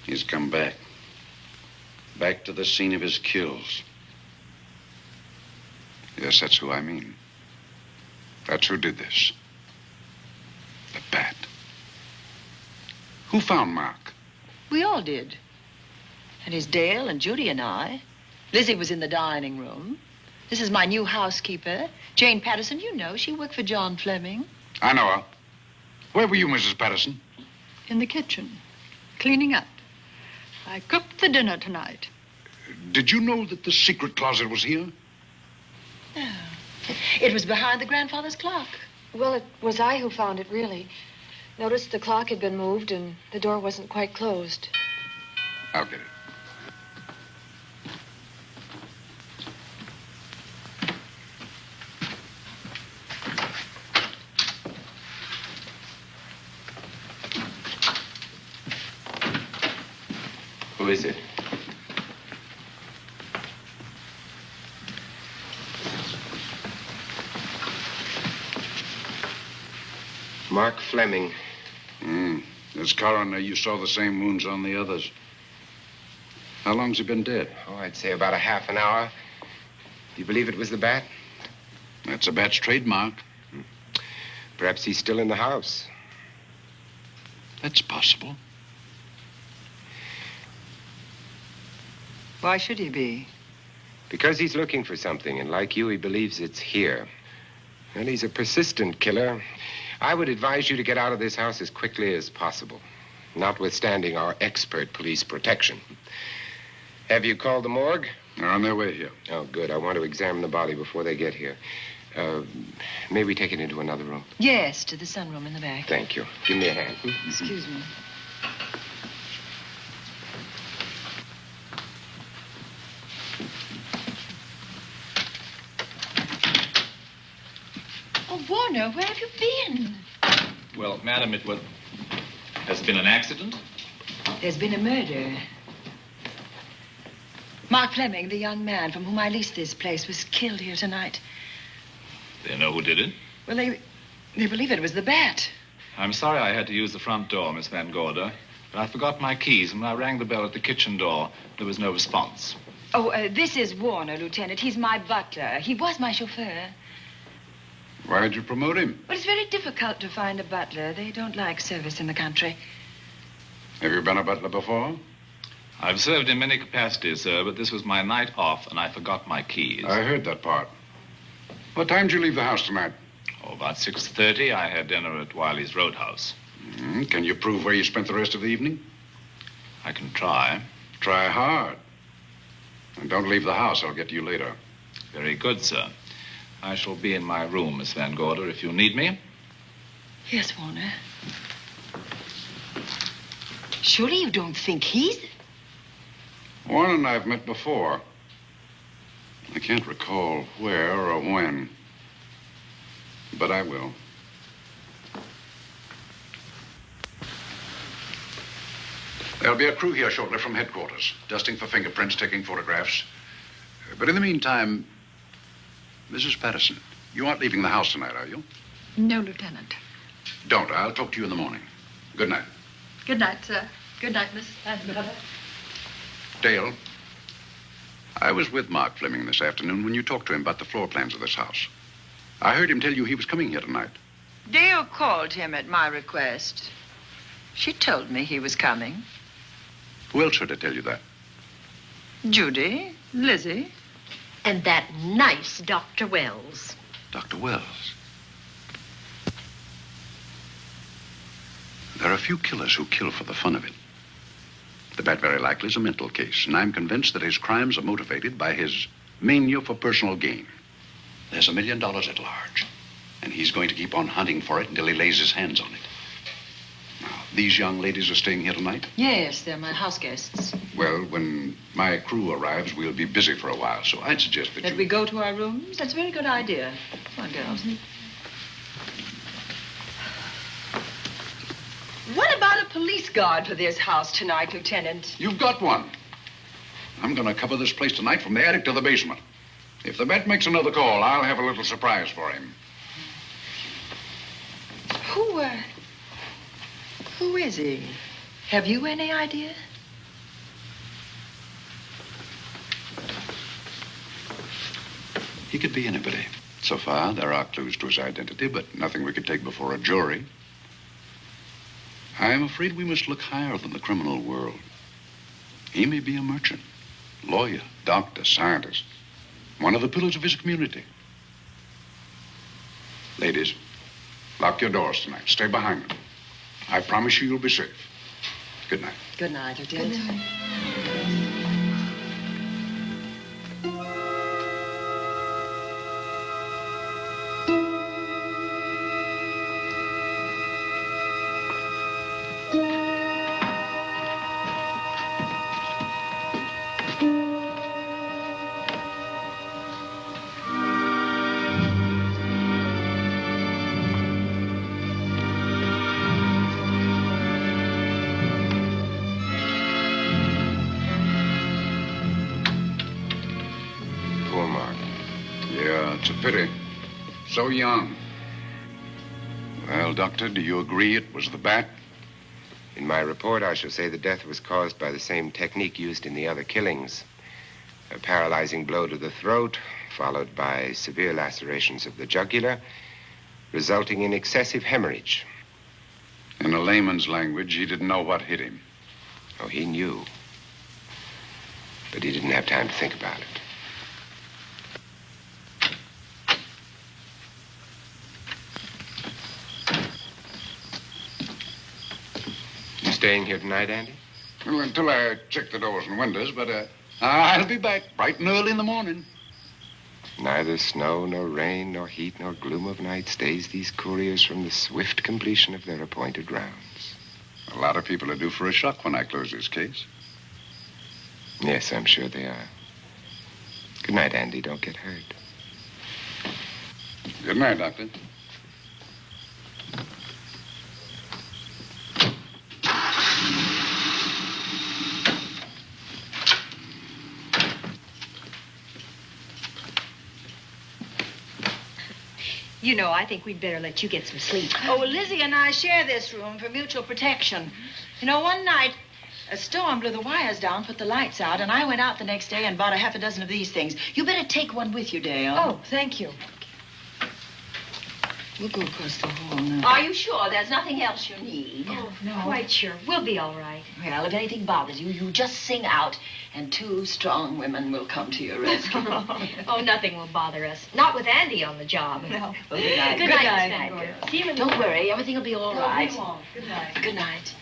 Speaker 5: He's come back. Back to the scene of his kills. Yes, that's who I mean. That's who did this. The bat. Who found Mark?
Speaker 23: We all did. And it's Dale and Judy and I. Lizzie was in the dining room. This is my new housekeeper, Jane Patterson. You know, she worked for John Fleming.
Speaker 5: I know her. Where were you, Mrs. Patterson?
Speaker 12: In the kitchen, cleaning up. I cooked the dinner tonight.
Speaker 5: Did you know that the secret closet was here?
Speaker 23: No. It was behind the grandfather's clock.
Speaker 11: Well, it was I who found it, really. Noticed the clock had been moved and the door wasn't quite closed.
Speaker 5: I'll get it.
Speaker 17: Who is it? Mark Fleming.
Speaker 5: As coroner, you saw the same wounds on the others. How long's he been dead?
Speaker 17: Oh, I'd say about a half an hour. Do you believe it was the bat?
Speaker 5: That's a bat's trademark.
Speaker 17: Perhaps he's still in the house.
Speaker 5: That's possible.
Speaker 23: Why should he be?
Speaker 17: Because he's looking for something, and like you, he believes it's here. And he's a persistent killer. I would advise you to get out of this house as quickly as possible, notwithstanding our expert police protection. Have you called the morgue?
Speaker 5: They're on their way here.
Speaker 17: Oh, good. I want to examine the body before they get here. May we take it into another room?
Speaker 23: Yes, to the sunroom in the back.
Speaker 17: Thank you. Give me a hand.
Speaker 23: Excuse me. Oh, Warner, where have you been?
Speaker 16: Well, madam, has been an accident?
Speaker 23: There's been a murder. Mark Fleming, the young man from whom I leased this place, was killed here tonight.
Speaker 16: They know who did it?
Speaker 23: Well, they believe it was the bat.
Speaker 16: I'm sorry I had to use the front door, Miss Van Gorder, but I forgot my keys, and when I rang the bell at the kitchen door, there was no response.
Speaker 23: Oh, this is Warner, Lieutenant. He's my butler. He was my chauffeur.
Speaker 5: Why'd you promote him?
Speaker 23: But it's very difficult to find a butler. They don't like service in the country.
Speaker 5: Have you been a butler before?
Speaker 16: I've served in many capacities, sir, but this was my night off, and I forgot my keys.
Speaker 5: I heard that part. What time did you leave the house tonight?
Speaker 16: Oh, about 6:30. I had dinner at Wiley's Roadhouse.
Speaker 5: Can you prove where you spent the rest of the evening?
Speaker 16: I can try.
Speaker 5: Try hard. And don't leave the house. I'll get to you later.
Speaker 16: Very good, sir. I shall be in my room, Miss Van Gorder, if you need me.
Speaker 23: Yes, Warner. Surely you don't think he's...
Speaker 5: Warren and I have met before. I can't recall where or when, but I will. There'll be a crew here shortly from headquarters, dusting for fingerprints, taking photographs. But in the meantime, Mrs. Patterson, you aren't leaving the house tonight, are you?
Speaker 12: No, Lieutenant.
Speaker 5: Don't. I'll talk to you in the morning. Good night.
Speaker 12: Good night, sir. Good night, Miss Van Gorder.
Speaker 5: Dale, I was with Mark Fleming this afternoon when you talked to him about the floor plans of this house. I heard him tell you he was coming here tonight.
Speaker 23: Dale called him at my request. She told me he was coming.
Speaker 5: Who else heard her tell you that?
Speaker 23: Judy, Lizzie.
Speaker 24: And that nice Dr. Wells.
Speaker 5: Dr. Wells. There are a few killers who kill for the fun of it. The bat very likely is a mental case, and I'm convinced that his crimes are motivated by his mania for personal gain. There's $1 million at large, and he's going to keep on hunting for it until he lays his hands on it. Now, these young ladies are staying here tonight?
Speaker 23: Yes, they're my house guests.
Speaker 5: Well, when my crew arrives, we'll be busy for a while, so I'd suggest that
Speaker 23: That we go to our rooms? That's a very good idea. Come on, girls.
Speaker 13: police guard for this house tonight, Lieutenant.
Speaker 5: You've got one. I'm going to cover this place tonight from the attic to the basement. If the vet makes another call, I'll have a little surprise for him.
Speaker 23: Who is he? Have you any idea?
Speaker 5: He could be anybody. So far, there are clues to his identity, but nothing we could take before a jury. I'm afraid we must look higher than the criminal world. He may be a merchant, lawyer, doctor, scientist, one of the pillars of his community. Ladies, lock your doors tonight. Stay behind them. I promise you you'll be safe. Good night.
Speaker 23: Good night, Lieutenant. Good night.
Speaker 5: Pity. So young. Well, Doctor, do you agree it was the bat?
Speaker 17: In my report, I shall say the death was caused by the same technique used in the other killings. A paralyzing blow to the throat, followed by severe lacerations of the jugular, resulting in excessive hemorrhage.
Speaker 5: In a layman's language, he didn't know what hit him.
Speaker 17: Oh, he knew. But he didn't have time to think about it. Staying here tonight, Andy?
Speaker 5: Well, until I check the doors and windows, but I'll be back bright and early in the morning.
Speaker 17: Neither snow, nor rain, nor heat, nor gloom of night stays these couriers from the swift completion of their appointed rounds.
Speaker 5: A lot of people are due for a shock when I close this case.
Speaker 17: Yes, I'm sure they are. Good night, Andy. Don't get hurt.
Speaker 5: Good night, Doctor.
Speaker 15: You know, I think we'd better let you get some sleep.
Speaker 3: Oh, well, Lizzie and I share this room for mutual protection. You know, one night, a storm blew the wires down, put the lights out, and I went out the next day and bought a half a dozen of these things. You better take one with you, Dale.
Speaker 15: Oh, thank you.
Speaker 3: We'll go across the hall now.
Speaker 24: Are you sure there's nothing else you need?
Speaker 15: Oh, no. Quite sure. We'll be all right.
Speaker 24: Well, if anything bothers you, you just sing out, and 2 strong women will come to your rescue.
Speaker 15: Oh, nothing will bother us. Not with Andy on the job.
Speaker 24: No. Well, good night.
Speaker 15: Good night, Miss Van Gordon.
Speaker 24: See you in Don't worry. Everything will be all right.
Speaker 15: We won't. Good night.
Speaker 24: Good night.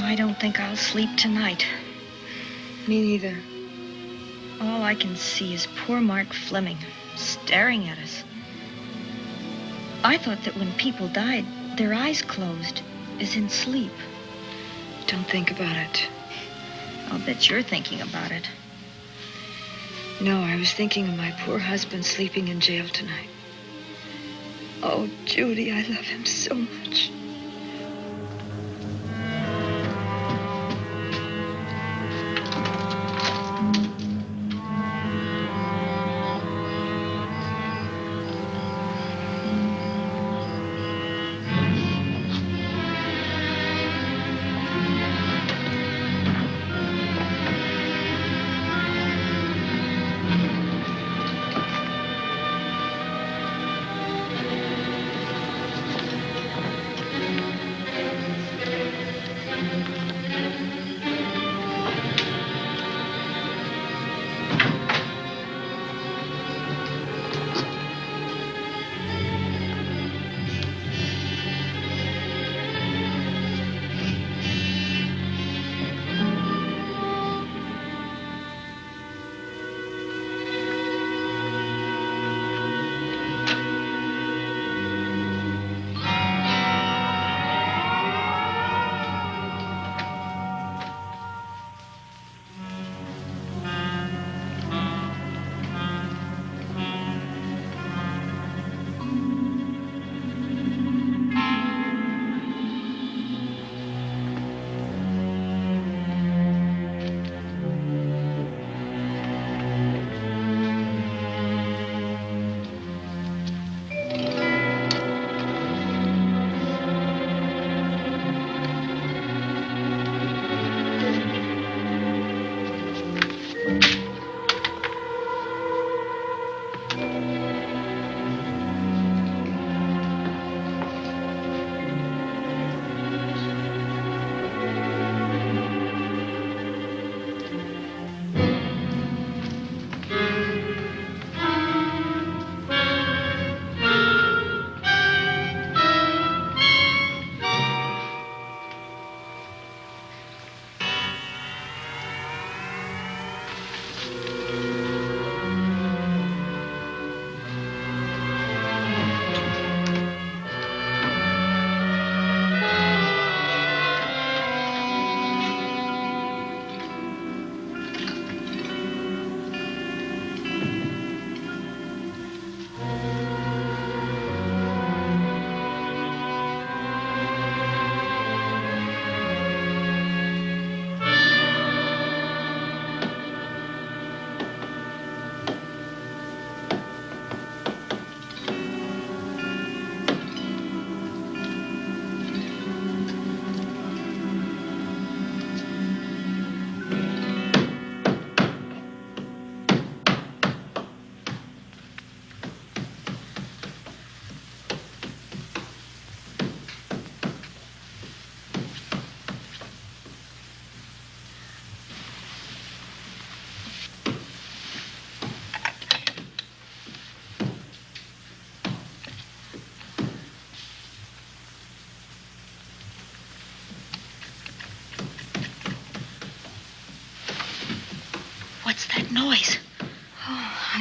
Speaker 15: I don't think I'll sleep tonight.
Speaker 3: Me neither.
Speaker 15: All I can see is poor Mark Fleming staring at us. I thought that when people died, their eyes closed, as in sleep.
Speaker 3: Don't think about it.
Speaker 15: I'll bet you're thinking about it.
Speaker 3: No, I was thinking of my poor husband sleeping in jail tonight. Oh, Judy, I love him so much.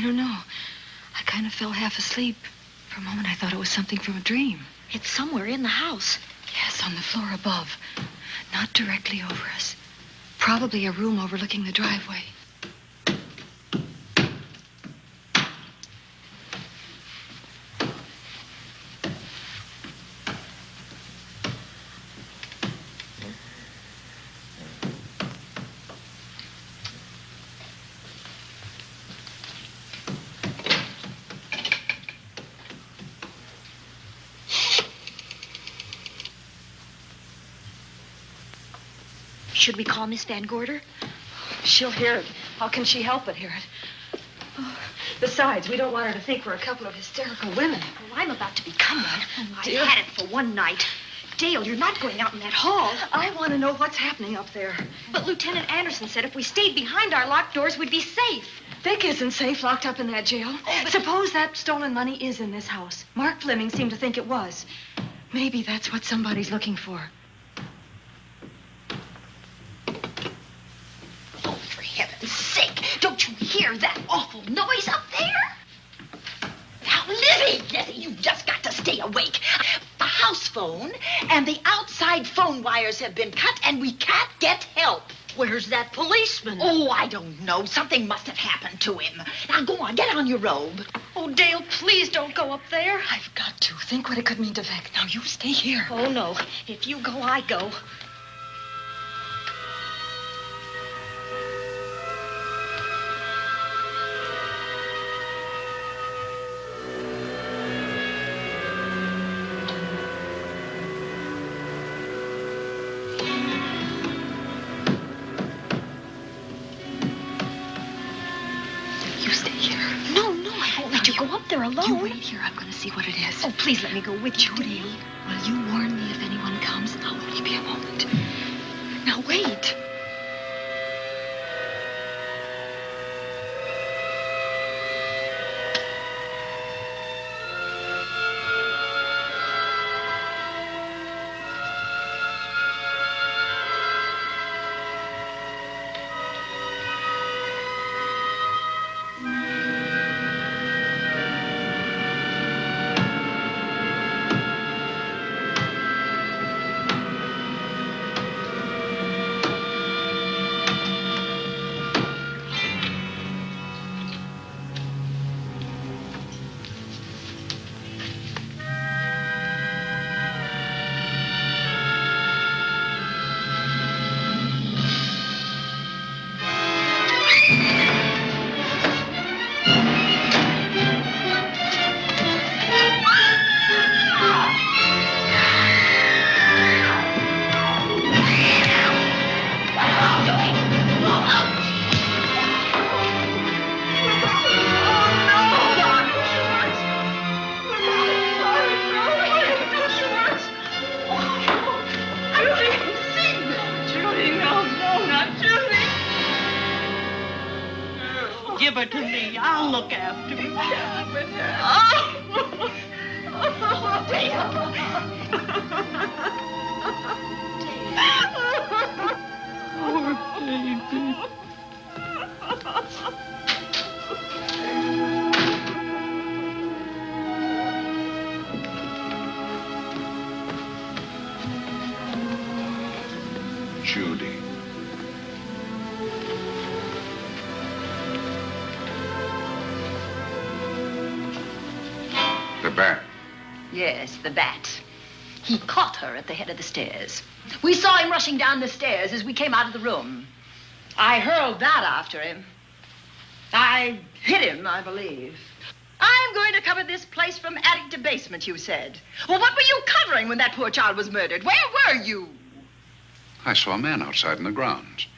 Speaker 2: don't know. I kind of fell half asleep. For a moment, I thought it was something from a dream.
Speaker 15: It's somewhere in the house.
Speaker 2: Yes, on the floor above. Not directly over us. Probably a room overlooking the driveway.
Speaker 15: Should we call Miss Van Gorder?
Speaker 2: She'll hear it. How can she help but hear it? Oh, besides, we don't want her to think we're a couple of hysterical women.
Speaker 15: Well, I'm about to become one.
Speaker 2: Oh,
Speaker 15: I've had it for one night. Dale, you're not going out in that hall.
Speaker 2: I want to know what's happening up there.
Speaker 15: But Lieutenant Anderson said if we stayed behind our locked doors, we'd be safe.
Speaker 2: Vic isn't safe locked up in that jail. Suppose that stolen money is in this house. Mark Fleming seemed to think it was. Maybe that's what somebody's looking for.
Speaker 3: For heaven's sake, don't you hear that awful noise up there? Now, Lizzie, you've just got to stay awake. The house phone and the outside phone wires have been cut, and we can't get help.
Speaker 23: Where's that policeman?
Speaker 3: Oh, I don't know. Something must have happened to him. Now, go on, get on your robe.
Speaker 15: Oh, Dale, please don't go up there.
Speaker 2: I've got to. Think what it could mean to Vic. Now, you stay here.
Speaker 15: Oh, no. If you go, I go. Alone.
Speaker 2: You wait here. I'm going to see what it is.
Speaker 15: Oh, please let me go with you,
Speaker 2: Judy. Will you warn me if anyone comes? I'll only be a moment.
Speaker 15: Now, wait.
Speaker 8: Give her to me. I'll look after her.
Speaker 2: Poor baby.
Speaker 5: Judy. The bat.
Speaker 3: Yes, the bat. He caught her at the head of the stairs. We saw him rushing down the stairs as we came out of the room. I hurled that after him. I hit him, I believe. I'm going to cover this place from attic to basement, you said. Well, what were you covering when that poor child was murdered? Where were you?
Speaker 5: I saw a man outside in the grounds.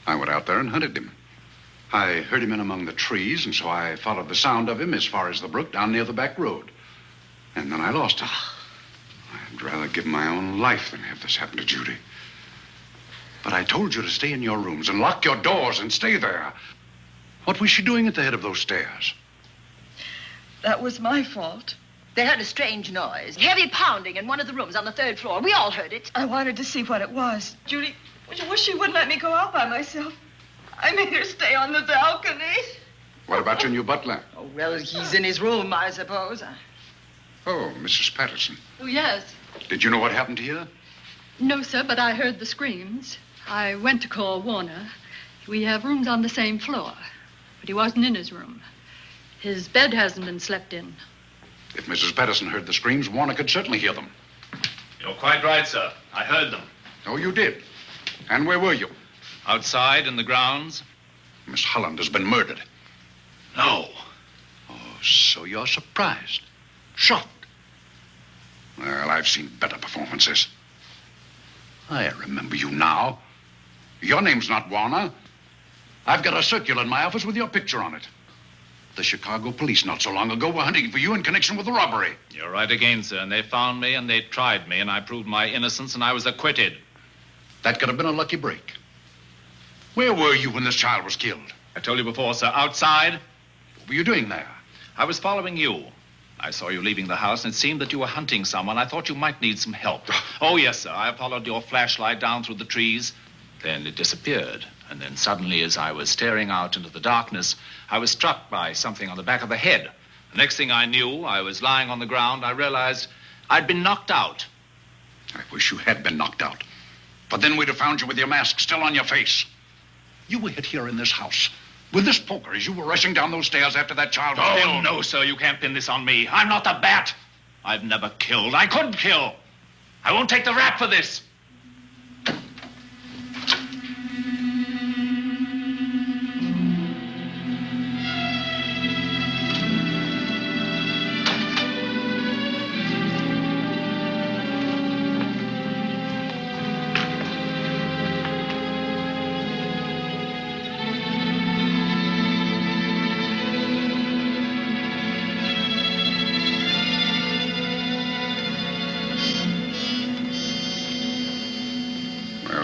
Speaker 5: I went out there and hunted him. I heard him in among the trees, and so I followed the sound of him as far as the brook down near the back road. And then I lost him. I'd rather give my own life than have this happen to Judy. But I told you to stay in your rooms and lock your doors and stay there. What was she doing at the head of those stairs?
Speaker 2: That was my fault.
Speaker 3: They heard a strange noise. Heavy pounding in one of the rooms on the third floor. We all heard it.
Speaker 2: I wanted to see what it was. Judy, I wish she wouldn't let me go out by myself. I made her stay on the balcony.
Speaker 5: What about your new butler?
Speaker 13: Oh, well, he's in his room, I suppose.
Speaker 5: Oh, Mrs. Patterson.
Speaker 12: Oh, yes.
Speaker 5: Did you know what happened here?
Speaker 12: No, sir, but I heard the screams. I went to call Warner. We have rooms on the same floor, but he wasn't in his room. His bed hasn't been slept in.
Speaker 5: If Mrs. Patterson heard the screams, Warner could certainly hear them.
Speaker 16: You're quite right, sir. I heard them.
Speaker 5: Oh, you did? And where were you?
Speaker 16: Outside in the grounds.
Speaker 5: Miss Holland has been murdered.
Speaker 16: No.
Speaker 5: Oh, so you're surprised. Shocked. Well, I've seen better performances. I remember you now. Your name's not Warner. I've got a circular in my office with your picture on it. The Chicago police not so long ago were hunting for you in connection with the robbery.
Speaker 16: You're right again, sir. And they found me and they tried me and I proved my innocence and I was acquitted.
Speaker 5: That could have been a lucky break. Where were you when this child was killed?
Speaker 16: I told you before, sir. Outside.
Speaker 5: What were you doing there?
Speaker 16: I was following you. I saw you leaving the house, and it seemed that you were hunting someone. I thought you might need some help. Oh, yes, sir. I followed your flashlight down through the trees. Then it disappeared. And then suddenly, as I was staring out into the darkness, I was struck by something on the back of the head. The next thing I knew, I was lying on the ground. I realized I'd been knocked out.
Speaker 5: I wish you had been knocked out. But then we'd have found you with your mask still on your face. You were hit here in this house with this poker as you were rushing down those stairs after that child was killed.
Speaker 16: Oh, no, sir. You can't pin this on me. I'm not the bat. I've never killed. I couldn't kill. I won't take the rap for this.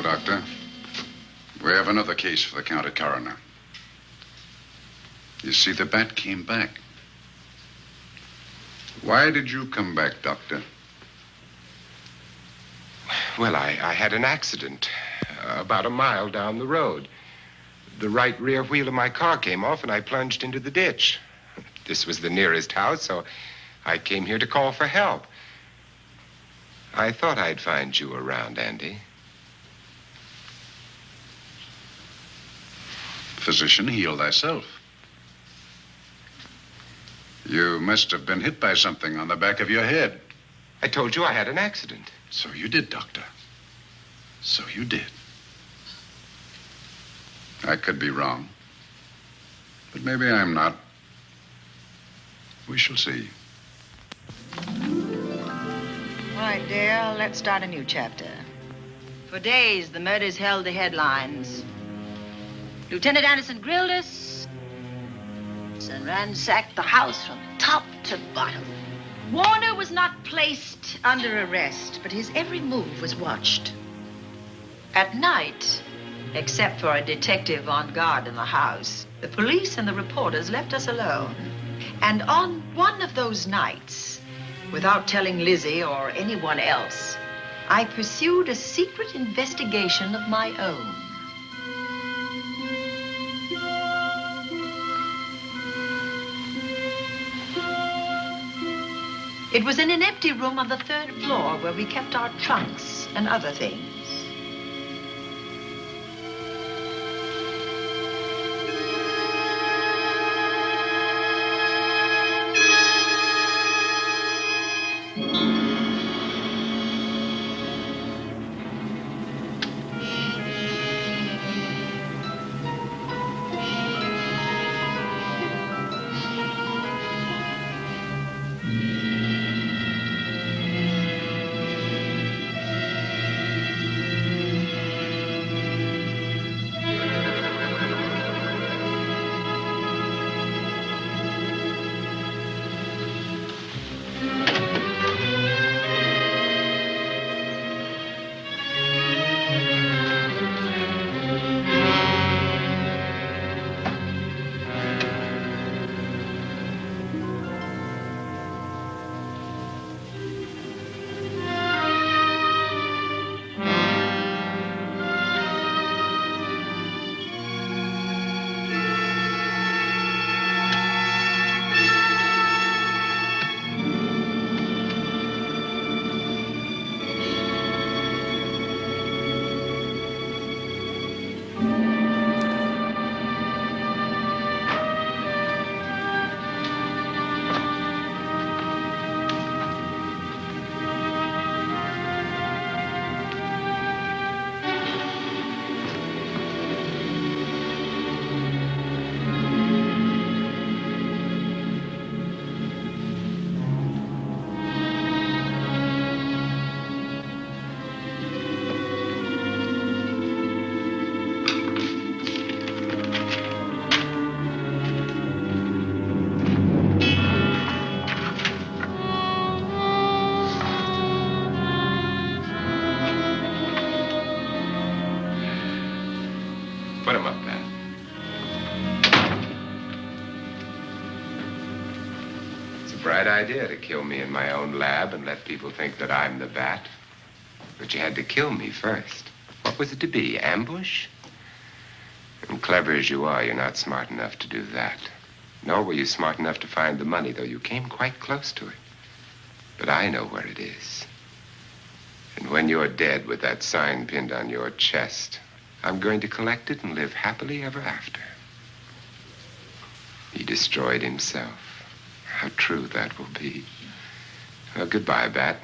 Speaker 5: Doctor. We have another case for the county coroner. You see, the bat came back. Why did you come back, Doctor?
Speaker 17: Well, I had an accident about a mile down the road. The right rear wheel of my car came off, and I plunged into the ditch. This was the nearest house, so I came here to call for help. I thought I'd find you around, Andy.
Speaker 5: Physician, heal thyself. You must have been hit by something on the back of your head.
Speaker 17: I told you I had an accident.
Speaker 5: So you did, Doctor. So you did. I could be wrong. But maybe I'm not. We shall see.
Speaker 23: All right, dear, let's start a new chapter. For days, the murders held the headlines. Lieutenant Anderson grilled us and ransacked the house from top to bottom. Warner was not placed under arrest, but his every move was watched. At night, except for a detective on guard in the house, the police and the reporters left us alone. And on one of those nights, without telling Lizzie or anyone else, I pursued a secret investigation of my own. It was in an empty room on the 3rd floor where we kept our trunks and other things.
Speaker 17: idea to kill me in my own lab and let people think that I'm the bat. But you had to kill me first. What was it to be, ambush? And clever as you are, you're not smart enough to do that. Nor were you smart enough to find the money, though you came quite close to it. But I know where it is. And when you're dead with that sign pinned on your chest, I'm going to collect it and live happily ever after. He destroyed himself. How true that will be. Well, goodbye, Bat.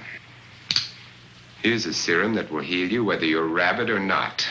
Speaker 17: Here's a serum that will heal you whether you're rabid or not.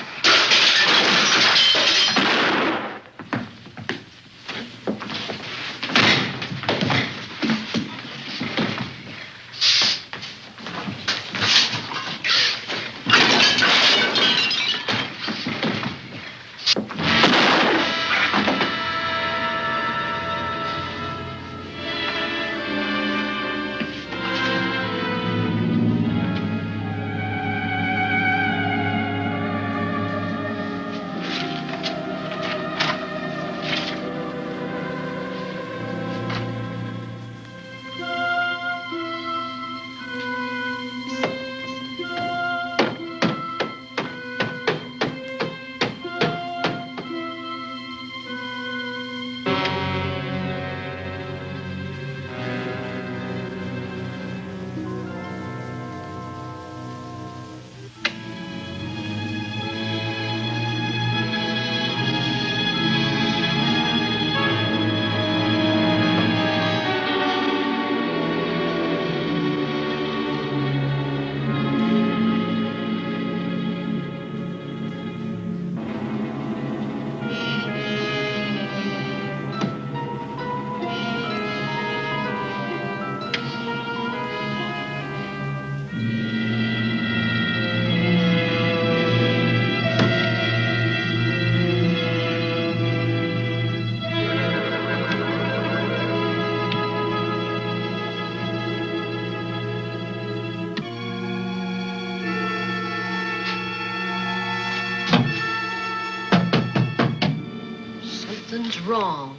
Speaker 24: Something's wrong.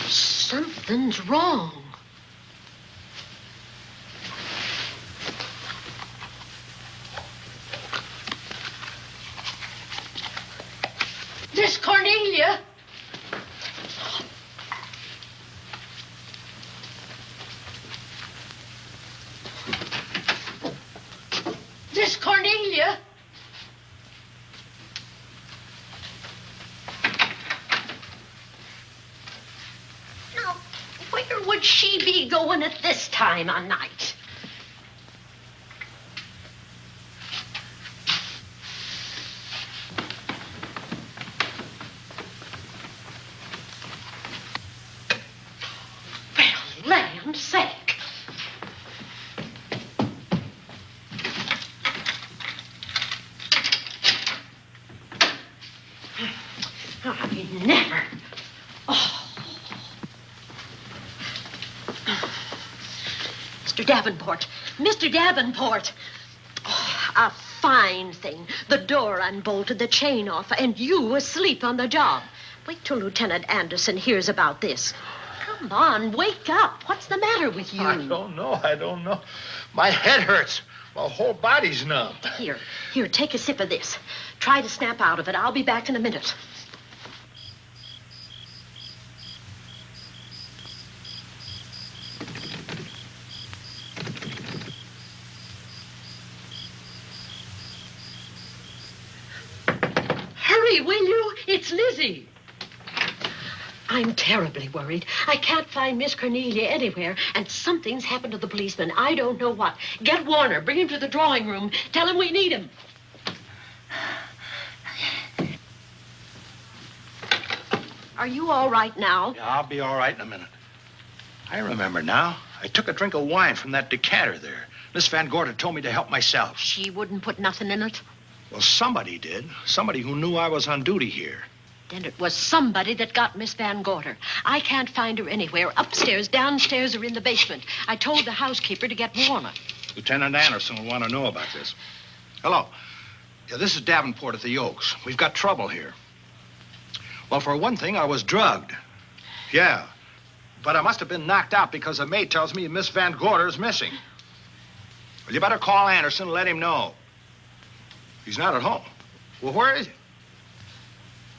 Speaker 24: Something's wrong.
Speaker 8: Miss Cornelia. Miss Cornelia.
Speaker 24: Now, where would she be going at this time of night? Land's sake. I never. Oh. Mr. Davenport. Mr. Davenport. Oh, a fine thing. The door unbolted, the chain off, and you asleep on the job. Wait till Lieutenant Anderson hears about this. Come on, wake up. What's the matter with you?
Speaker 18: I don't know. My head hurts. My whole body's numb.
Speaker 24: Here, take a sip of this. Try to snap out of it. I'll be back in a minute. Hurry, will you? It's Lizzie. I'm terribly worried. I can't find Miss Cornelia anywhere, and something's happened to the policeman. I don't know what. Get Warner. Bring him to the drawing room. Tell him we need him. Are you all right now?
Speaker 18: Yeah, I'll be all right in a minute. I remember now. I took a drink of wine from that decanter there. Miss Van Gorder told me to help myself.
Speaker 24: She wouldn't put nothing in it?
Speaker 18: Well, somebody did. Somebody who knew I was on duty here.
Speaker 24: Then it was somebody that got Miss Van Gorder. I can't find her anywhere. Upstairs, downstairs, or in the basement. I told the housekeeper to get Warner.
Speaker 18: Lieutenant Anderson will want to know about this. Hello. Yeah, this is Davenport at the Oaks. We've got trouble here. Well, for one thing, I was drugged. Yeah. But I must have been knocked out because the maid tells me Miss Van Gorder is missing. Well, you better call Anderson and let him know. He's not at home. Well, where is he?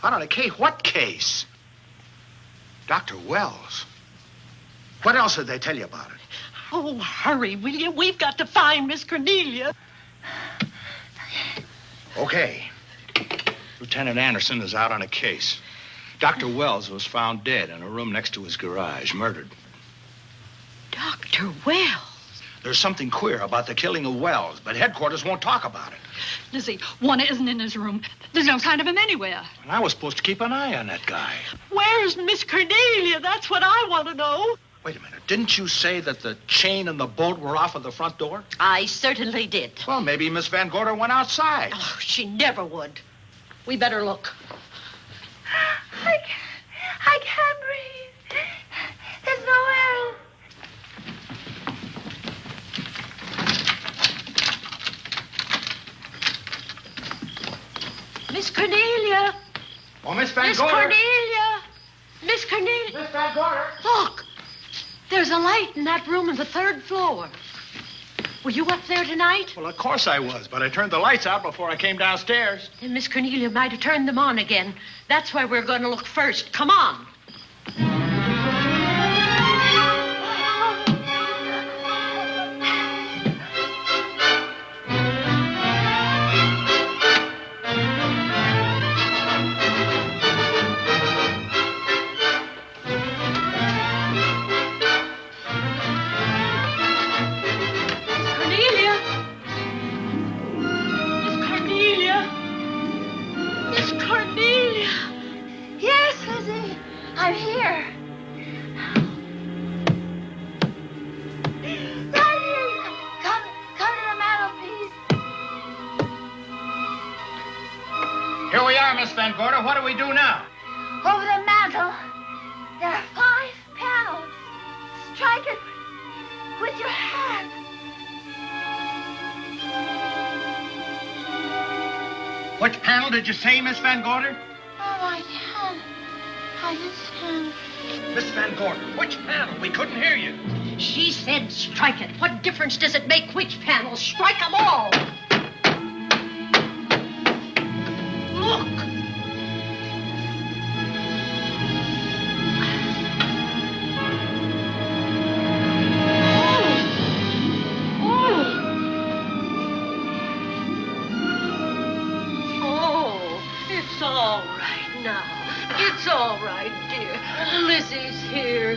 Speaker 18: Out on a case? What case? Dr. Wells. What else did they tell you about it?
Speaker 8: Oh, hurry, will you? We've got to find Miss Cornelia.
Speaker 18: Okay. Lieutenant Anderson is out on a case. Dr. Wells was found dead in a room next to his garage, murdered.
Speaker 8: Dr. Wells?
Speaker 18: There's something queer about the killing of Wells, but headquarters won't talk about it.
Speaker 12: Lizzie, Warner isn't in his room. There's no sign of him anywhere.
Speaker 18: And I was supposed to keep an eye on that guy.
Speaker 8: Where's Miss Cornelia? That's what I want to know.
Speaker 18: Wait a minute. Didn't you say that the chain and the bolt were off of the front door?
Speaker 8: I certainly did.
Speaker 18: Well, maybe Miss Van Gorder went outside.
Speaker 8: Oh, she never would. We better look.
Speaker 3: I can't breathe. There's no air.
Speaker 8: Miss Cornelia.
Speaker 18: Oh, Miss Van
Speaker 8: Miss
Speaker 18: Gorder.
Speaker 8: Cornelia. Miss Cornelia.
Speaker 18: Miss Van Gorder.
Speaker 8: Look. There's a light in that room on the 3rd floor. Were you up there tonight?
Speaker 18: Well, of course I was, but I turned the lights out before I came downstairs.
Speaker 8: Then Miss Cornelia might have turned them on again. That's where we're going to look first. Come on.
Speaker 3: I'm here. Right here. Come to the mantelpiece.
Speaker 18: Here we are, Miss Van Gorder. What do we do now?
Speaker 3: Over the mantel, there are 5 panels. Strike it with your hand.
Speaker 18: Which panel did you say, Miss Van Gorder?
Speaker 3: Oh, my hand. I just hand.
Speaker 18: Miss Van Gorder, which panel? We couldn't hear you.
Speaker 8: She said strike it. What difference does it make which panel? Strike them all. Look. It's all right now. It's all right, dear. Lizzie's here.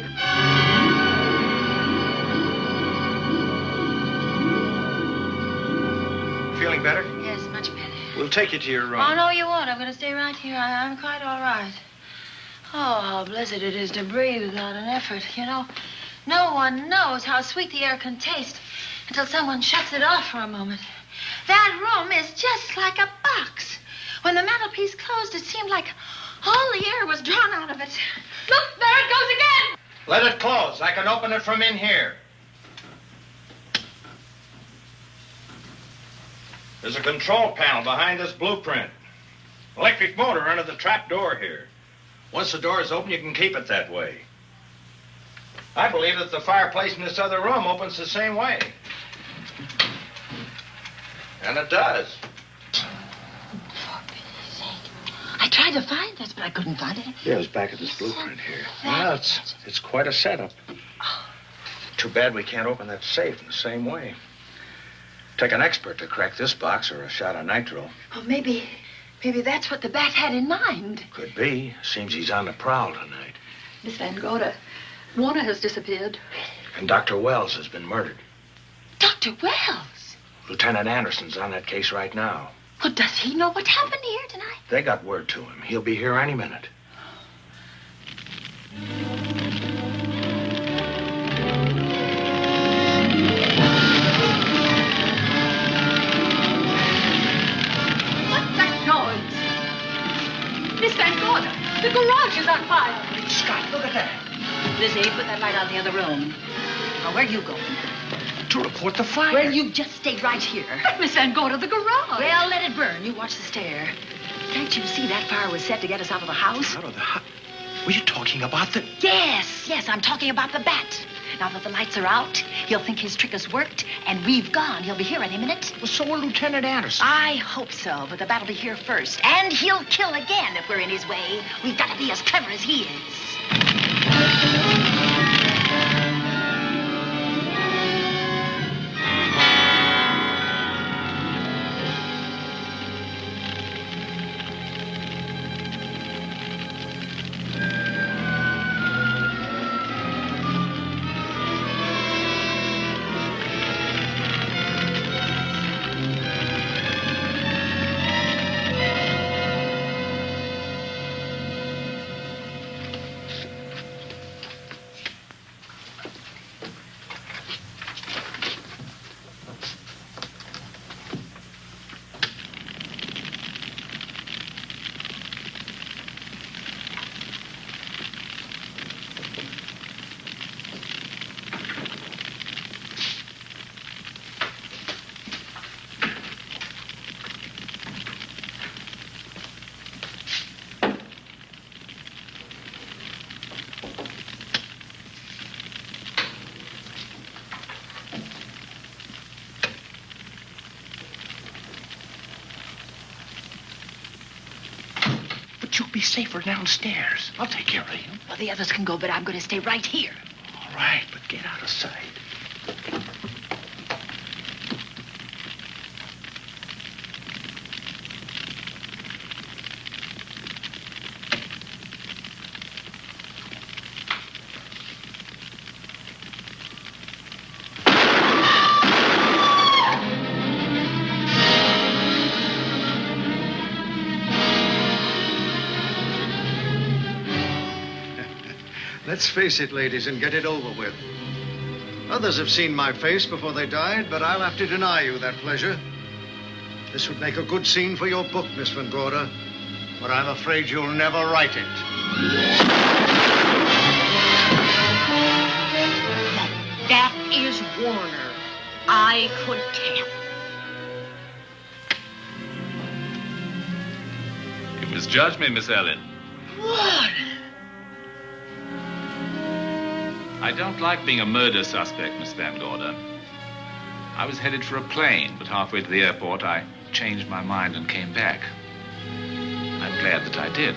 Speaker 18: Feeling better?
Speaker 23: Yes, much better.
Speaker 18: We'll take you to your room.
Speaker 23: Oh, no, you won't. I'm going to stay right here. I'm quite all right. Oh, how blessed it is to breathe without an effort. You know, no one knows how sweet the air can taste until someone shuts it off for a moment. That room is just like a box. When the mantelpiece closed, it seemed like all the air was drawn out of it. Look, there it goes again.
Speaker 18: Let it close. I can open it from in here. There's a control panel behind this blueprint. Electric motor under the trap door here. Once the door is open, you can keep it that way. I believe that the fireplace in this other room opens the same way. And it does.
Speaker 23: I tried to find this, but I couldn't find it.
Speaker 18: Yeah, it's back at this blueprint here. Well, it's quite a setup. Too bad we can't open that safe in the same way. Take an expert to crack this box or a shot of nitro.
Speaker 23: Oh, maybe that's what the bat had in mind.
Speaker 18: Could be. Seems he's on the prowl tonight.
Speaker 12: Miss Van Gorder, Warner has disappeared.
Speaker 18: And Dr. Wells has been murdered.
Speaker 23: Dr. Wells?
Speaker 18: Lieutenant Anderson's on that case right now.
Speaker 23: Well, does he know what happened here tonight?
Speaker 18: They got word to him. He'll be here any minute.
Speaker 12: What's that noise? Miss Van Gorder, the garage is on fire.
Speaker 18: Scott, look at that.
Speaker 23: Lizzie, put that light out in the other room. Now, where are you going?
Speaker 18: To report the fire.
Speaker 23: Well, you just stay right here.
Speaker 12: But Miss Van Gorder, the garage.
Speaker 23: Well, let it burn. You watch the stair. Can't you see that fire was set to get us out of the house?
Speaker 18: Out of the house? Were you talking about the...
Speaker 23: Yes, I'm talking about the bat. Now that the lights are out, he'll think his trick has worked, and we've gone. He'll be here any minute.
Speaker 18: Well, so will Lieutenant Anderson.
Speaker 23: I hope so, but the bat will be here first. And he'll kill again if we're in his way. We've got to be as clever as he is.
Speaker 18: You'll be safer downstairs. I'll take care of you.
Speaker 23: Well, the others can go, but I'm going to stay right here.
Speaker 18: All right, but get out of sight.
Speaker 10: Let's face it, ladies, and get it over with. Others have seen my face before they died, but I'll have to deny you that pleasure. This would make a good scene for your book, Miss Van Gorder, but I'm afraid you'll never write it.
Speaker 23: That is Warner. I could tell.
Speaker 16: You misjudged me, Miss Ellen.
Speaker 23: Warner!
Speaker 16: I don't like being a murder suspect, Miss Van Gorder. I was headed for a plane, but halfway to the airport, I changed my mind and came back. I'm glad that I did.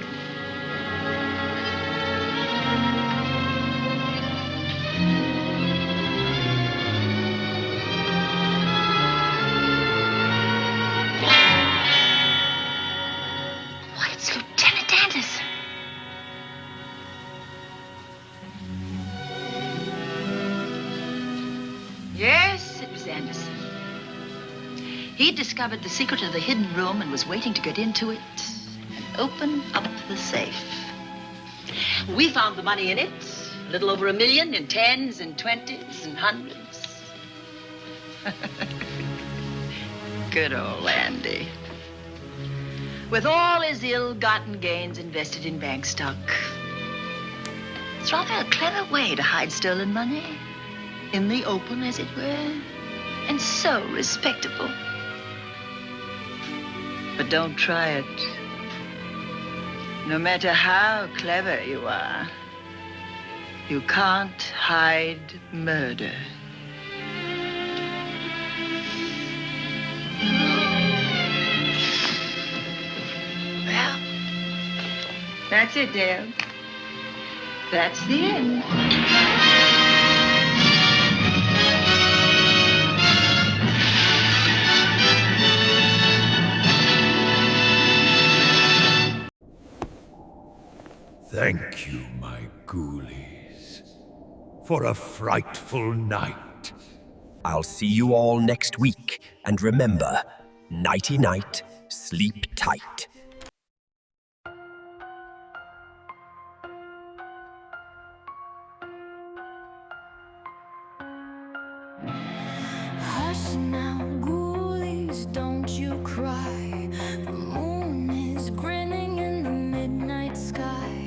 Speaker 23: Why, it's Lieutenant Anderson. Yes, it was Anderson. He discovered the secret of the hidden room and was waiting to get into it and open up the safe. We found the money in it, a little over $1 million in tens and twenties and hundreds. Good old Andy. With all his ill-gotten gains invested in bank stock. It's rather a clever way to hide stolen money. In the open, as it were, and so respectable. But don't try it. No matter how clever you are, you can't hide murder. Well, that's it, Dale. That's the end.
Speaker 1: Thank you, my ghoulies, for a frightful night.
Speaker 19: I'll see you all next week, and remember, nighty-night, sleep tight.
Speaker 20: Hush now, ghoulies, don't you cry. The moon is grinning in the midnight sky.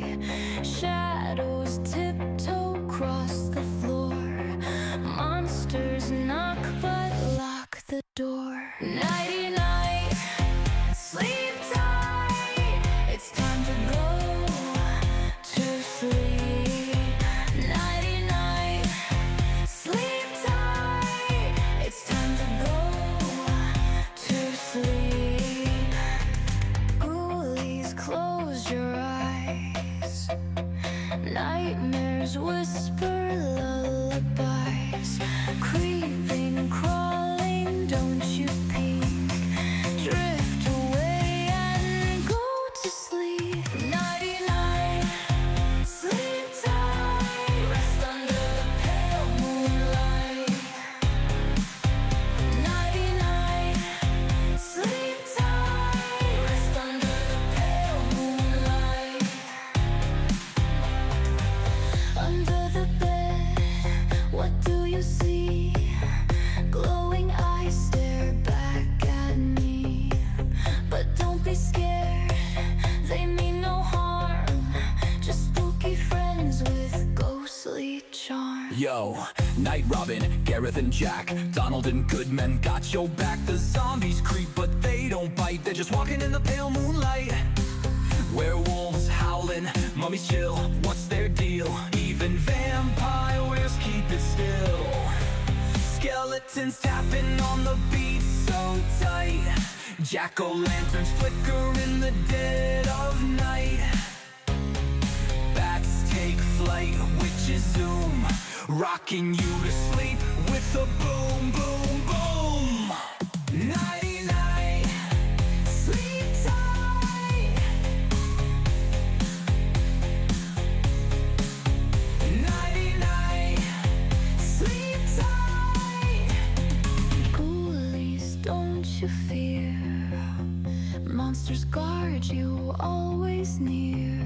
Speaker 20: Shadows tiptoe across the floor. Monsters knock but lock the door. Nighty night, sleep tight. It's time to go to sleep. you see? Glowing eyes stare back at me. But don't be scared, they mean no harm. Just spooky friends with ghostly charm.
Speaker 6: Yo, Night Robin, Gareth and Jack, Donald and Goodman got your back. The zombies creep, but they don't bite. They're just walking in the pale moonlight. Werewolves howling, mummies chill, what's their deal? Even vampires keep it still. Skeletons tapping on the beat so tight. Jack-o'-lanterns flicker in the dead of night. Bats take flight, witches zoom, rocking you to sleep with a boom, boom, boom. Nighty-night, sleep tight. Nighty-night, sleep tight.
Speaker 20: Ghoulies, don't you fear. Monsters guard you always near.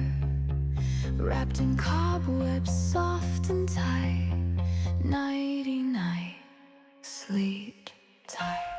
Speaker 20: Wrapped in cobwebs, soft and tight. Nighty-night, sleep tight.